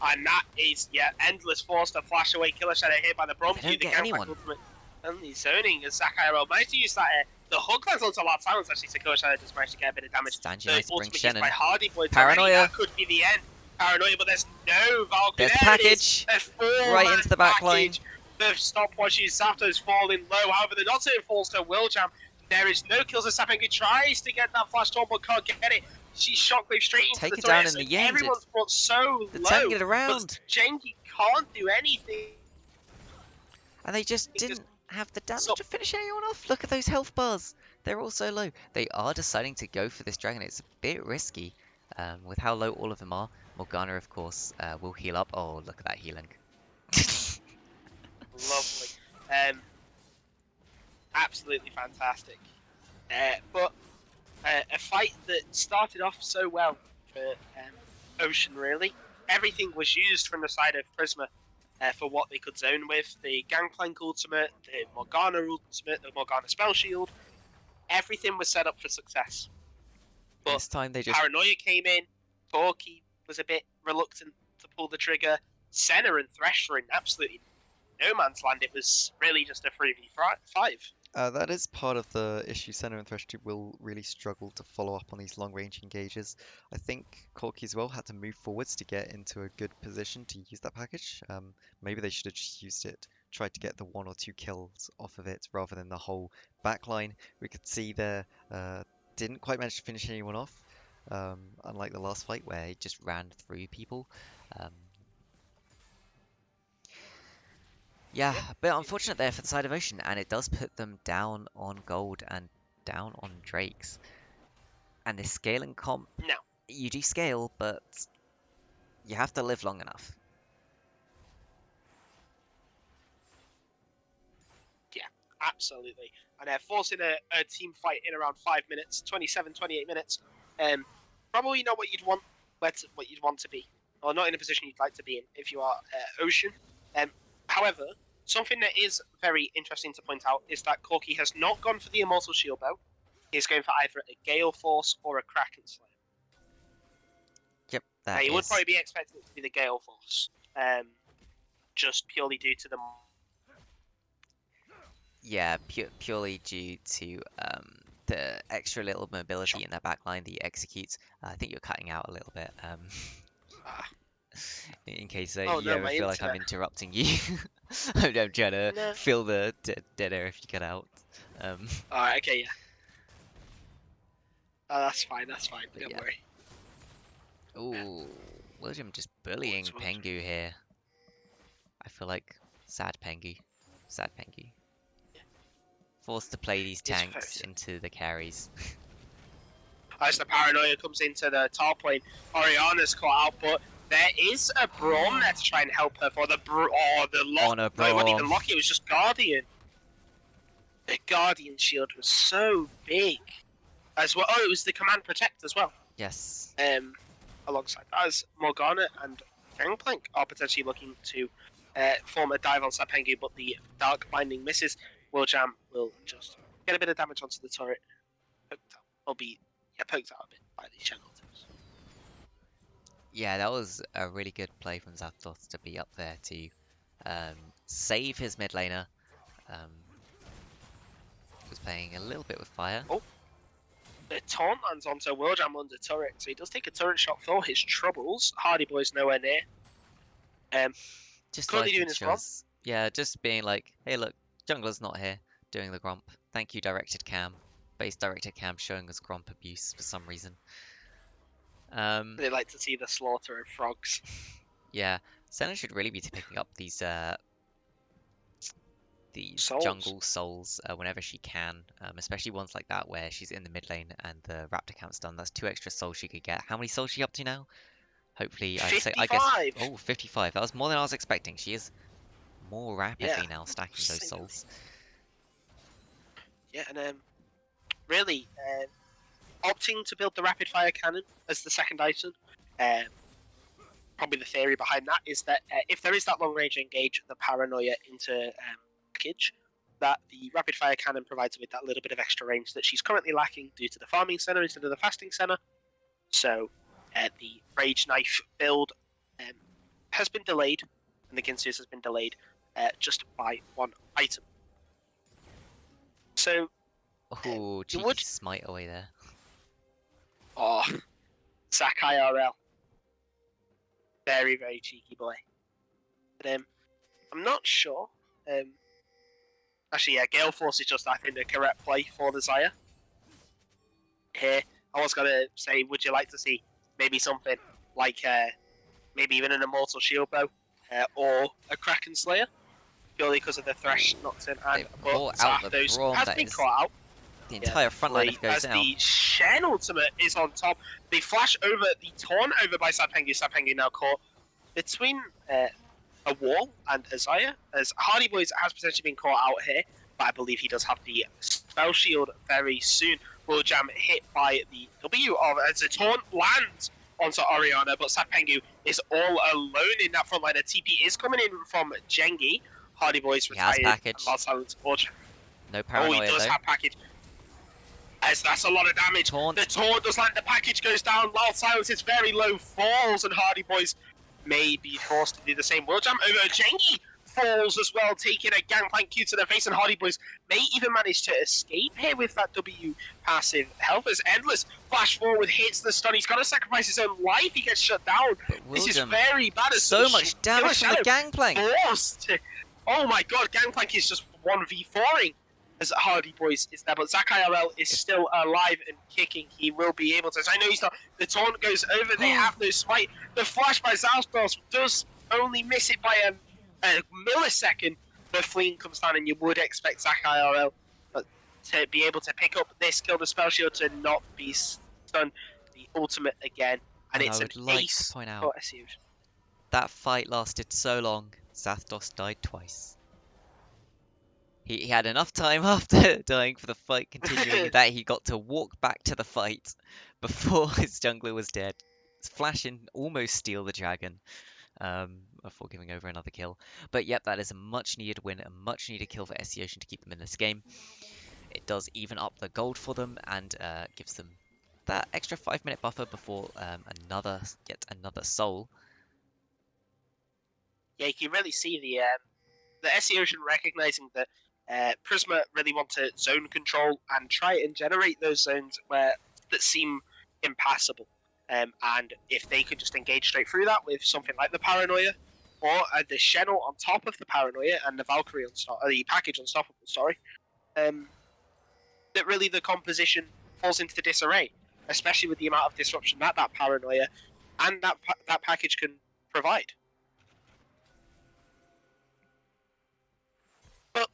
And that is, endless force to flash away Killer Shadow here by the Bronchi. They don't The get anyone. ultimate. Only zoning as Zakai IRL managed to use that. The hook lands onto a lot of silence actually, so Killer Shadow just managed to get a bit of damage. Stanji The nice to bring ultimate used Shannon. by Hardy Boy. Paranoia. That could be the end. Paranoia, but there's no Valkyrie. There's the There it is. package. There's four Right into the back line. package. The stopwatches, Zapdos falling low. However, the not falls to Willjam. There is no kills as Sapingu tries to get that flash torn, but can't get it. She's shockwave straight into Take the it down turret. in the end. Everyone's brought so They're low. turning it But around. Jengi can't do anything. And they just He just- didn't have the damage So- to finish anyone off. Look at those health bars. They're all so low. They are deciding to go for this dragon. It's a bit risky with how low all of them are. Morgana, of course, will heal up. Oh, look at that healing. Lovely. Absolutely fantastic. But a fight that started off so well for Ocean, really. Everything was used from the side of Prisma for what they could zone with. The Gangplank ultimate, the Morgana ultimate, the Morgana spell shield. Everything was set up for success. But This time they just Paranoia came in. Corki was a bit reluctant to pull the trigger. Senna and Thresh were in absolutely no man's land. It was really just a 3v5. That is part of the issue. Senna and Thresh will really struggle to follow up on these long-range engages. I think Corki as well had to move forwards to get into a good position to use that package. Maybe they should have just used it, tried to get the 1 or 2 kills off of it rather than the whole backline. We could see there didn't quite manage to finish anyone off, unlike the last fight where he just ran through people. Yeah, a bit unfortunate there for the side of Ocean, and it does put them down on gold and down on Drakes. And this scaling comp, No. you do scale, but you have to live long enough. Yeah, absolutely. And forcing a team fight in around 5 minutes, 27, 28 minutes, probably not what you'd want to be, or not in a position you'd like to be in if you are Ocean. However, something that is very interesting to point out is that Corky has not gone for the Immortal Shield Bow. He's going for either a Gale Force or a Kraken Slayer. Yep, Now, that you would is. probably be expecting it to be the Gale Force, just purely due to the. Yeah, purely due to the extra little mobility in their backline that you execute. I think you're cutting out a little bit. Ah. In case Oh you no, ever my feel like I'm internet. interrupting you. I'm trying to No. fill the dead air if you cut out. Alright, okay, yeah. Oh, that's fine, But don't yeah. worry. Ooh, William just bullying What's- Pengu here. I feel like sad Pengu. Sad Pengu. Forced to play these He's tanks first. into the carries. As the paranoia comes into the top lane, Oriana's caught out, but there is a Braum there to try and help her for the the lock. On a No, it wasn't Braum. even Lock, it was just Guardian. The Guardian shield was so big. As well, oh, it was the Command Protect as well. Yes. Alongside that, as Morgana and Gangplank are potentially looking to form a dive on Sapengu, but the Dark Binding misses. Willjam will just get a bit of damage onto the turret. Poked out, poked out a bit by the channel tips. Yeah, that was a really good play from Zapdos to be up there to save his mid laner. Was playing a little bit with fire. Oh. The taunt lands onto Willjam under turret, so he does take a turret shot for his troubles. Hardy Boy's nowhere near. Just currently like doing it his grump. shows. Yeah, just being like, hey look, jungler's not here doing the grump. Thank you, directed cam. Base directed cam showing us grump abuse for some reason. They like to see the slaughter of frogs. Yeah, Senna should really be picking up these Souls. jungle souls whenever she can, especially ones like that where she's in the mid lane and the raptor count's done. That's 2 extra souls she could get. How many souls is she up to now? Hopefully, I guess. 55. Oh, 55. That was more than I was expecting. She is more rapidly now stacking those Same. souls. Yeah, and really opting to build the rapid fire cannon as the second item. Probably the theory behind that is that if there is that long range engage, the paranoia into package, that the rapid fire cannon provides with that little bit of extra range that she's currently lacking due to the farming center instead of the fasting center. So the rage knife build has been delayed, and the Ginsus has been delayed just by 1 item. So Oh, cheeky would- smite away there. oh, Zach IRL. Very, very cheeky boy. But I'm not sure. Actually, yeah, Gale Force is just, I think, the correct play for the Xayah. Here, I was going to say, would you like to see maybe something like maybe even an Immortal Shield Bow or a Kraken Slayer? Purely because of the Thresh Nocturne and caught out the Zapdos Braum, has that been is- caught out. The entire front line goes as down. the Shen ultimate is on top. They flash over the taunt over by Sapengu. Sapengu now caught between a wall and a Xayah, as Hardy Boys has potentially been caught out here, but I believe he does have the spell shield very soon. Willjam hit by the W of as the taunt lands onto Oriana, but Sapengu is all alone in that front line. The TP is coming in from Jengi. Hardy Boys He has retired. package. Lost silence. No paranoia he does though. have package. As that's a lot of damage. Taunt. The taunt does land, the package goes down, Loud Silence is very low, falls, and Hardy Boys may be forced to do the same. Willjam over Jengi falls as well, taking a Gangplank Q to the face, and Hardy Boys may even manage to escape here with that W passive health as Endless flash forward hits the stun. He's got to sacrifice his own life, he gets shut down. But This is Willjam, very bad. As so much damage from the Gangplank. Forced to, oh my god, Gangplank is just 1v4ing as Hardy Boys is there, but Zach IRL is still alive and kicking. He will be able to. So I know he's not. The taunt goes over. They have no smite. The flash by Zapdos does only miss it by a millisecond. The fleeing comes down, and you would expect Zach IRL to be able to pick up this kill, the spell shield, to not be stunned. The ultimate again, and it's I an would like ace to point for out SCO. that fight lasted so long. Zapdos died twice. He had enough time after dying for the fight continuing that he got to walk back to the fight before his jungler was dead. Flash in, almost steal the dragon. before giving over another kill. But yep, that is a much needed win, a much needed kill for SC Ocean to keep them in this game. It does even up the gold for them and gives them that extra 5-minute buffer before yet another soul. Yeah, you can really see the SC Ocean recognizing that Prisma really want to zone control and try and generate those zones that seem impassable. And if they could just engage straight through that with something like the Paranoia or the Channel on top of the Paranoia and the Valkyrie the package Unstoppable, that really the composition falls into disarray, especially with the amount of disruption that Paranoia and that package can provide. But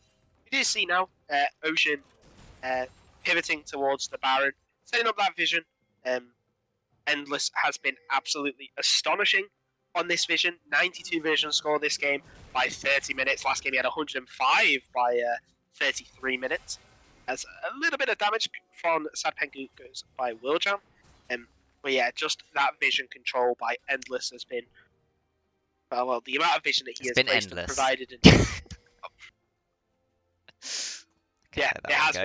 you do see now Ocean pivoting towards the Baron, setting up that vision. Endless has been absolutely astonishing on this vision. 92 vision score this game by 30 minutes. Last game he had 105 by 33 minutes. As a little bit of damage from Sad Pengu goes by Willjam. But yeah, just that vision control by Endless has been... Well, the amount of vision that he has placed and provided... Yeah, it has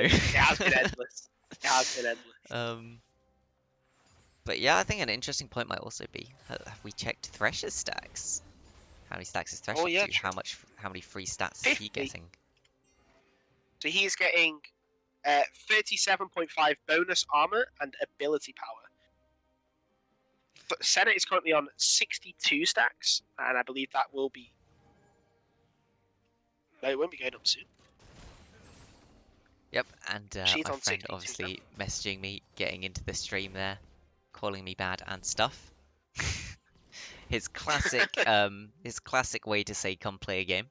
been endless. It has been endless. But yeah, I think an interesting point might also be, have we checked Thresh's stacks? How many stacks is Thresh up to? True. How many free stats 50. is he getting? So he's getting 37.5 bonus armor and ability power. Senate is currently on 62 stacks, and I believe that will be... No, it won't be going up soon. Yep, and my friend obviously messaging me, getting into the stream there, calling me bad and stuff. his classic way to say come play a game.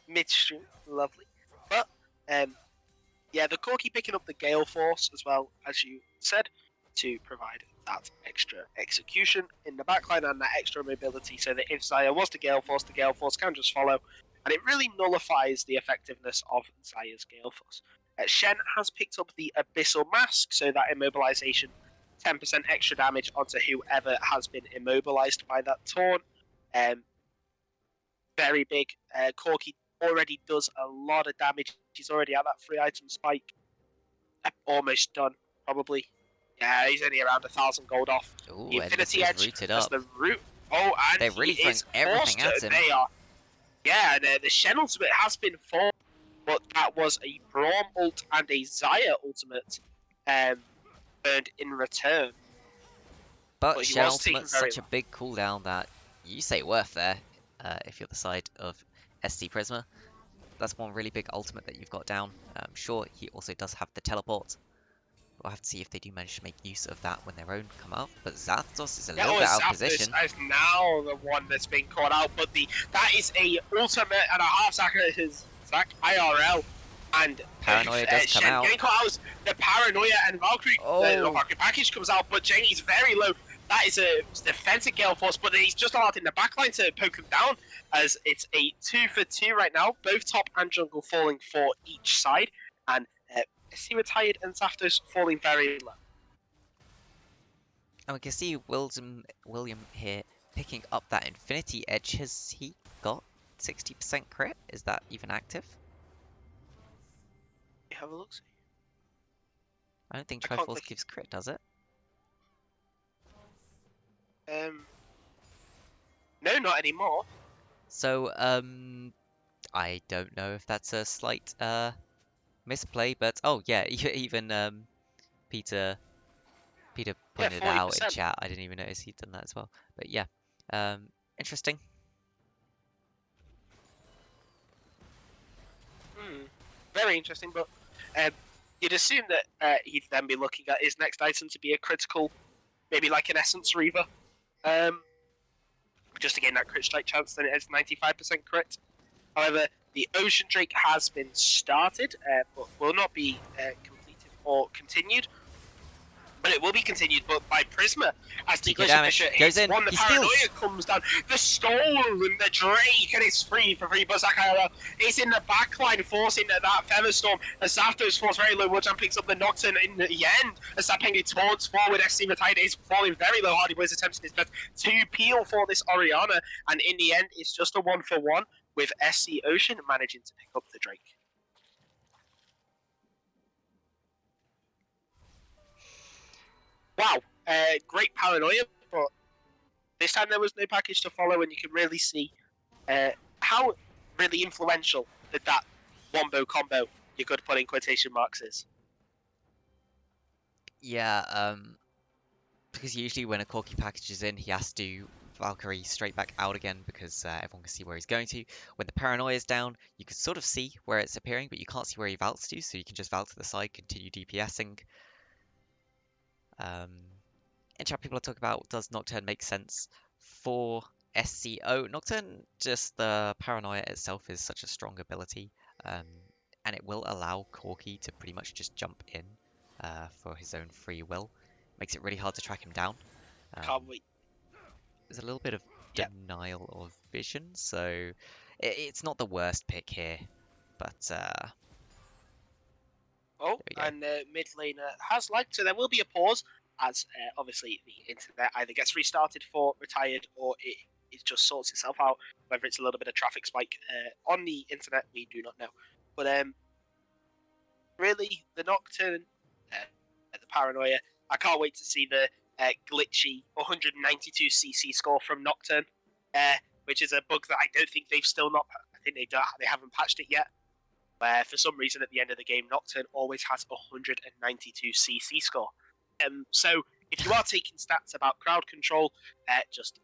Midstream, lovely. But yeah, the Corki picking up the Gale Force as well, as you said, to provide that extra execution in the backline and that extra mobility, so that if Xayah was the Gale Force can just follow, and it really nullifies the effectiveness of Xayah's Gale Force. Shen has picked up the Abyssal Mask, so that immobilization, 10% extra damage onto whoever has been immobilized by that taunt. Very big. Corki already does a lot of damage. He's already at that 3-item spike. Almost done, probably. Yeah, he's only around 1,000 gold off. Ooh, the Infinity Edge rooted up. the root. Oh, and they're really throwing everything at him. They are. Yeah, the Shen ultimate has been formed, but that was a Braum ult and a Xayah ultimate burned in return. But Shen ultimate's such a big cooldown that you say worth there, if you're the side of SC Prisma. That's one really big ultimate that you've got down. Sure, he also does have the teleport. We'll have to see if they do manage to make use of that when their own come out. But Zapdos is a little bit out of position. Is now the one that's been caught out, but that is a ultimate and a half sack IRL. And Paranoia does come out. The Paranoia and Valkyrie, the Valkyrie package comes out, but Jenny's very low. That is a defensive Gale Force, but he's just allowed in the backline to poke him down, as it's a 2-for-2 right now. Both top and jungle falling for each side, and SC retired and Zapdos falling very low. And we can see William here picking up that Infinity Edge. Has he got 60% crit? Is that even active? Have a look. See. I don't think Triforce gives crit, does it? No, not anymore. So, I don't know if that's a slight misplay, but oh yeah, even Peter pointed it out in chat. I didn't even notice he'd done that as well. But yeah, interesting. Very interesting, but you'd assume that he'd then be looking at his next item to be a critical, maybe like an Essence Reaver, just to gain that crit strike chance. Then it has 95% crit. However, the Ocean Drake has been started, but will not be completed or continued. But it will be continued, but by Prisma, as the 2k Glacier damage. Fisher Goes hits in. one, the He Paranoia steals. comes down, the Stole and the Drake, and it's free for free, but Zakaira is in the backline, forcing that Featherstorm, as Zaftos falls very low, Woodjam picks up the Nocturne in the end, as Zapengi taunts forward, SC Retired is falling very low, Hardy Boys attempting his best to peel for this Oriana, and in the end, it's just a 1-for-1, with SC Ocean managing to pick up the Drake. Wow, great Paranoia, but this time there was no package to follow, and you can really see how really influential that wombo combo, you could put in quotation marks, is. Yeah, because usually when a Corki package is in, he has to Valkyrie straight back out again because everyone can see where he's going to. When the Paranoia is down, you can sort of see where it's appearing, but you can't see where he vaults to, so you can just vault to the side, continue DPSing. In chat, people are talking about, does Nocturne make sense for SCO? Nocturne, just the Paranoia itself is such a strong ability, and it will allow Corki to pretty much just jump in for his own free will. Makes it really hard to track him down. Can't wait. There's a little bit of Yep. denial of vision, so it's not the worst pick here, but Oh, there we go. and mid laner has lagged, so there will be a pause, as obviously the internet either gets restarted for Retired or it just sorts itself out. Whether it's a little bit of traffic spike on the internet, we do not know. But really, the Nocturne, the Paranoia, I can't wait to see the glitchy 192cc score from Nocturne, which is a bug that I don't think they've still not. I think they haven't patched it yet. Where for some reason at the end of the game, Nocturne always has a 192cc score. So if you are taking stats about crowd control, just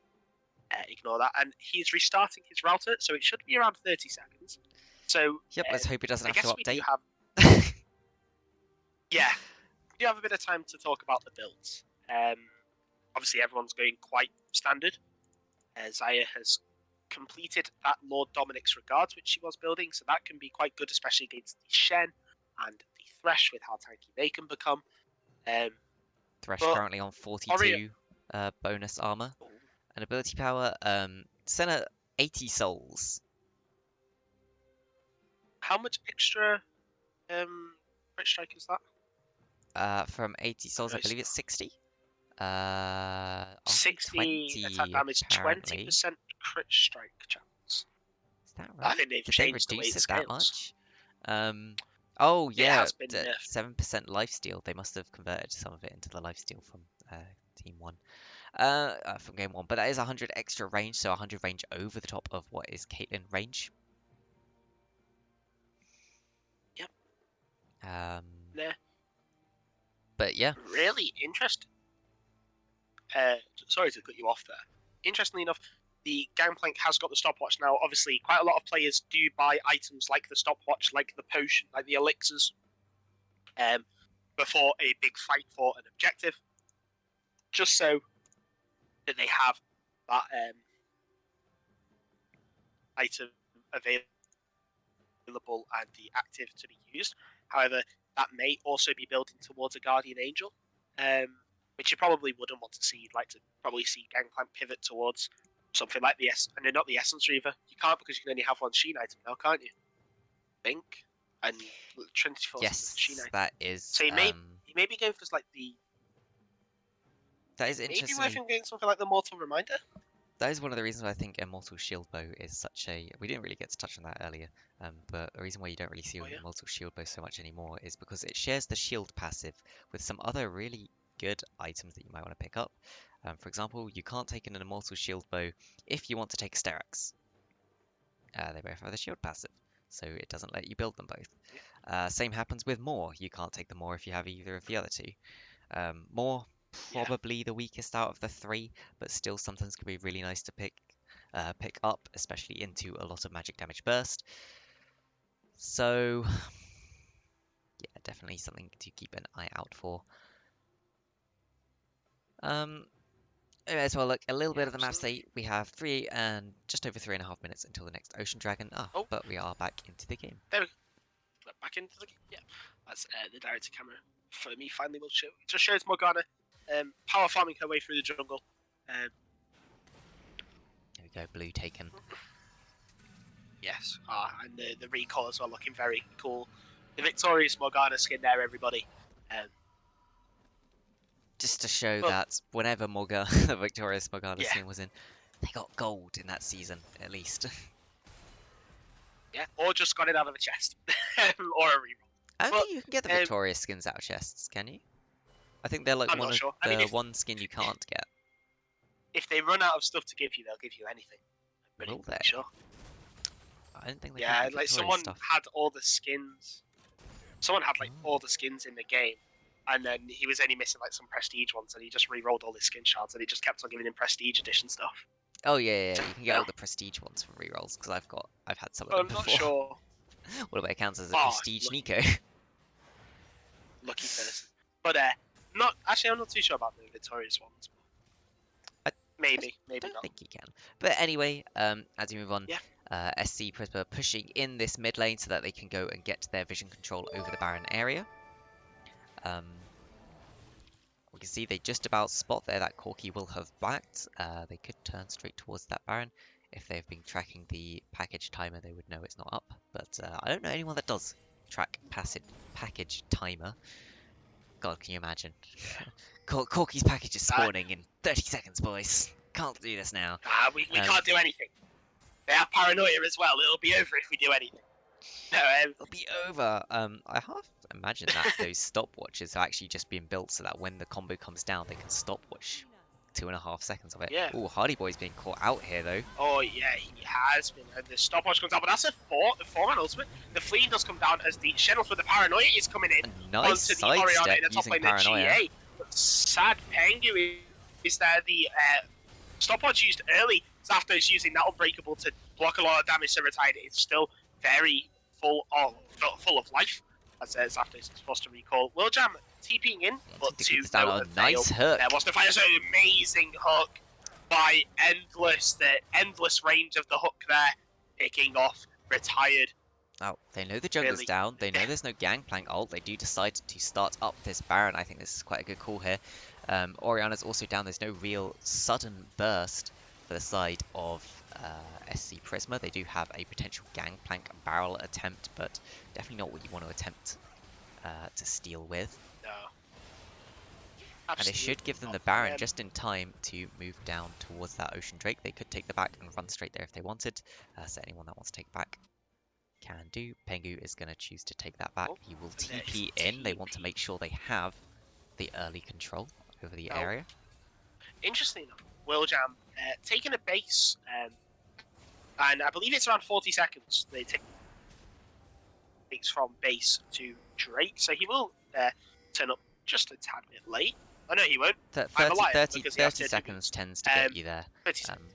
ignore that. And he's restarting his router, so it should be around 30 seconds. So Yep, let's hope it doesn't I have to guess we do update. have. Yeah, we do have a bit of time to talk about the builds. Obviously, everyone's going quite standard. Zaya has completed that Lord Dominic's Regards, which she was building, so that can be quite good, especially against the Shen and the Thresh, with how tanky they can become. Thresh but currently on 42 bonus armor. And ability power, Senna 80 souls. How much extra crit strike is that? From 80 souls, I believe it's 60. 60 attack 20 damage, apparently. 20% crit strike chance. Is that right? I think they've Did they changed the way reduce it it that scales. much? Oh It yeah, has been nerfed. 7% lifesteal. They must have converted some of it into the lifesteal from Team 1. From Game 1. But that is 100 extra range, so 100 range over the top of what is Caitlyn range. Yep. Nah. But yeah. Really interesting. Sorry to cut you off there. Interestingly enough, the Gangplank has got the stopwatch now. Obviously, quite a lot of players do buy items like the stopwatch, like the potion, like the elixirs, before a big fight for an objective, just so that they have that item available and the active to be used. However, that may also be built in towards a Guardian Angel, which you probably wouldn't want to see. You'd like to probably see Gangplank pivot towards something like the not the Essence Reaver. You can't, because you can only have one Sheen item now, can't you? I think. And Trinity Force is a Sheen Yes, item. that is. So you may be going for like the. That is Maybe interesting. worth him getting something like the Mortal Reminder. That is one of the reasons why I think Immortal Shield Bow is such a. We didn't really get to touch on that earlier, but the reason why you don't really see Immortal Shield Bow so much anymore is because it shares the shield passive with some other really good items that you might want to pick up. For example, you can't take an Immortal Shield Bow if you want to take a Sterak's. They both have the shield passive, so it doesn't let you build them both. Same happens with Maw. You can't take the Maw if you have either of the other two. Maw, probably the weakest out of the three, but still sometimes can be really nice to pick up, especially into a lot of magic damage burst. So yeah, definitely something to keep an eye out for. As well, look, a little bit of the match state. We have just over 3.5 minutes until the next Ocean Dragon. But we are back into the game. There we go. Back into the game. Yeah, that's the director camera for me, finally will show. It just shows Morgana power farming her way through the jungle. There we go, blue taken. Yes, and the recall as well, looking very cool. The victorious Morgana skin there, everybody. Just to show Well, that whenever Morgana, the victorious Morgana Yeah. skin was in, they got gold in that season, at least. yeah, or just got it out of a chest, or a reroll. I don't Well, think you can get the victorious skins out of chests, can you? I think they're like I'm one not of sure. the I mean, one skin you can't get. if they run out of stuff to give you, they'll give you anything. I'm Will pretty they? sure. I don't think they Yeah, give the like victorious someone stuff. had all the skins. Someone had like all the skins in the game, and then he was only missing like some prestige ones, and he just re-rolled all his skin shards, and he just kept on giving him prestige edition stuff. Oh yeah, you can get Yeah. all the prestige ones from rerolls because I've had some of But them I'm not before. sure. What about it counts as a Oh, prestige lucky. Nico? Lucky person. But not actually. I'm not too sure about the victorious ones. Maybe Don't not. think you can. But anyway, as we move on, Yeah. SC Prisma pushing in this mid lane so that they can go and get their vision control over the Baron area. We can see they just about spot there that Corki will have backed. They could turn straight towards that Baron. If they've been tracking the package timer, they would know it's not up. But I don't know anyone that does track package timer. God, can you imagine? Corki's package is spawning in 30 seconds, boys. Can't do this now. We can't do anything. They have paranoia as well. It'll be over if we do anything. No, It'll be over. I half imagine that those stopwatches are actually just being built so that when the combo comes down, they can stopwatch 2.5 seconds of it. Yeah. Oh, Hardy Boy's being caught out here though. Oh yeah, he has been. And the stopwatch comes down, but that's a four-man ultimate. The fleet does come down as the Shenels with the paranoia is coming in A nice onto the Oriana sidestep in the top using lane, the paranoia. GA. But sad Pengu is there. The stopwatch used early. Zapdos using that unbreakable to block a lot of damage to Retired. It's still very full of life. As Zapdos is forced to recall. Willjam TPing in, but He to gets down no a avail. nice hook. There was the fire, so an amazing hook by the endless range of the hook there, picking off Retired. Oh, they know the jungler's Really? down. They know there's no Gangplank ult. They do decide to start up this Baron. I think this is quite a good call here. Oriana's also down. There's no real sudden burst for the side of SC Prisma. They do have a potential Gangplank barrel attempt, but definitely not what you want to attempt to steal with. No. And it should give them the Baron just in time to move down towards that Ocean Drake. They could take the back and run straight there if they wanted. So anyone that wants to take back can do. Pengu is going to choose to take that back. Oh, He will there's TP in. They want to make sure they have the early control over the area. Interesting enough, Willjam taking a base, and I believe it's around 40 seconds. They take base from base to Drake, so he will turn up just a tad bit late. Oh no, he won't. 30 seconds tends to get you there. 30 seconds.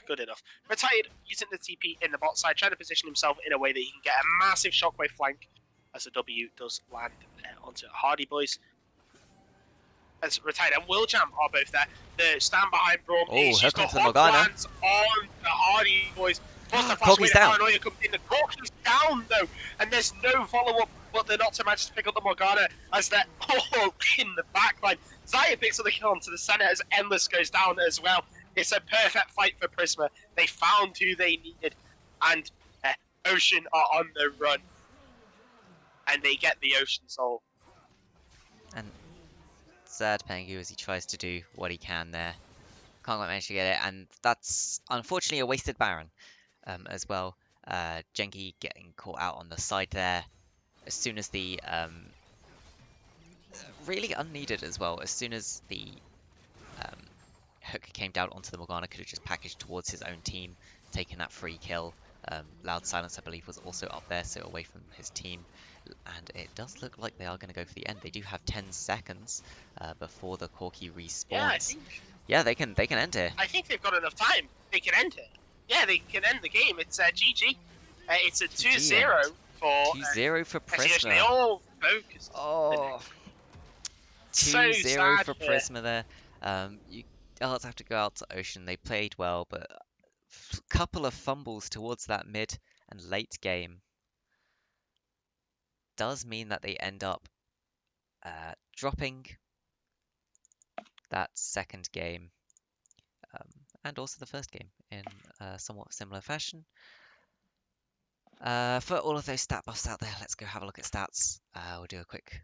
Good enough. Retired using the TP in the bot side, trying to position himself in a way that he can get a massive shockwave flank as the W does land onto Hardy Boys. As Retired and Willjam are both there. The stand behind Braum. Oh, He's here used the comes the hot Morgana. lands on the Hardy Boys. Plus the fast Corki's way the down. Paranoia comes in. The Corki's down though, and there's no follow-up, but they're not to manage to pick up the Morgana as they're all in the backline. Zaya picks up the kill onto the center as Endless goes down as well. It's a perfect fight for Prisma. They found who they needed, and Ocean are on the run, and they get the Ocean Soul. And sad Pengu as he tries to do what he can there. Can't quite manage to get it, and that's unfortunately a wasted Baron as well. Genki getting caught out on the side there. As soon as the really unneeded as well. As soon as the hook came down onto the Morgana, could have just packaged towards his own team, taken that free kill. Loud Silence, I believe, was also up there, so away from his team. And it does look like they are going to go for the end. They do have 10 seconds before the Corki respawns. Yeah, they can end it. I think they've got enough time. They can end it. Yeah, they can end the game. It's GG. It's a 2-0 for 2-0 for They Prisma. all focused. Oh, So 2-0 sad for Prisma there. You I'll have to go out to Ocean. They played well, but a couple of fumbles towards that mid and late game does mean that they end up dropping that second game and also the first game in a somewhat similar fashion. For all of those stat buffs out there, let's go have a look at stats. We'll do a quick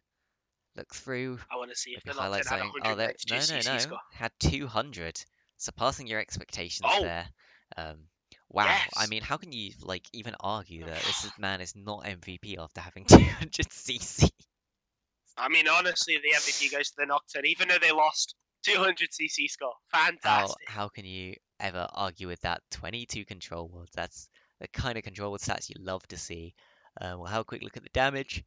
look through, I want to see if maybe the highlight Nocturne had something. Oh, there, 192 no, CC score. had 200, surpassing your expectations Oh, there. Wow. I yes. mean, how can you like even argue that man is not MVP after having 200 CC? I mean, honestly, the MVP goes to the Nocturne, even though they lost 200 CC score. Fantastic. How can you ever argue with that? 22 control wards. That's the kind of control ward stats you love to see. We'll have a quick look at the damage.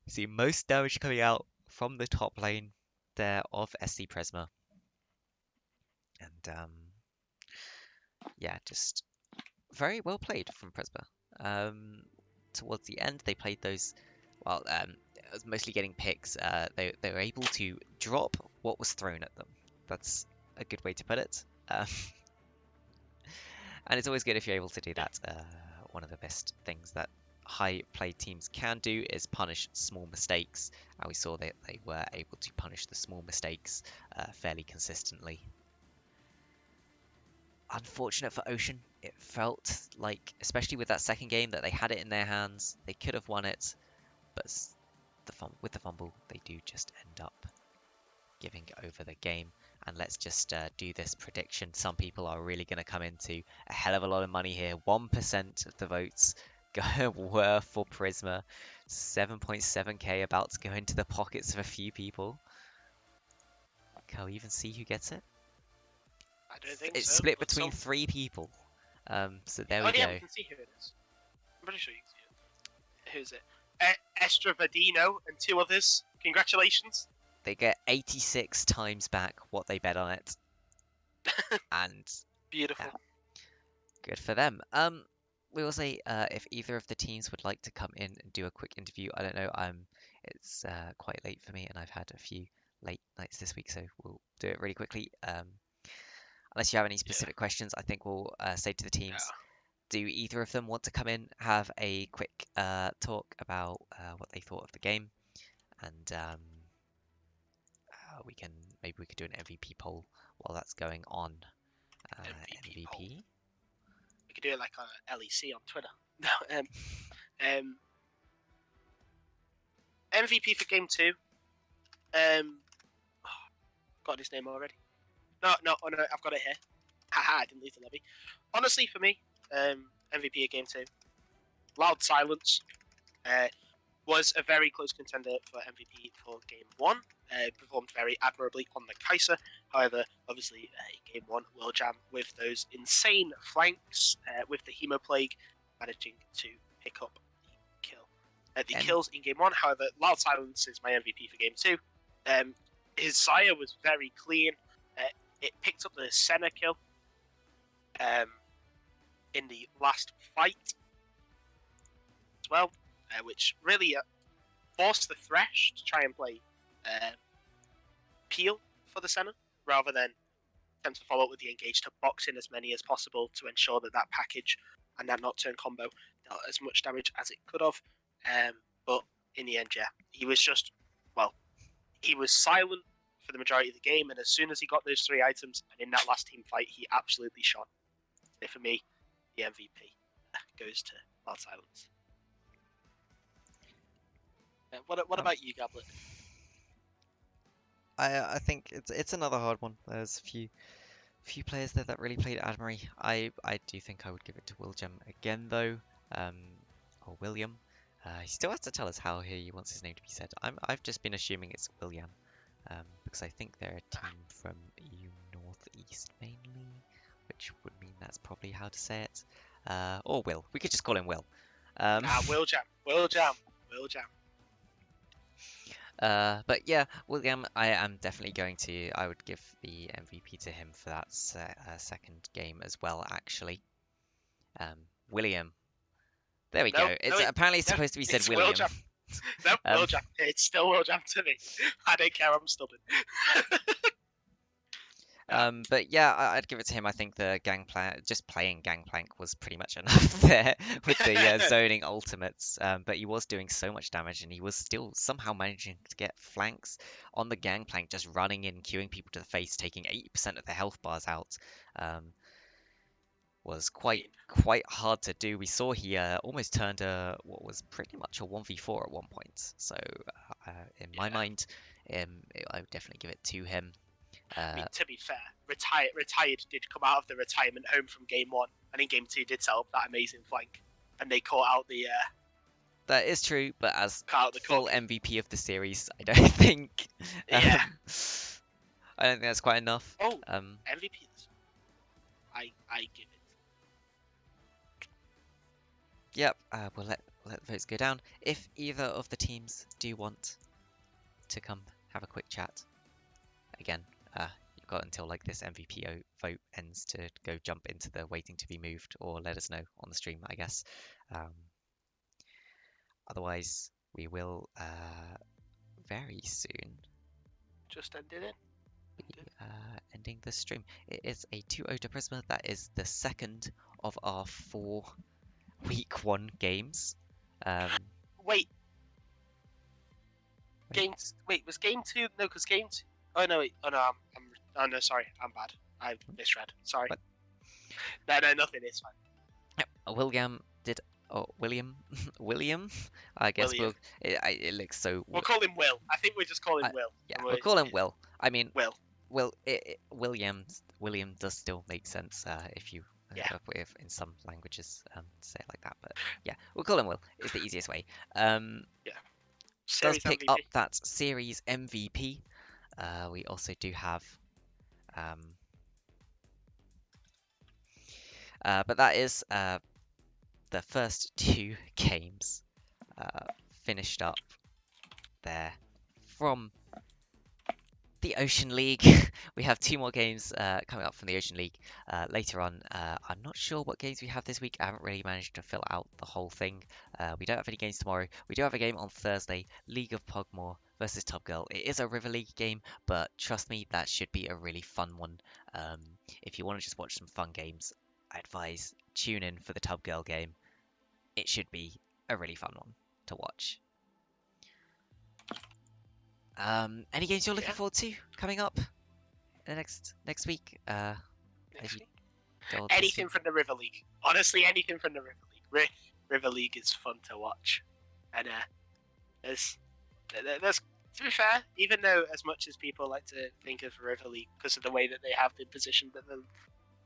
See most damage coming out from the top lane there of SC Prisma. And yeah, just very well played from Prisma. Towards the end, they played those. Well, it was mostly getting picks. They were able to drop what was thrown at them. That's a good way to put it. And it's always good if you're able to do that. One of the best things that high play teams can do is punish small mistakes. And we saw that they were able to punish the small mistakes fairly consistently. Unfortunate for Ocean. It felt like, especially with that second game, that they had it in their hands. They could have won it, but with the fumble, they do just end up giving over the game. And let's just do this prediction. Some people are really going to come into a hell of a lot of money here. 1% of the votes were for Prisma. 7.7k about to go into the pockets of a few people. Can we even see who gets it? I don't think It's so. split between 3 people. So there we yeah, go. we can see who it is. I'm pretty sure you can see it. Who's it? Estravadino and 2 others. Congratulations. They get 86 times back what they bet on it. And Beautiful. yeah, good for them. We will say if either of the teams would like to come in and do a quick interview. I don't know. It's quite late for me, and I've had a few late nights this week, so we'll do it really quickly. Unless you have any specific questions, I think we'll say to the teams. Yeah. Do either of them want to come in, have a quick talk about what they thought of the game, and maybe we could do an MVP poll while that's going on. MVP poll. MVP. We could do it like on LEC on Twitter. No, MVP for game 2. Got his name already. No, I've got it here. Haha, I didn't leave the lobby. Honestly, for me, MVP of game 2, Loud Silence was a very close contender for MVP for game 1. Performed very admirably on the Kaiser. However, obviously, game 1 will jam with those insane flanks, with the Hemoplague managing to pick up the kill. The kills in game 1, however, Loud Silence is my MVP for game 2. His Sire was very clean. It picked up the Senna kill in the last fight as well, which really forced the Thresh to try and play Peel for the Senna, rather than attempt to follow up with the Engage to box in as many as possible to ensure that that package and that Nocturne combo dealt as much damage as it could have. But in the end, yeah, he was just, he was silent for the majority of the game, and as soon as he got those 3 items, and in that last team fight, he absolutely shone. So for me, the MVP goes to Loud Silence. What about you, Gabblit? I think it's another hard one. There's a few players there that really played Admiry. I do think I would give it to William again though, or William. He still has to tell us how he wants his name to be said. I've just been assuming it's William, because I think they're a team from Northeast mainly, which would mean that's probably how to say it. Or Will. We could just call him Will. Will Jam. But yeah, William, I am definitely going to. I would give the MVP to him for that second game as well. Actually, William. There we go. Apparently it's supposed to be said William. No, Will Jam. It's still Will Jam to me. I don't care. I'm stubborn. But yeah, I'd give it to him. I think the Gangplank, just playing Gangplank was pretty much enough there with the zoning ultimates. But he was doing so much damage, and he was still somehow managing to get flanks on the Gangplank, just running in, queuing people to the face, taking 80% of the health bars out. Was quite hard to do. We saw he almost turned what was pretty much a 1v4 at one point. So in my mind, I would definitely give it to him. I mean, to be fair, retired did come out of the retirement home from game 1, and in game 2 did set up that amazing flank, and they caught out the. That is true, but as the full cock. MVP of the series, I don't think. Yeah. I don't think that's quite enough. Oh, MVP. I give it. Yep. We'll let the votes go down. If either of the teams do want to come have a quick chat, again, you've got until like this MVP vote ends to go jump into the waiting to be moved, or let us know on the stream, I guess. Otherwise, we will very soon Just ended it. be ending the stream. It is a 2-0 to Prisma. That is the second of our 4 week 1 games. Wait. Was game 2? No, because game 2. Oh no, wait. Oh no, oh no, sorry, I'm bad. I misread. Sorry. What? No, nothing. It's fine. William did. Oh, William. William. I guess William. it looks so. We'll call him Will. I think we'll just call him Will. Yeah, we'll call him Will. I mean, Will. William does still make sense if you if in some languages say it like that. But yeah, we'll call him Will. It's the easiest way. Does pick MVP. up that series MVP. We also do have. But that is the first 2 games finished up there from the Ocean League. We have 2 more games coming up from the Ocean League later on. I'm not sure what games we have this week. I haven't really managed to fill out the whole thing. We don't have any games tomorrow. We do have a game on Thursday, League of Pogmore versus Tub Girl. It is a River League game, but trust me, that should be a really fun one. If you want to just watch some fun games, I advise tune in for the Tub Girl game. It should be a really fun one to watch. Any games you're looking forward to coming up in the next week? Anything from the River League. Honestly, anything from the River League. River League is fun to watch, and there's to be fair, even though as much as people like to think of River League because of the way that they have been positioned at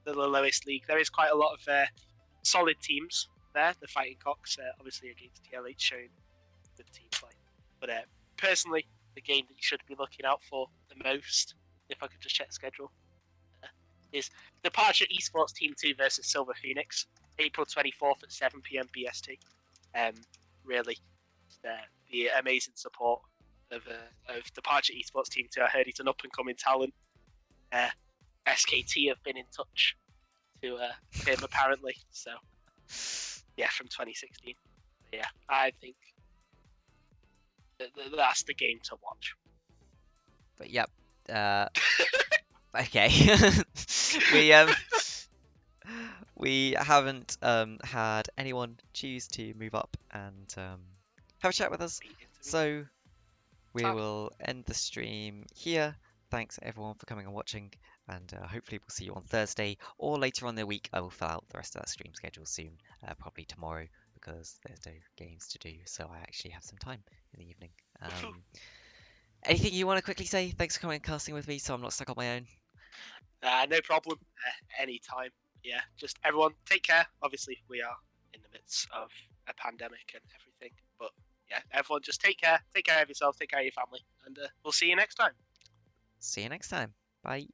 the lowest league, there is quite a lot of solid teams there. The Fighting Cocks, obviously against TLH, showing good team play. But personally, the game that you should be looking out for the most, if I could just check the schedule, is Departure Esports Team 2 versus Silver Phoenix, April 24th at 7 PM BST. Really, the amazing support of Departure Esports Team 2. I heard he's an up-and-coming talent. SKT have been in touch to him, apparently. So, yeah, from 2016. Yeah, I think that's the game to watch. But yep. Okay. We haven't had anyone choose to move up and have a chat with us, so we will end the stream here. Thanks everyone for coming and watching, and hopefully we'll see you on Thursday or later on in the week. I will fill out the rest of that stream schedule soon, probably tomorrow, because there's no games to do, so I actually have some time in the evening. Anything you want to quickly say? Thanks for coming and casting with me, so I'm not stuck on my own. No problem. Anytime. Yeah, just everyone take care. Obviously, we are in the midst of a pandemic and everything, but yeah, everyone just take care. Take care of yourself. Take care of your family, and we'll see you next time. See you next time. Bye.